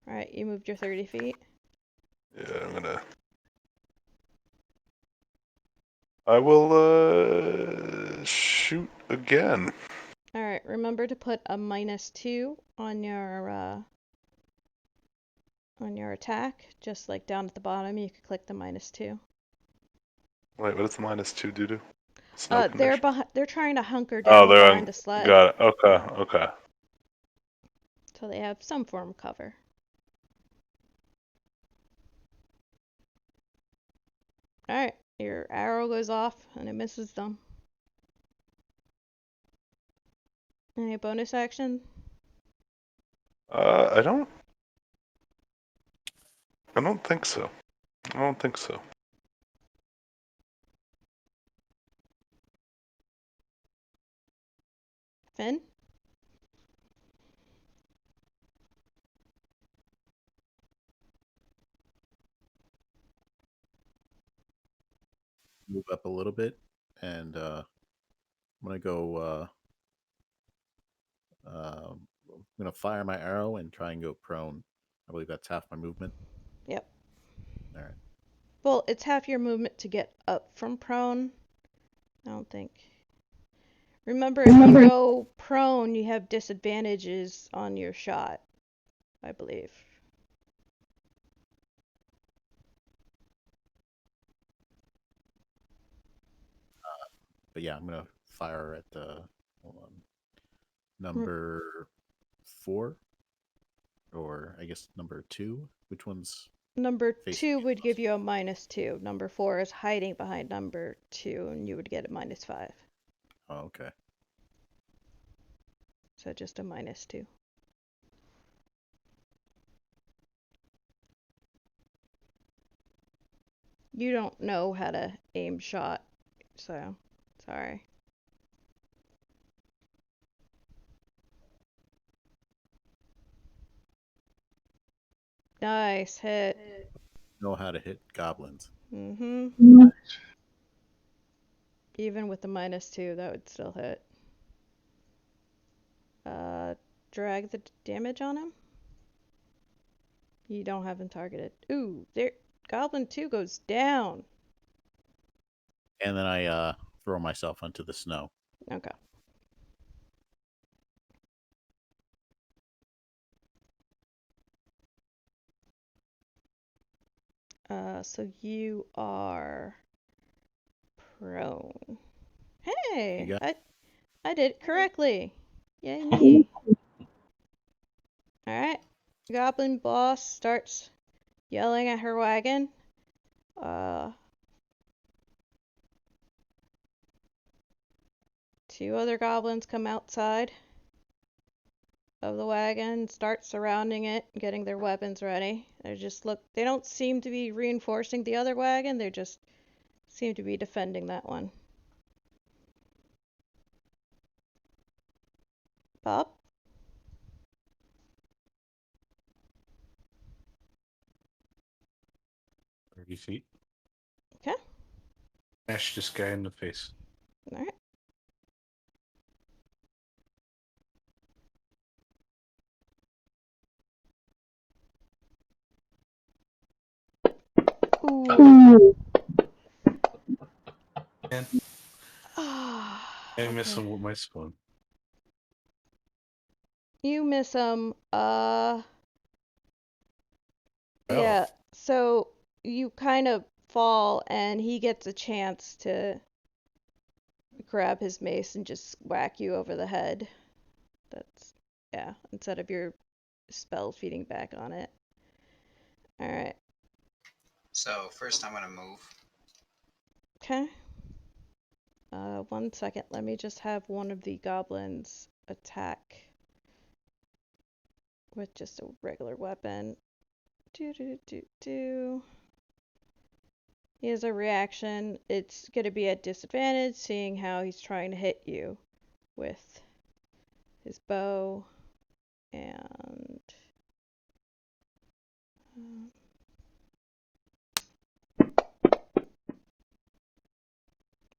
Alright, you moved your 30 feet. Yeah, I will shoot again. Alright, remember to put a -2 on your attack, just like down at the bottom. You could click the -2. Wait, what does the -2 do? They're trying to hunker Oh, down they're behind on. the sled. Got it. Okay. So they have some form of cover. Alright, your arrow goes off and it misses them. Any bonus action? I don't think so. I don't think so. Finn? Move up a little bit, and I'm gonna go. I'm gonna fire my arrow and try and go prone. I believe that's half my movement. Yep. All right. Well, it's half your movement to get up from prone. I don't think. Remember, if you go prone, you have disadvantages on your shot, I believe. But yeah, I'm gonna fire at the. Hold on. number 4, or I guess number 2. Which one's Number facing 2 you? would give you a -2. Number 4 is hiding behind number 2, and you would get a -5. Oh, okay. So just a -2. You don't know how to aim shot, so sorry. Nice hit. Know how to hit goblins. Mm-hmm. Even with the -2, that would still hit. Drag the damage on him. You don't have him targeted. Ooh, there. Goblin 2 goes down. And then I throw myself onto the snow. Okay. So you are prone. Hey, I did it correctly. Yay me. Alright. Goblin boss starts yelling at her wagon. Two other goblins come outside of the wagon, start surrounding it, getting their weapons ready. They don't seem to be reinforcing the other wagon, they just seem to be defending that one. Bob? 30 feet. Okay. Smash this guy in the face. Alright. Ooh. And I miss him with my spoon. You miss him. Yeah, so you kind of fall and he gets a chance to grab his mace and just whack you over the head. Yeah, instead of your spell feeding back on it. Alright. So first I'm gonna move. Okay. 1 second. Let me just have one of the goblins attack with just a regular weapon. He has a reaction. It's going to be at disadvantage, seeing how he's trying to hit you with his bow. And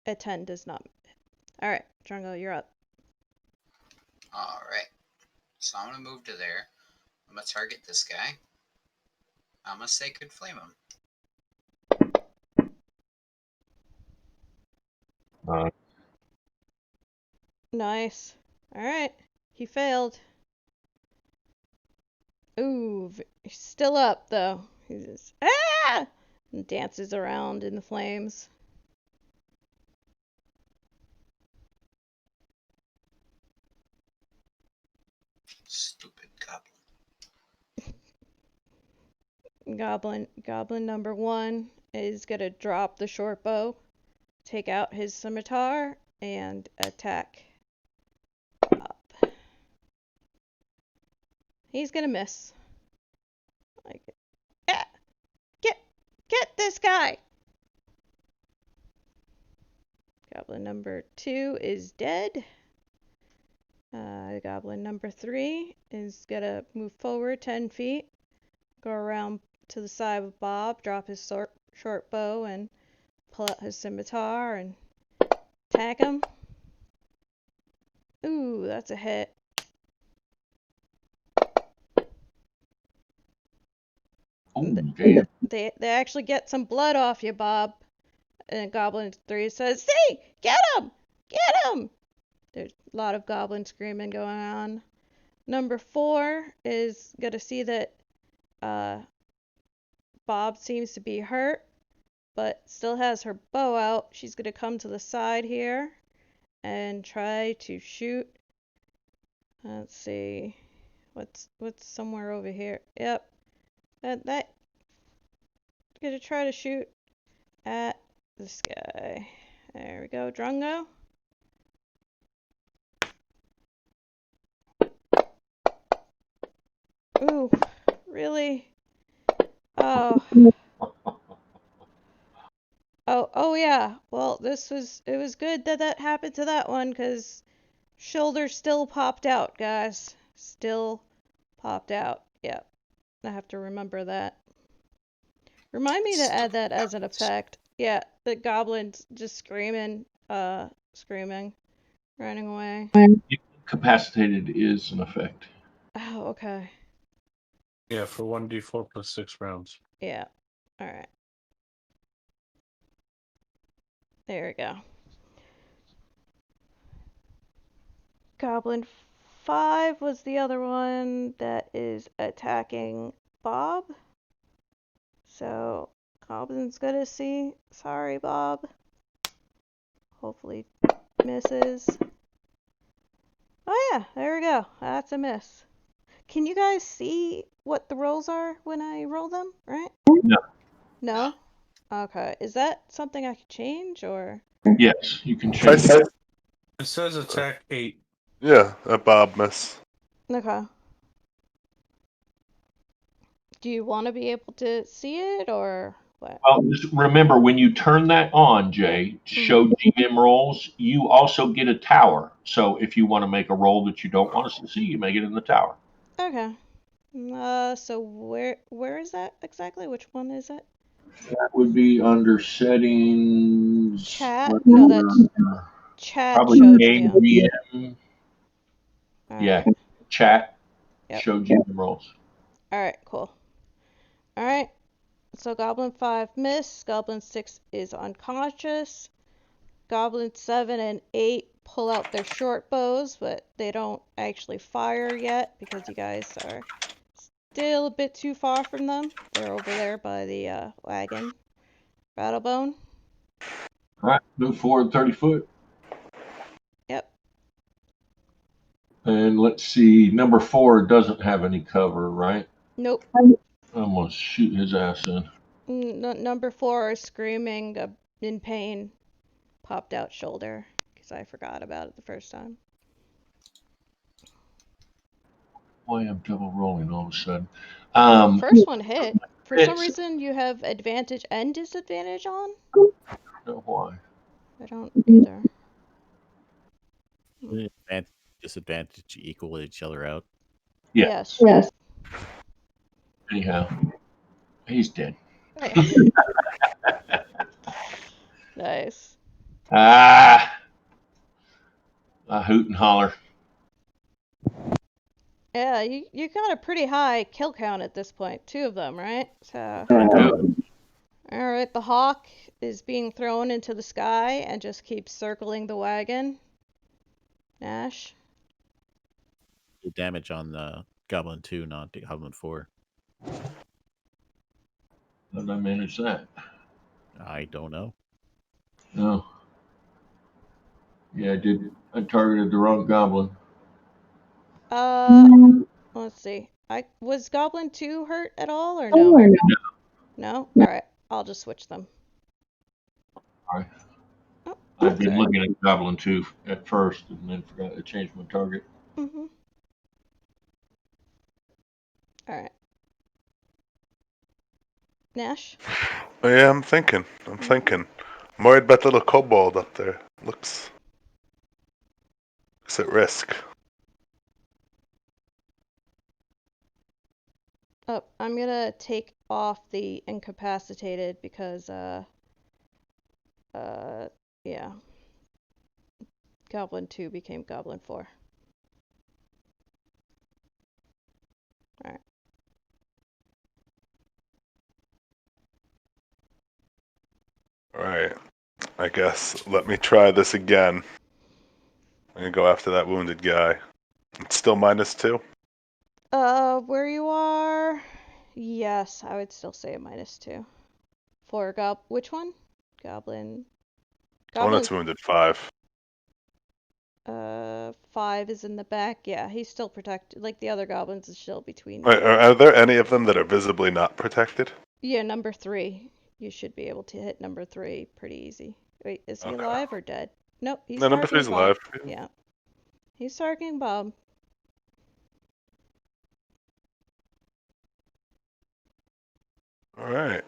a 10 does not. Alright, Drongo, you're up. Alright. So I'm gonna move to there. I'm gonna target this guy. I'm gonna Sacred Flame him. Nice. Alright. He failed. Ooh, he's still up though. He just and dances around in the flames. Stupid goblin. Goblin number 1 is gonna drop the short bow, take out his scimitar, and attack Bob. He's gonna miss. Get this guy! Goblin number 2 is dead. Goblin number 3 is gonna move forward 10 feet, go around to the side of Bob, drop his short bow, and pull out his scimitar and attack him. Ooh, that's a hit. Oh, damn. They actually get some blood off you, Bob. And Goblin 3 says, "See! Get him! Get him!" There's a lot of goblin screaming going on. Number 4 is gonna see that Bob seems to be hurt, but still has her bow out. She's gonna come to the side here and try to shoot Let's see. What's somewhere over here? Yep. That gonna try to shoot at this guy. There we go, Drungo. Ooh, really? Oh. Oh yeah. Well, it was good that that happened to that one, 'cause shoulder still popped out, guys. Still popped out. Yep. I have to remember that. Remind me to add that as an effect. Yeah, the goblin's just screaming, running away. Incapacitated is an effect. Oh, okay. Yeah, for 1d4 plus 6 rounds. Yeah. Alright. There we go. Goblin 5 was the other one that is attacking Bob. So, Goblin's gonna see. Sorry, Bob. Hopefully misses. Oh yeah, there we go. That's a miss. Can you guys see what the rolls are when I roll them, right? No. No? Okay. Is that something I could change, or? Yes, you can If I change. s- It says attack 8. yeah, a Bob miss. Okay. Do you want to be able to see it, or what? Well, just remember when you turn that on, Jay, to show GM rolls, you also get a tower. So if you want to make a roll that you don't want us to see, you make it in the tower. Okay. So where is that exactly? Which one is it? That would be under settings. Chat? No, that's chat Probably show game GM. GM. All Yeah, right. chat. Yep. Show GM rolls. All right. Cool. All right. So Goblin 5 miss. Goblin 6 is unconscious. Goblin 7 and 8 pull out their short bows, but they don't actually fire yet because you guys are still a bit too far from them. They're over there by the wagon. Rattlebone. All right, move forward 30 foot. Yep. And let's see, number 4 doesn't have any cover, right? Nope. I'm going to shoot his ass in. Number 4 is screaming in pain. Popped out shoulder because I forgot about it the first time. Boy, I'm double rolling all of a sudden. First one hit. For some It's- reason, you have advantage and disadvantage on. I don't know why. I don't either. Advantage, disadvantage equal each other out. Yeah. Yes. Anyhow, he's dead. Nice. Ah, I hoot and holler. Yeah, you got a pretty high kill count at this point. 2 of them, right? So. Alright, the hawk is being thrown into the sky and just keeps circling the wagon. Nash. The damage on the Goblin 2, not the Goblin 4. How did I manage that? I don't know. No. Yeah, I did. I targeted the wrong goblin. Let's see. Was Goblin 2 hurt at all, or no? No? Alright, I'll just switch them. Sorry. Oh, I've been sorry. looking at Goblin 2 at first and then forgot to change my target. Mm-hmm. Alright. Nash? Yeah, I'm thinking. I'm worried about the little kobold up there. Looks at risk. Oh, I'm gonna take off the incapacitated because, yeah. Goblin 2 became Goblin 4. Alright. Alright. I guess let me try this again. I'm gonna go after that wounded guy. It's still -2. Where you are? Yes, I would still say a -2. For which one? Goblin. The one that's wounded 5. 5 is in the back. Yeah, he's still protected. Like the other goblins is still between. Are there any of them that are visibly not protected? Yeah, number 3. You should be able to hit number 3 pretty easy. Wait, is he Okay. alive or dead? Nope, he's No, number targeting 3's Bob. alive. Yeah. He's targeting Bob. All right.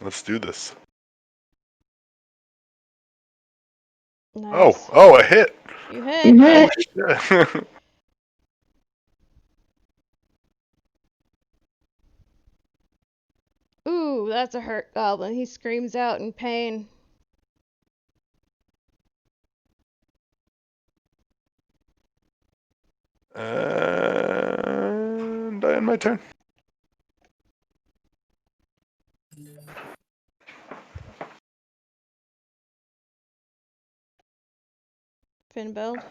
Let's do this. Nice. Oh, a hit. You hit. Yeah. Ooh, that's a hurt goblin. He screams out in pain. And I end my turn. Finbuild.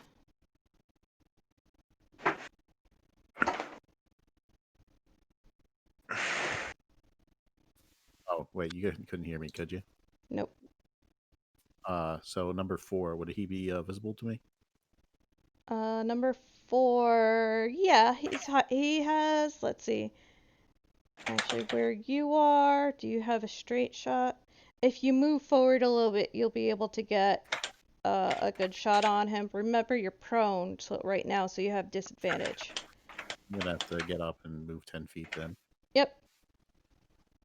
Oh, wait, you couldn't hear me, could you? Nope. So number 4, would he be visible to me? Number 4. Yeah, he has. Let's see. Actually, where you are, do you have a straight shot? If you move forward a little bit, you'll be able to get a good shot on him. Remember, you're prone right now, so you have disadvantage. I'm gonna have to get up and move 10 feet then. Yep.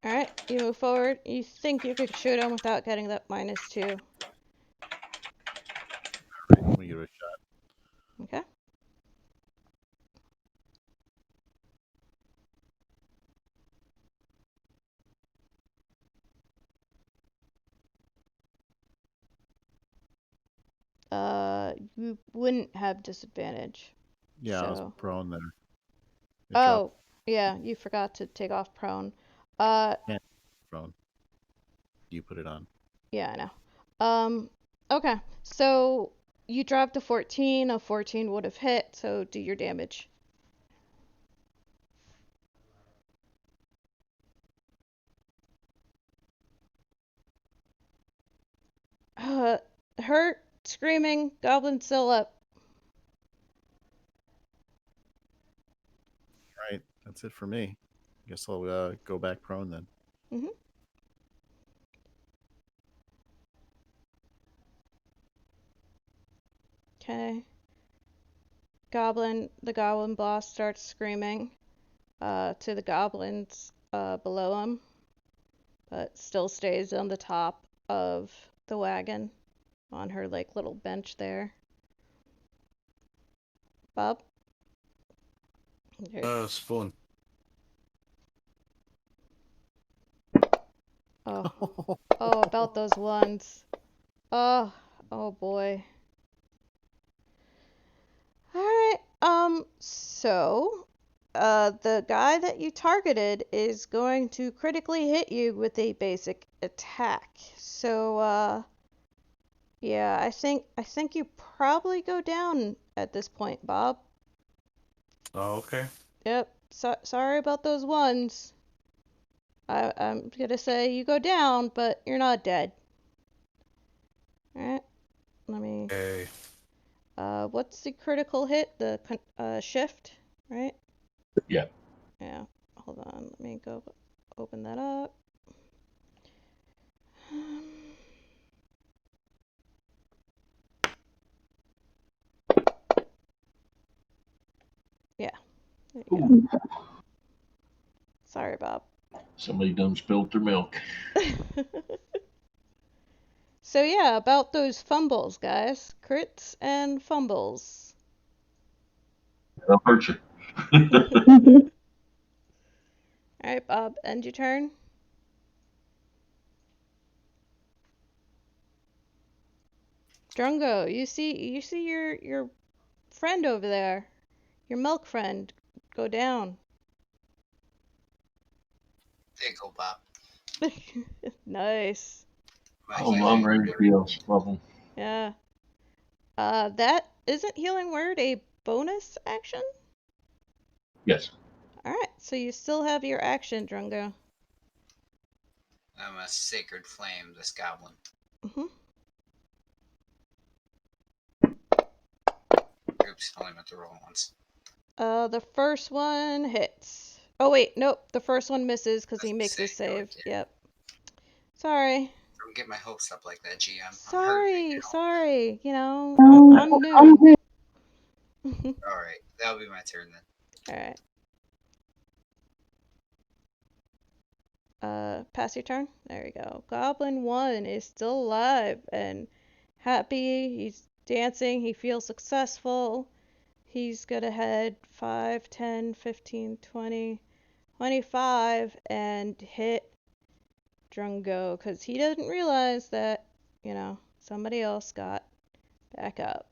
Alright, you move forward. You think you could shoot him without getting that -2. Alright, let me give it a shot. Okay. You wouldn't have disadvantage. Yeah, I was So. prone there. It Oh, dropped yeah, you forgot to take off prone. prone. You put it on. Yeah, I know. Okay, so you dropped a 14. A 14 would have hit, so do your damage. Hurt, screaming, goblin still up. Alright, that's it for me. Guess I'll go back prone then. Mm-hmm. Okay. The goblin boss starts screaming to the goblins below him, but still stays on the top of the wagon on her like little bench there. Bob? Spoon. Oh, oh, about those ones. Oh, oh boy. Alright, so, the guy that you targeted is going to critically hit you with a basic attack. So, yeah, I think you probably go down at this point, Bob. Oh, okay. Yep, sorry about those ones. I'm gonna say you go down, but you're not dead. Alright, let me... Okay. What's the critical hit? The shift, right? Yeah. Yeah. Hold on. Let me go open that up. Yeah. There you go. Sorry, Bob. Somebody done spilled their milk. So yeah, about those fumbles, guys. Crits and fumbles. That'll hurt you. Alright, Bob, end your turn. Drungo, you see your friend over there. Your milk friend. Go down. There you go, Bob. Nice. Oh, long range heals. Love them. Yeah. That isn't healing word a bonus action? Yes. Alright, so you still have your action, Drungo. I'm a sacred flame, this goblin. Mm-hmm. Oops, I only meant to roll once. The first one hits. Oh wait, nope. The first one misses because he makes a save. Yep. Sorry. Don't get my hopes up like that, GM. Sorry. You know, I'm new. Alright, that'll be my turn then. Alright. Pass your turn. There you go. Goblin 1 is still alive and happy. He's dancing. He feels successful. He's gonna head 5, 10, 15, 20, 25 and hit Drungo because he doesn't realize that, somebody else got back up.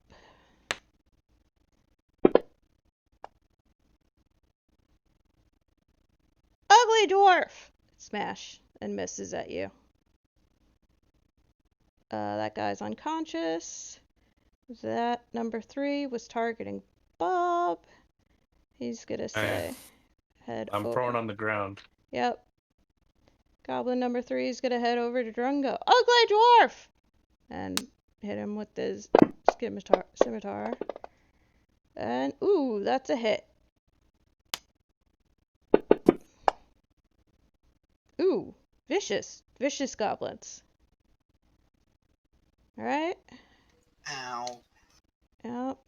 Ugly dwarf! Smash and misses at you. That guy's unconscious. That number 3 was targeting Bob. He's gonna say head I'm over. prone on the ground. Yep. Goblin number 3 is gonna head over to Drungo. Ugly dwarf! And hit him with his scimitar. And ooh, that's a hit. Ooh, vicious goblins. Alright. Ow. Yep.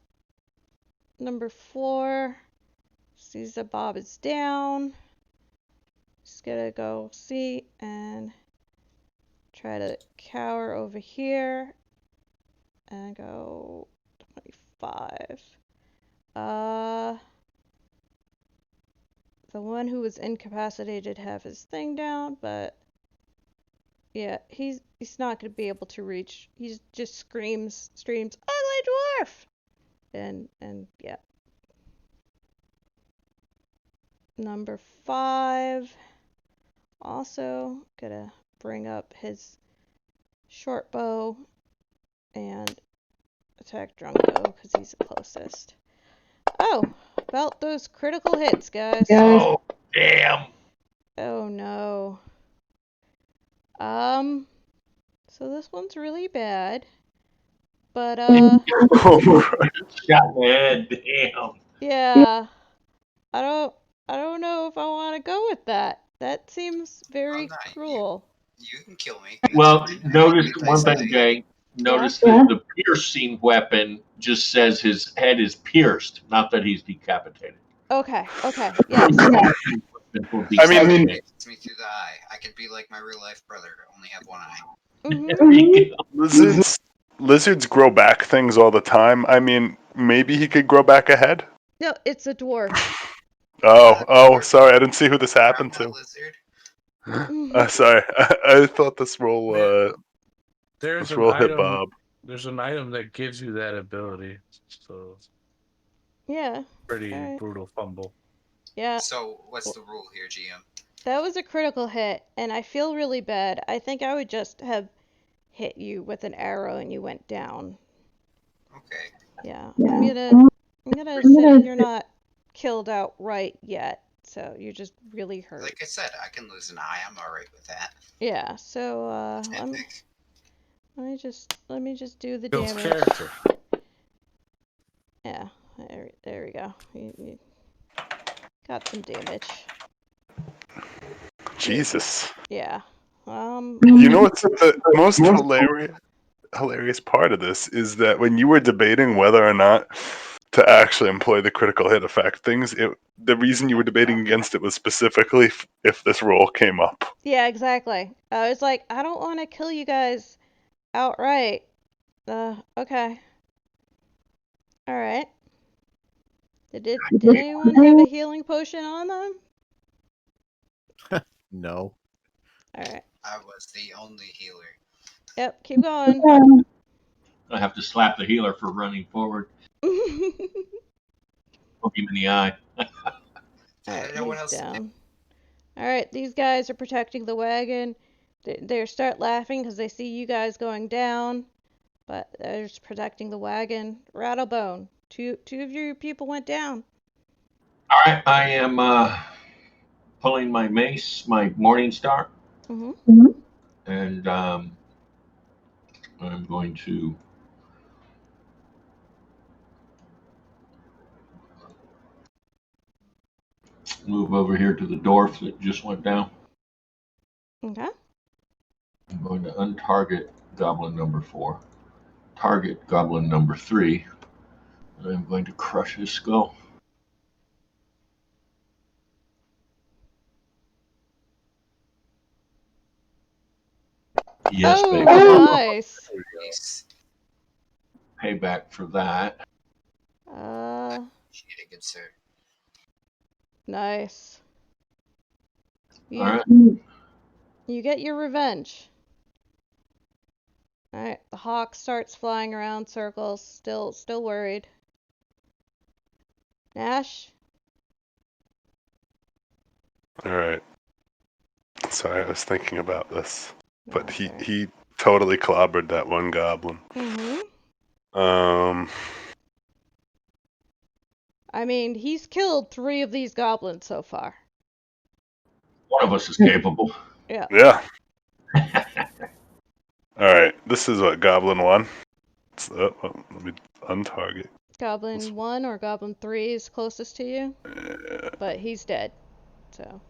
Number 4 sees that Bob is down. He's gonna go see and try to cower over here and go 25. The one who was incapacitated have his thing down, but yeah, he's not gonna be able to reach. He just screams, ugly dwarf! And yeah. Number 5 also gonna bring up his short bow and attack Drungo because he's the closest. Oh, about those critical hits, guys. Oh, damn. Oh no. So this one's really bad. But Shot in the head, damn. yeah. I don't know if I want to go with that. That seems very cruel. You can kill me. Well, notice one thing, Jay. Notice that the piercing weapon just says his head is pierced, not that he's decapitated. Okay, yes. I mean, it hits me through the eye. I could be like my real life brother, only have one eye. Lizards grow back things all the time. I mean, maybe he could grow back a head? No, it's a dwarf. Oh, sorry, I didn't see who this happened to. Lizard. Sorry, I thought this roll There's this an roll item. hit Bob. There's an item that gives you that ability. So yeah. Pretty brutal fumble. Yeah. So what's the rule here, GM? That was a critical hit, and I feel really bad. I think I would just have hit you with an arrow and you went down. Okay. Yeah. I'm gonna say you're not killed outright yet, so you're just really hurt. Like I said, I can lose an eye. I'm alright with that. Yeah. So let me just do the Builds damage. character. Yeah. There we go. You got some damage. Jesus. Yeah. You know what's the most hilarious part of this is that when you were debating whether or not to actually employ the critical hit effect things, the reason you were debating against it was specifically if this roll came up. Yeah, exactly. I was like, I don't want to kill you guys outright. Okay. All right. Did anyone have a healing potion on them? No. All right. I was the only healer. Yep, keep going. I have to slap the healer for running forward. Poke him in the eye. Alright, he's down. Alright, these guys are protecting the wagon. They start laughing because they see you guys going down, but they're just protecting the wagon. Rattlebone, two of your people went down. All right, I am pulling my mace, my Morning Star, and I'm going to Move over here to the dwarf that just went down. Okay. I'm going to untarget goblin number 4. Target goblin number 3. And I'm going to crush his skull. Yes, Oh, baby. nice. Nice. Payback for that. She did a good sir. Nice. All right. You get your revenge. Alright, the hawk starts flying around circles, still worried. Nash? All right. Sorry, I was thinking about this, but Okay. he totally clobbered that one goblin. Mm-hmm. I mean, he's killed 3 of these goblins so far. One of us is capable. Yeah. Yeah. All right. This is what Goblin 1. Let me untarget. Goblin 1 or Goblin 3 is closest to you, but he's dead, so.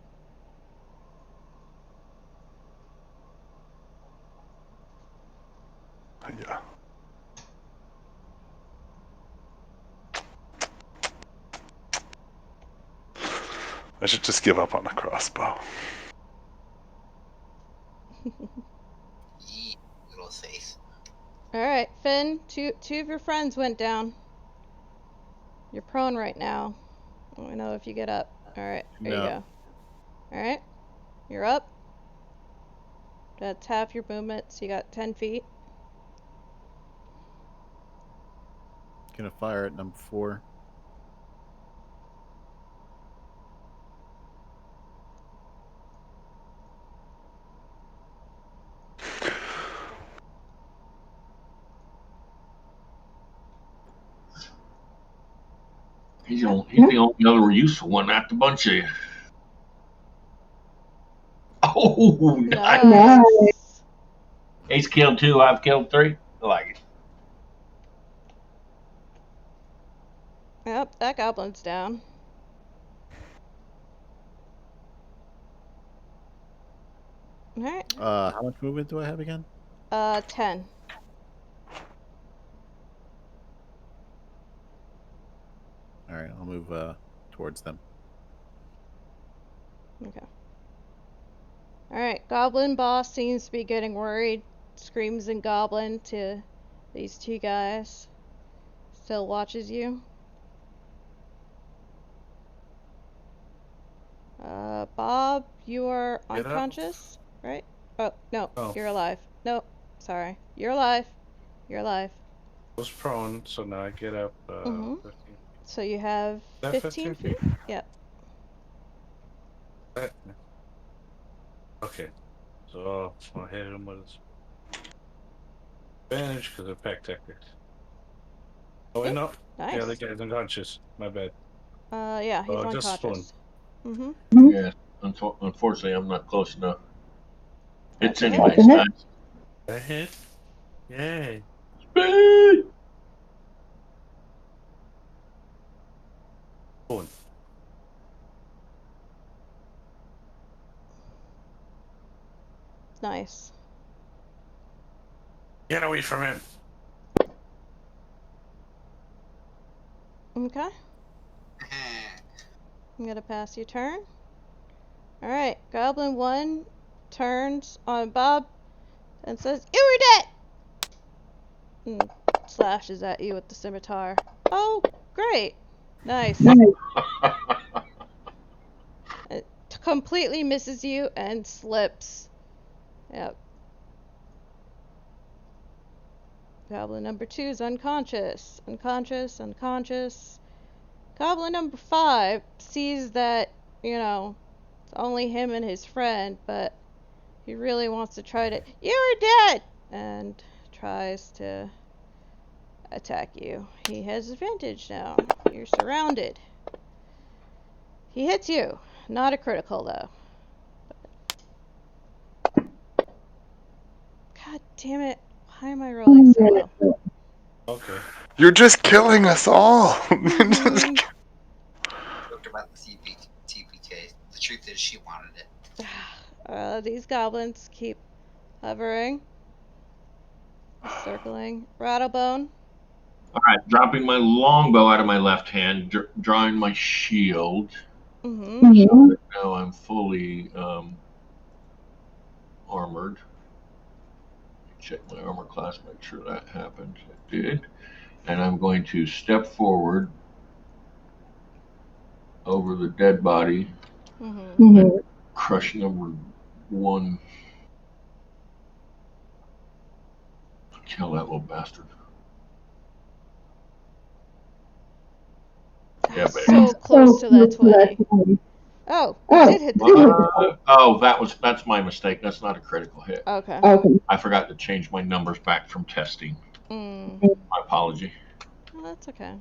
Yeah. I should just give up on the crossbow. Ye little faith. Alright, Finn, two of your friends went down. You're prone right now. Let me know if you get up. Alright, there you go. Alright, you're up. That's half your movement, so you got 10 feet. Gonna fire at number 4. He's the only other useful one at the bunch of you. Oh, nice. Nice. He's killed 2. I've killed 3. I like it. Yep, that goblin's down. Alright. How much movement do I have again? 10. All right, I'll move towards them. Okay. Alright, Goblin Boss seems to be getting worried. Screams in Goblin to these 2 guys. Still watches you. Bob, you are Get up. unconscious, right? Oh, no, Oh. you're alive. Nope, sorry. You're alive. You're alive. I was prone, so now I get up 15 feet. So you have Is that 15 15 feet? Yep. Okay. So I'll hit him with advantage because of pack tactics. Oh wait, no. Nice. Yeah, the guy's unconscious. My bad. Yeah, he's just unconscious. Yeah. Unfortunately, I'm not close enough. It's That's anyways. okay. Nice. That hit? Yay. Speed! Oh, Nice. get away from him. Okay. I'm gonna pass your turn. Alright, Goblin 1 turns on Bob and says, "You were dead!" And slashes at you with the scimitar. Oh, great. Nice. It completely misses you and slips. Yep. Goblin number 2 is unconscious. Unconscious. Goblin number 5 sees that, it's only him and his friend, but he really wants to try to. You're dead! And tries to attack you. He has advantage now. You're surrounded. He hits you. Not a critical, though. God damn it. Why am I rolling so low? Okay. You're just killing us all. Mhm. Talked about the TPK truth is she wanted it. These goblins keep hovering, circling. Rattlebone. All right, dropping my longbow out of my left hand, drawing my shield. Mm-hmm. So now I'm fully armored. Check my armor class, make sure that happened. It did. And I'm going to step forward over the dead body, Mm-hmm. crush number 1. Kill that little bastard. Yeah, baby. So close to that 20. Oh, you did hit the 20. Oh, that's my mistake. That's not a critical hit. Okay. I forgot to change my numbers back from testing. Mm. My apology. Oh, that's okay.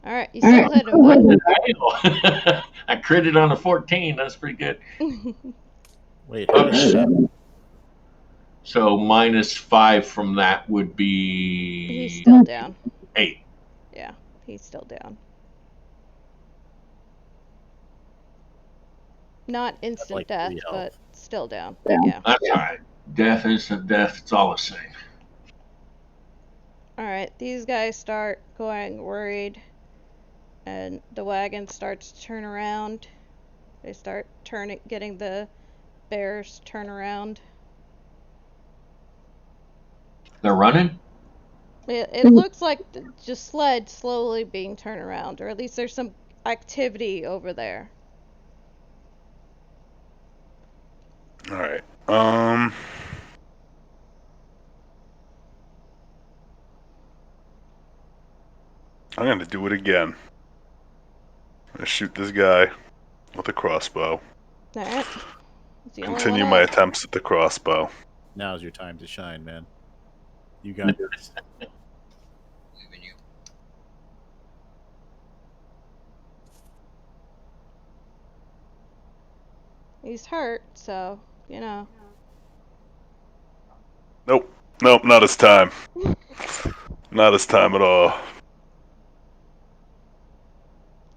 All right, you still hit him, bud. I critted on a 14. That's pretty good. Wait, how does that? So -5 from that would He's be still down. 8. Yeah, he's still down. Not instant like death, 3 but health. still down. Yeah. Yeah. That's all right. Death, instant death, it's all the same. All right, these guys start going worried, and the wagon starts to turn around. They start getting the bears turn around. They're running? It looks like just sled slowly being turned around, or at least there's some activity over there. All right. I'm gonna do it again. I'm gonna shoot this guy with a crossbow. All right. Continue my attempts at the crossbow. Now's your time to shine, man. You got this. Even you. He's hurt, so, you know. Nope, not his time. Not his time at all.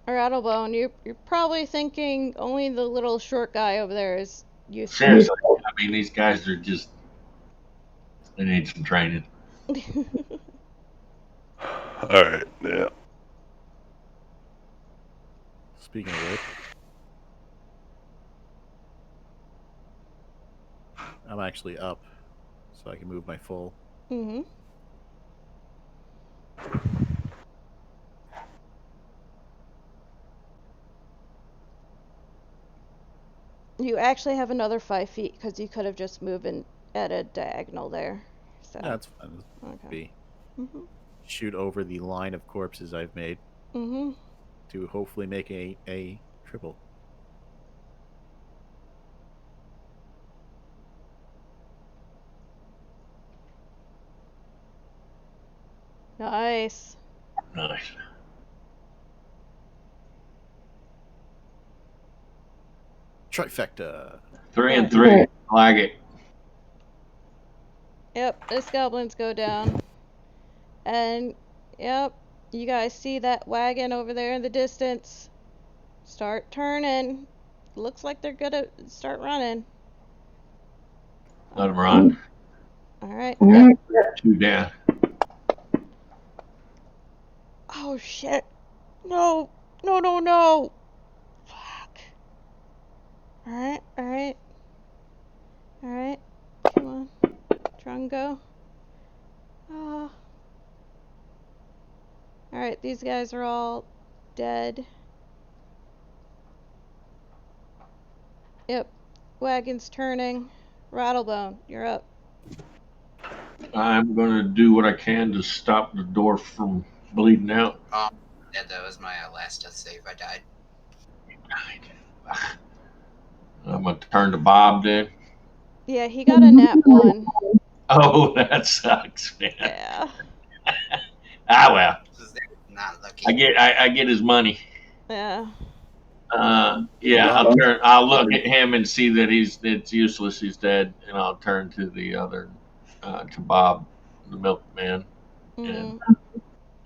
Rattlebone, you're probably thinking only the little short guy over there is useful. Seriously, I mean, these guys are just, they need some training. Alright, yeah. Speaking of which, I'm actually up, so I can move my full. Mm-hmm. You actually have another 5 feet because you could have just moved in at a diagonal there. So. That's fine. Okay. Mm-hmm. Shoot over the line of corpses I've made. Mm-hmm. To hopefully make a triple. Nice. Nice. Trifecta. 3 and 3. Flag it. Yep, this goblins go down. And, yep, you guys see that wagon over there in the distance. Start turning. Looks like they're gonna start running. Let them run. Alright. Got 2 down. Oh, shit. No. No. Fuck. Alright. Come on. Drungo. Alright, these guys are all dead. Yep. Wagon's turning. Rattlebone, you're up. I'm going to do what I can to stop the door from bleeding out. Yeah, that was my last death save. I died. I'm going to turn to Bob then. Yeah, he got a nat 1. Oh, that sucks, man. Yeah. Well. Not lucky. I get his money. Yeah. Yeah, I'll look at him and see that it's useless. He's dead, and I'll turn to the other, to Bob, the milkman, and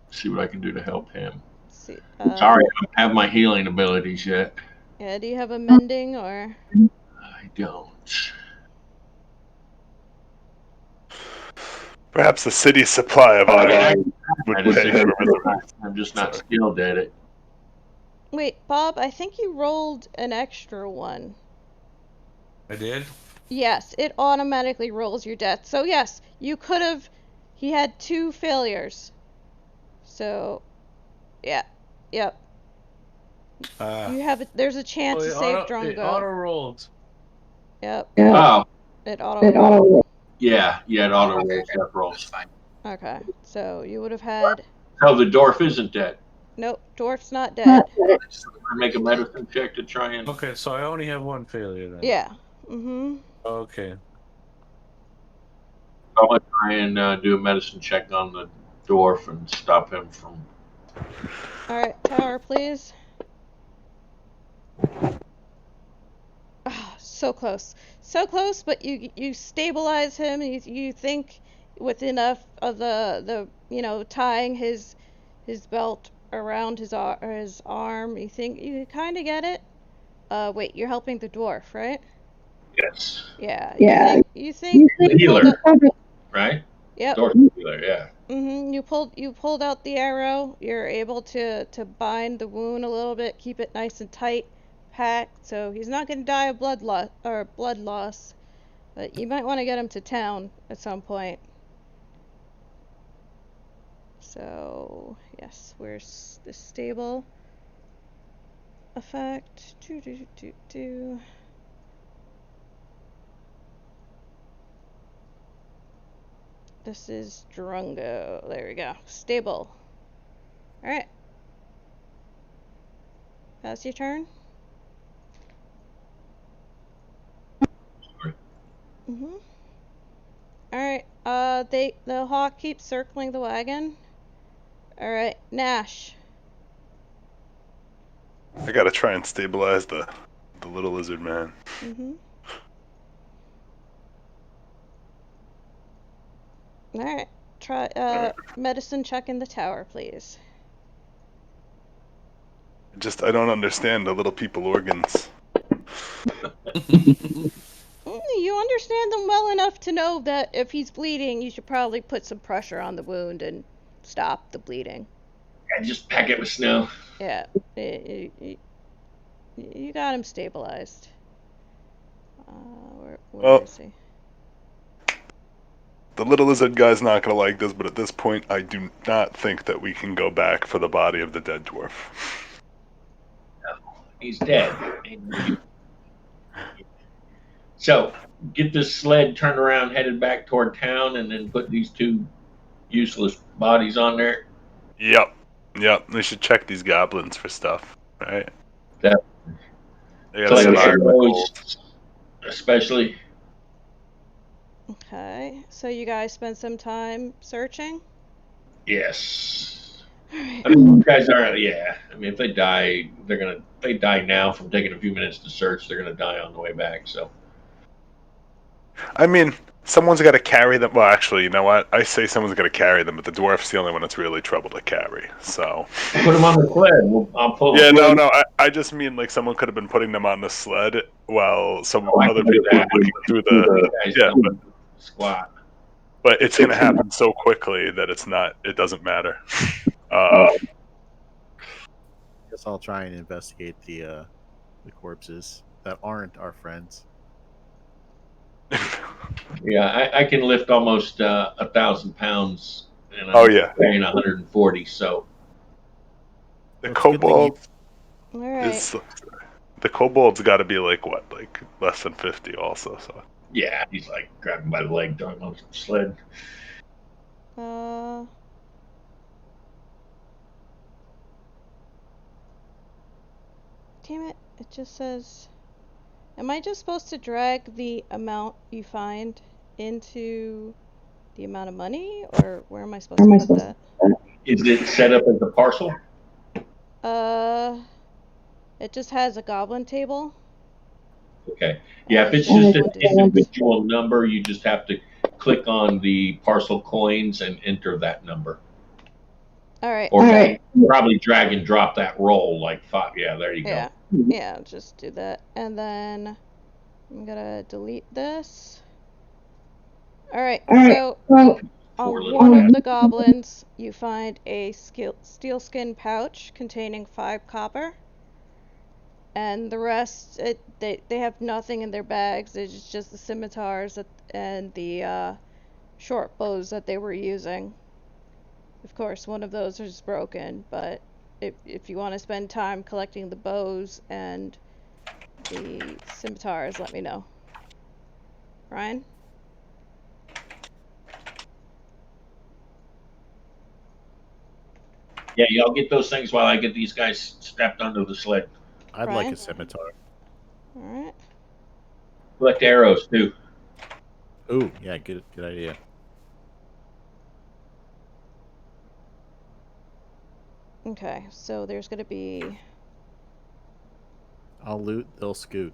see what I can do to help him. See, Sorry, I don't have my healing abilities yet. Yeah, do you have a mending or? I don't. Perhaps the city's supply of iron would I just pay for resurrection. I'm just not skilled at it. Wait, Bob, I think you rolled an extra one. I did? Yes, it automatically rolls your death. So yes, you could have. He had 2 failures. So, yeah, yep. You have. There's a chance to save It auto Drongo. rolled. Yep. Oh, It auto. yeah, it auto Okay, rolls, death rolls. That's fine. Okay, so you would have had. Oh, the dwarf isn't dead. Nope, dwarf's not dead. So I make a medicine check to try and. Okay, so I only have 1 failure then. Yeah. Mm-hmm. Okay. I'm gonna try and do a medicine check on the dwarf and stop him from. All right, tower, please. Oh, so close, but you stabilize him. You think with enough of the tying his belt around his arm. You think you kind of get it. Wait, you're helping the dwarf, right? Yes. Yeah. You think The healer, right? Yep. Dwarf healer, yeah. You pulled out the arrow. You're able to bind the wound a little bit, keep it nice and tight, packed, so he's not going to die of blood loss. But you might want to get him to town at some point. So yes, where's the stable effect? This is Drongo. There we go. Stable. Alright. That's your turn? Mm-hmm. Alright, the hawk keeps circling the wagon. Alright, Nash. I gotta try and stabilize the little lizard man. Mm-hmm. Alright, try, medicine check in the tower, please. I don't understand the little people organs. You understand them well enough to know that if he's bleeding, you should probably put some pressure on the wound and stop the bleeding. Yeah, just pack it with snow. Yeah, you got him stabilized. Where is he? The little lizard guy's not gonna like this, but at this point, I do not think that we can go back for the body of the dead dwarf. No, he's dead. So, get this sled turned around, headed back toward town, and then put these 2 useless bodies on there. Yep. We should check these goblins for stuff, right? Yeah. They gotta survive in the cold. Especially. Okay, so you guys spend some time searching? Yes. Alright. I mean, you guys are, yeah. I mean, if they die, they die now from taking a few minutes to search, they're gonna die on the way back, so. I mean, someone's got to carry them. Well, actually, you know what? I say someone's got to carry them, but the dwarf's the only one that's really trouble to carry. So put them on the sled. I'll pull. Yeah, no. I just mean like someone could have been putting them on the sled while some other people were looking through the squat. But it's gonna happen so quickly that it doesn't matter. Guess I'll try and investigate the corpses that aren't our friends. Yeah, I can lift almost 1,000 pounds, and I'm weighing 140. So the kobold is the kobold's got to be like less than 50 also. So yeah, he's like grabbing by the leg, throwing him on the sled. Damn it! It just says. Am I just supposed to drag the amount you find into the amount of money, or where am I supposed to put that? Is it set up as a parcel? It just has a goblin table. Okay. Yeah, if it's just an individual number, you just have to click on the parcel coins and enter that number. All right. Or probably drag and drop that roll like 5. Yeah, there you go. Yeah, just do that. And then I'm gonna delete this. Alright, so Four on little one of guys. the goblins, you find a steelskin pouch containing 5 copper. And the rest, they have nothing in their bags. It's just the scimitars and the short bows that they were using. Of course, one of those is broken, but if you want to spend time collecting the bows and the scimitars, let me know. Ryan? Yeah, y'all get those things while I get these guys strapped onto the sled. I'd like Ryan? a scimitar. Alright. Collect arrows too. Ooh, yeah, good idea. Okay, so there's gonna be... I'll loot, they'll scoot.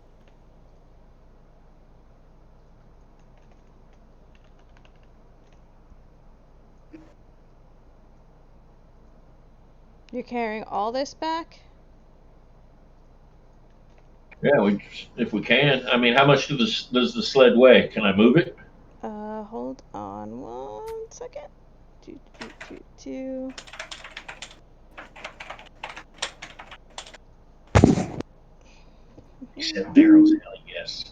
You're carrying all this back? Yeah, if we can. I mean, how much does the sled weigh? Can I move it? Hold on 1 second. Two. Seven arrows. Hell yes.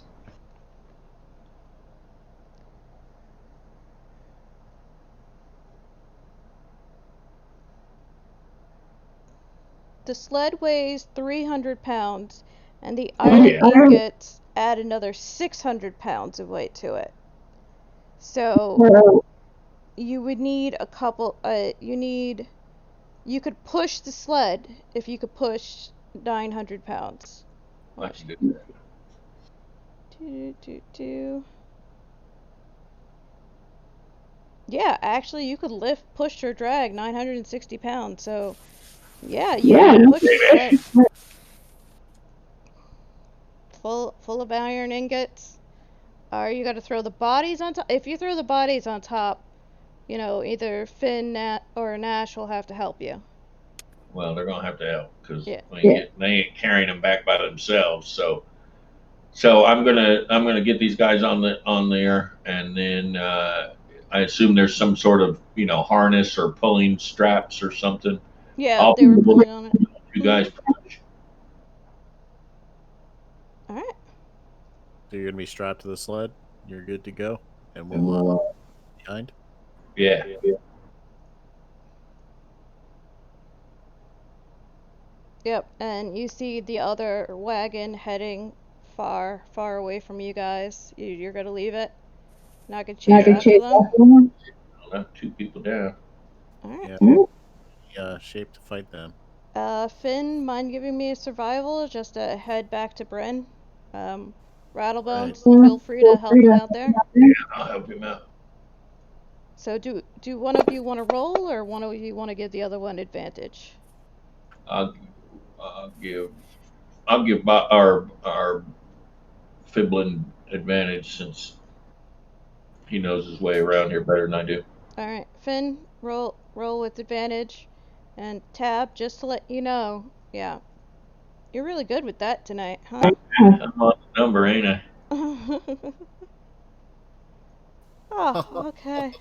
The sled weighs 300 pounds, and the Oh, iron yeah. ingots add another 600 pounds of weight to it. So you would need a couple. You could push the sled if you could push 900 pounds. I can do that. Yeah, actually, you could lift, push, or drag 960 pounds. So, yeah, you can push the sled. Full of iron ingots. Or you got to throw the bodies on top. If you throw the bodies on top, either Finn or Nash will have to help you. Well, they're gonna have to help because Yeah. they ain't carrying them back by themselves. So I'm gonna get these guys on there, and then I assume there's some sort of harness or pulling straps or something. Yeah, I'll they were pulling on it. you guys. All right. So you're gonna be strapped to the sled. You're good to go, and we'll behind. Yeah. Yep, and you see the other wagon heading far, far away from you guys. You're gonna leave it? Not gonna chase after them? I'll have 2 people down. Alright. Yeah, shape to fight them. Finn, mind giving me a survival just to head back to Bryn? Rattlebones, feel free to help him out there. I'll help him out. So do one of you want to roll, or one of you want to give the other one advantage? I'll give our Fiblin advantage since he knows his way around here better than I do. Alright, Finn, roll with advantage. And Tab, just to let you know, yeah, you're really good with that tonight, huh? I'm on the number, ain't I? Oh, okay.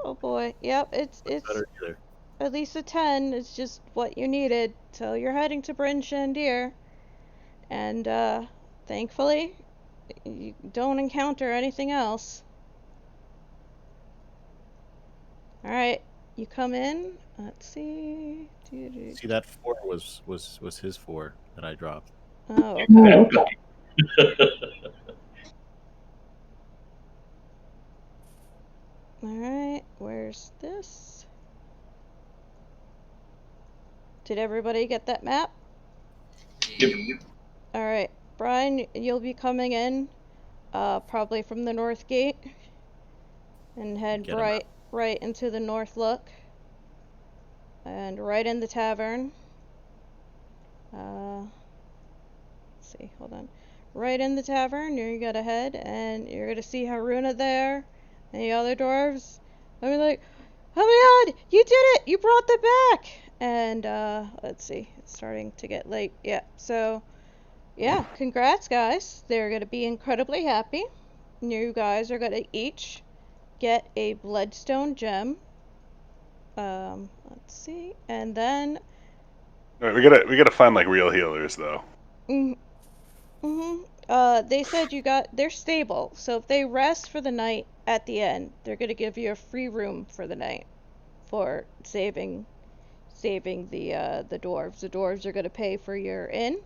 Oh boy. Yep, it's Better either. at least a 10 is just what you needed. So you're heading to Bryn-Shander. And thankfully you don't encounter anything else. Alright, you come in. Let's see. See, that 4 was his 4 that I dropped. Oh, okay. Alright, where's this? Did everybody get that map? Yep. Alright, Brian, you'll be coming in, probably from the north gate, and head Get 'em out. right into the north look, and right in the tavern. Let's see, hold on. Right in the tavern, you're gonna head, and you're gonna see Haruna there, and the other dwarves. I mean, like, Oh my god, you did it! You brought them back! And, let's see, it's starting to get late. Yeah, so, yeah, congrats, guys. They're gonna be incredibly happy. You guys are gonna each get a bloodstone gem. Let's see, and then, All right, we gotta find like real healers though. they said they're stable, so if they rest for the night at the end, they're gonna give you a free room for the night for saving the dwarves. The dwarves are gonna pay for your inn,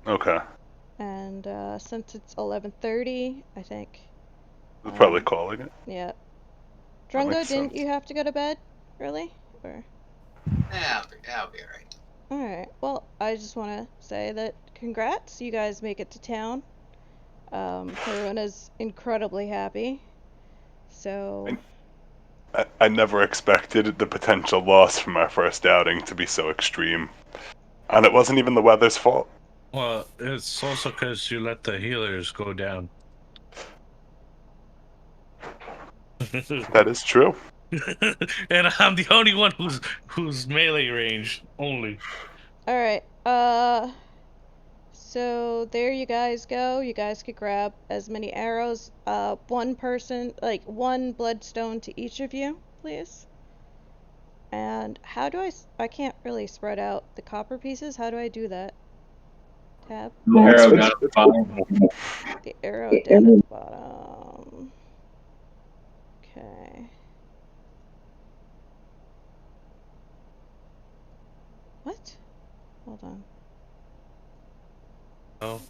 Okay, and since it's 11:30, I think. we're probably calling it. Yeah. That Drungo, makes didn't sense. you have to go to bed early? Or Yeah, I'll be alright. alright. Well, I just wanna say that congrats, you guys make it to town. Karuna's incredibly happy. So I never expected the potential loss from our first outing to be so extreme, and it wasn't even the weather's fault. Well, it's also because you let the healers go down. That is true. And I'm the only one who's melee range only. alright, so there you guys go. You guys could grab as many arrows. One person, like one bloodstone to each of you, please. And how do I can't really spread out the copper pieces. How do I do that? Tab? The arrow down It's the bottom. The arrow down at the bottom. Okay. What? Hold on. Oh,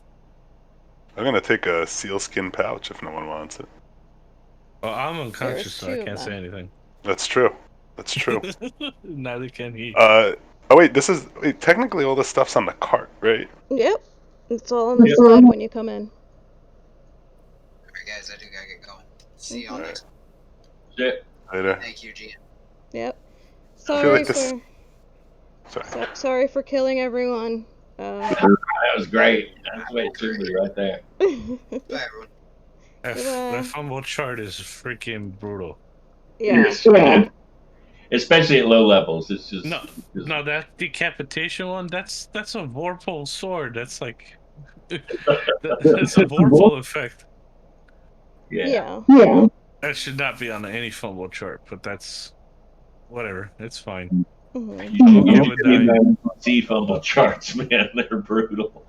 I'm gonna take a sealskin pouch if no one wants it. well, I'm unconscious, There's so I two of can't say them. anything. That's true. That's true. Neither can he. Oh wait, technically all this stuff's on the cart, right? Yep. It's all on the Yep. side when you come in. Alright, guys, I do gotta get going. See y'all Mhm. next. That's it. Later. Thank you, GM. Yep. I feel Sorry like this. for Sorry. sorry for killing everyone. That was great. That's way too right there. Bye, everyone. Goodbye. That fumble chart is freaking brutal. Yeah. Especially at low levels. It's just No, that decapitation one, that's a Vorpal sword. That's like that's a Vorpal effect. yeah. That should not be on any fumble chart, but that's whatever. It's fine. Mhm. You, I'm you okay should with see dying. the C fumble charts, man. They're brutal.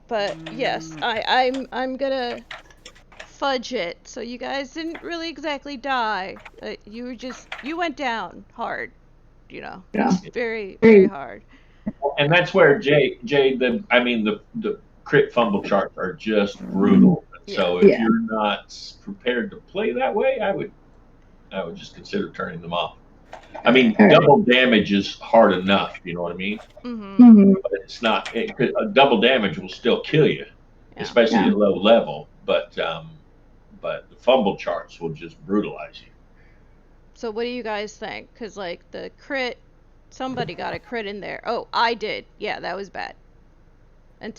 But yes, I'm gonna fudge it. So you guys didn't really exactly die. You went down hard. You know, very very hard. And that's where the crit fumble charts are just brutal. So if you're not prepared to play that way, I would just consider turning them off. I mean, double damage is hard enough. You know what I mean? Mhm. But it's not. Double damage will still kill you, Yeah. especially at low level. But the fumble charts will just brutalize you. So what do you guys think? Cause like the crit, somebody got a crit in there. Oh, I did. Yeah, that was bad. And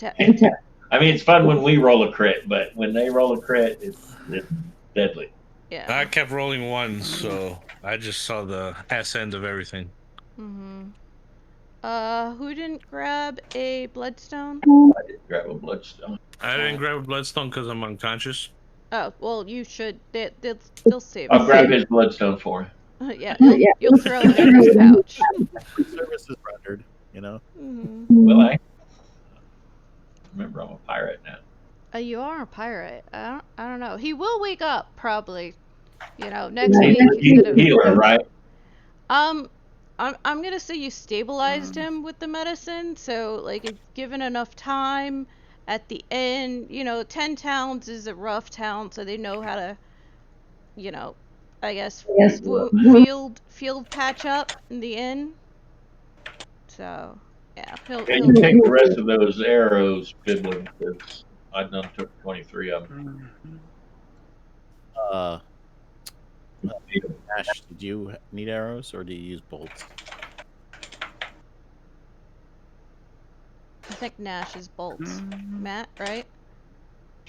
I mean, it's fun when we roll a crit, but when they roll a crit, it's deadly. I yeah. kept rolling ones, so I just saw the ass end of everything. Mhm. Who didn't grab a bloodstone? I did grab a bloodstone. I didn't grab a bloodstone because I'm unconscious. Oh, well, you should. They'll save I'll it. grab his bloodstone for him. Yeah, you'll throw it in his pouch. Services rendered, you know. Mhm. Will I? Remember, I'm a pirate now. You are a pirate. I don't know. He will wake up probably. You know, next He's week a instead of. healer, right? I'm gonna say you stabilized him with the medicine. So like, if given enough time, at the end, you know, 10 towns is a rough town, so they know how to, you know, I guess field patch up in the inn. So yeah, Yeah, he'll you be. take the rest of those arrows, Piblin, because I done took 23 of them. Uh, Ash, did you need arrows or do you use bolts? I think Nash is bolts. Matt, right?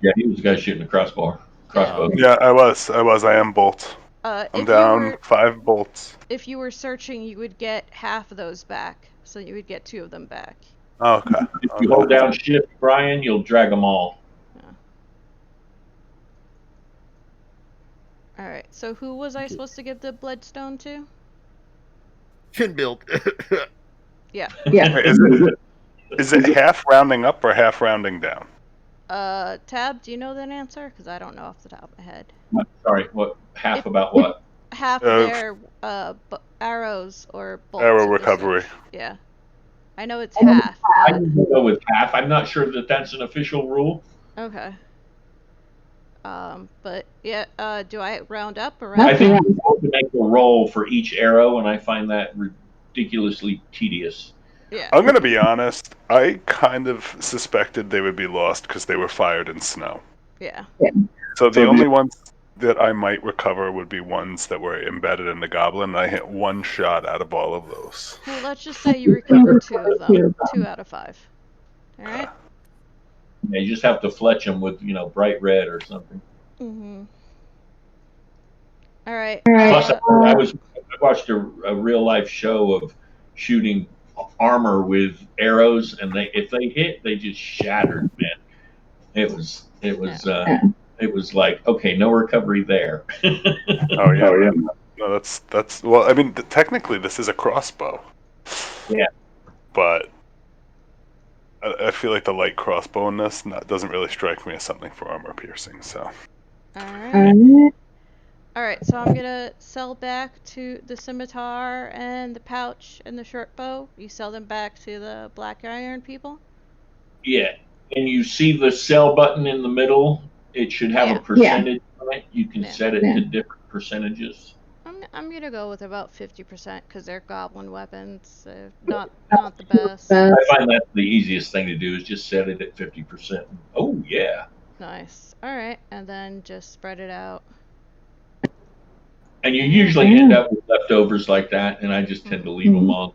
Yeah, he was the guy shooting the crossbow. Oh, Yeah, I was. I am bolt. I'm if down 5 bolts. if you were searching, you would get half of those back, so you would get 2 of them back. Okay. If you hold down shift, Brian, you'll drag them all. All right. So who was I supposed to give the bloodstone to? Finbuild. Yeah. Is it half rounding up or half rounding down? Tab, do you know that answer? Because I don't know off the top of my head. Sorry, what? Half about what? Half their arrows or bolts. Arrow if you recovery. search. Yeah. I know it's half. I can go with half. I'm not sure that that's an official rule. Okay. But yeah, do I round up or round I think down? I'm supposed to make a roll for each arrow, and I find that ridiculously tedious. Yeah. I'm going to be honest. I kind of suspected they would be lost because they were fired in snow. Yeah. So the only ones that I might recover would be ones that were embedded in the goblin, and I hit 1 shot out of all of those. Well, let's just say you recovered 2 of them. 2 out of 5. All right. Yeah, you just have to fletch them with, bright red or something. Mhm. All right. Plus, I watched a real life show of shooting armor with arrows, and if they hit, they just shattered. Man, it was like, okay, no recovery there. Oh yeah. No, that's well. I mean, technically, this is a crossbow. Yeah. But I feel like the light crossbow in this doesn't really strike me as something for armor piercing. So. All right. So I'm gonna sell back to the scimitar and the pouch and the short bow. You sell them back to the black iron people. Yeah, and you see the sell button in the middle. It should have a percentage on it. You can set it to different percentages. I'm gonna go with about 50% because they're goblin weapons. Not the best. I find that's the easiest thing to do is just set it at 50%. Oh yeah. Nice. All right, and then just spread it out. And you usually end up with leftovers like that, and I just tend to leave them on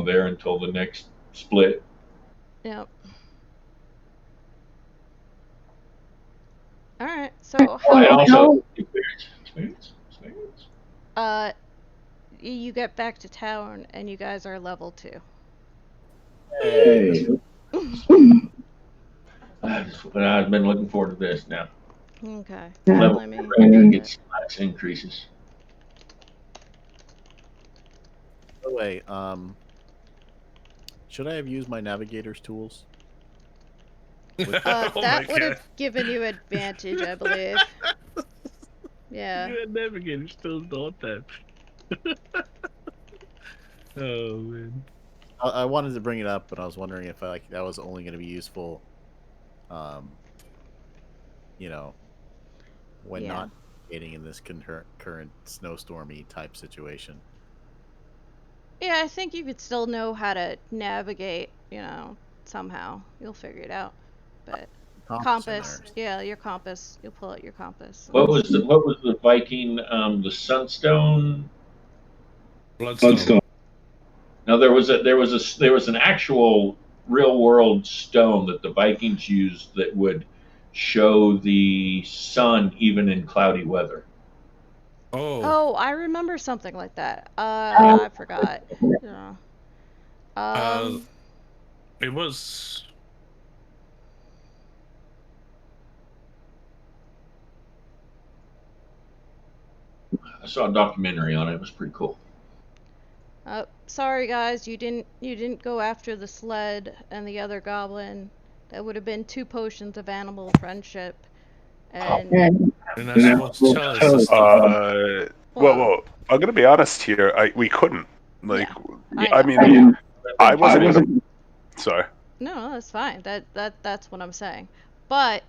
there until the next split. Yep. All right. So how? Experience. You get back to town and you guys are level 2. Hey. I've been looking forward to this now. Okay. Level Let me gets increases. By the way, should I have used my navigator's tools? That would have given you advantage, I believe. Yeah. You had navigator's tools the whole time. Oh man. I wanted to bring it up, but I was wondering if that was only going to be useful, when not navigating in this current snowstormy type situation. Yeah, I think you could still know how to navigate, somehow. You'll figure it out. But compass, your compass. You'll pull out your compass. What was the Viking? The Sunstone. Bloodstone. Now there was an actual real world stone that the Vikings used that would show the sun even in cloudy weather. Oh, I remember something like that. I forgot. Yeah. It was. I saw a documentary on it. It was pretty cool. Sorry guys, you didn't go after the sled and the other goblin. That would have been 2 potions of animal friendship. And well, I'm gonna be honest here. We couldn't. I mean, I wasn't. Sorry. No, that's fine. That's what I'm saying. But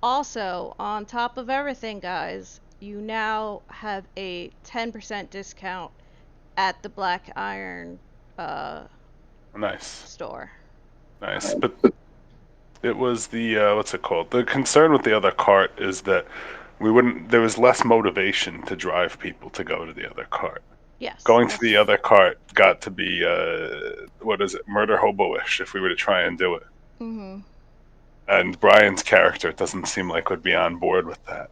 also, on top of everything, guys, you now have a 10% discount at the Black Iron store. Nice. But it was the what's it called? The concern with the other cart is that there was less motivation to drive people to go to the other cart. Yes. Going to the other cart got to be murder hobo-ish if we were to try and do it. Mm-hmm. And Brian's character doesn't seem like would be on board with that.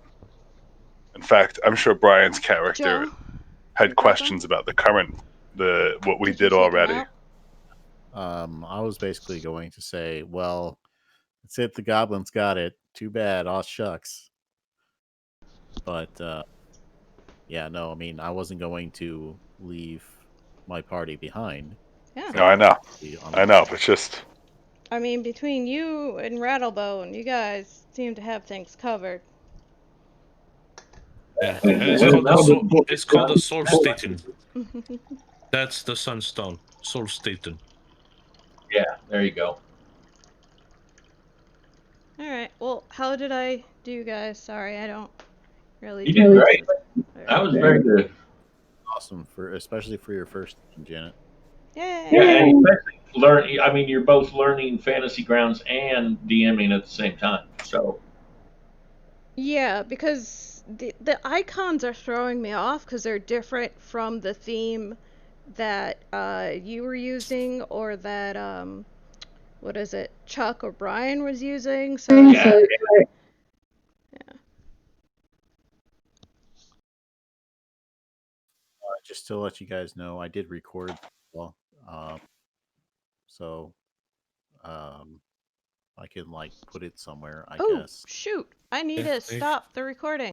fact, I'm sure Brian's character Joe, had your questions about the current, what we did you did take him already. out? I was basically going to say, well, that's it. The goblins got it. Too bad. Aw, shucks. But yeah, no. I mean, I wasn't going to leave my party behind. Yeah. No, I know. On I know. It's just I mean, between you and Rattlebone, you guys seem to have things covered. Yeah, it's called the Soul Staten. That's the Sunstone. Soul Staten. Yeah, there you go. Alright, well, how did I do, guys? Sorry, I don't really You do did it. great. That was very good. awesome especially for your first game, Janet. Yay! Yeah, and especially I mean, you're both learning Fantasy Grounds and DMing at the same time. So Yeah, because the icons are throwing me off because they're different from the theme that you were using or that what is it, Chuck or Brian was using. So yeah, Just to let you guys know, I did record. Well, so I can like put it somewhere, I oh guess. shoot, I need Yeah, to stop the recording.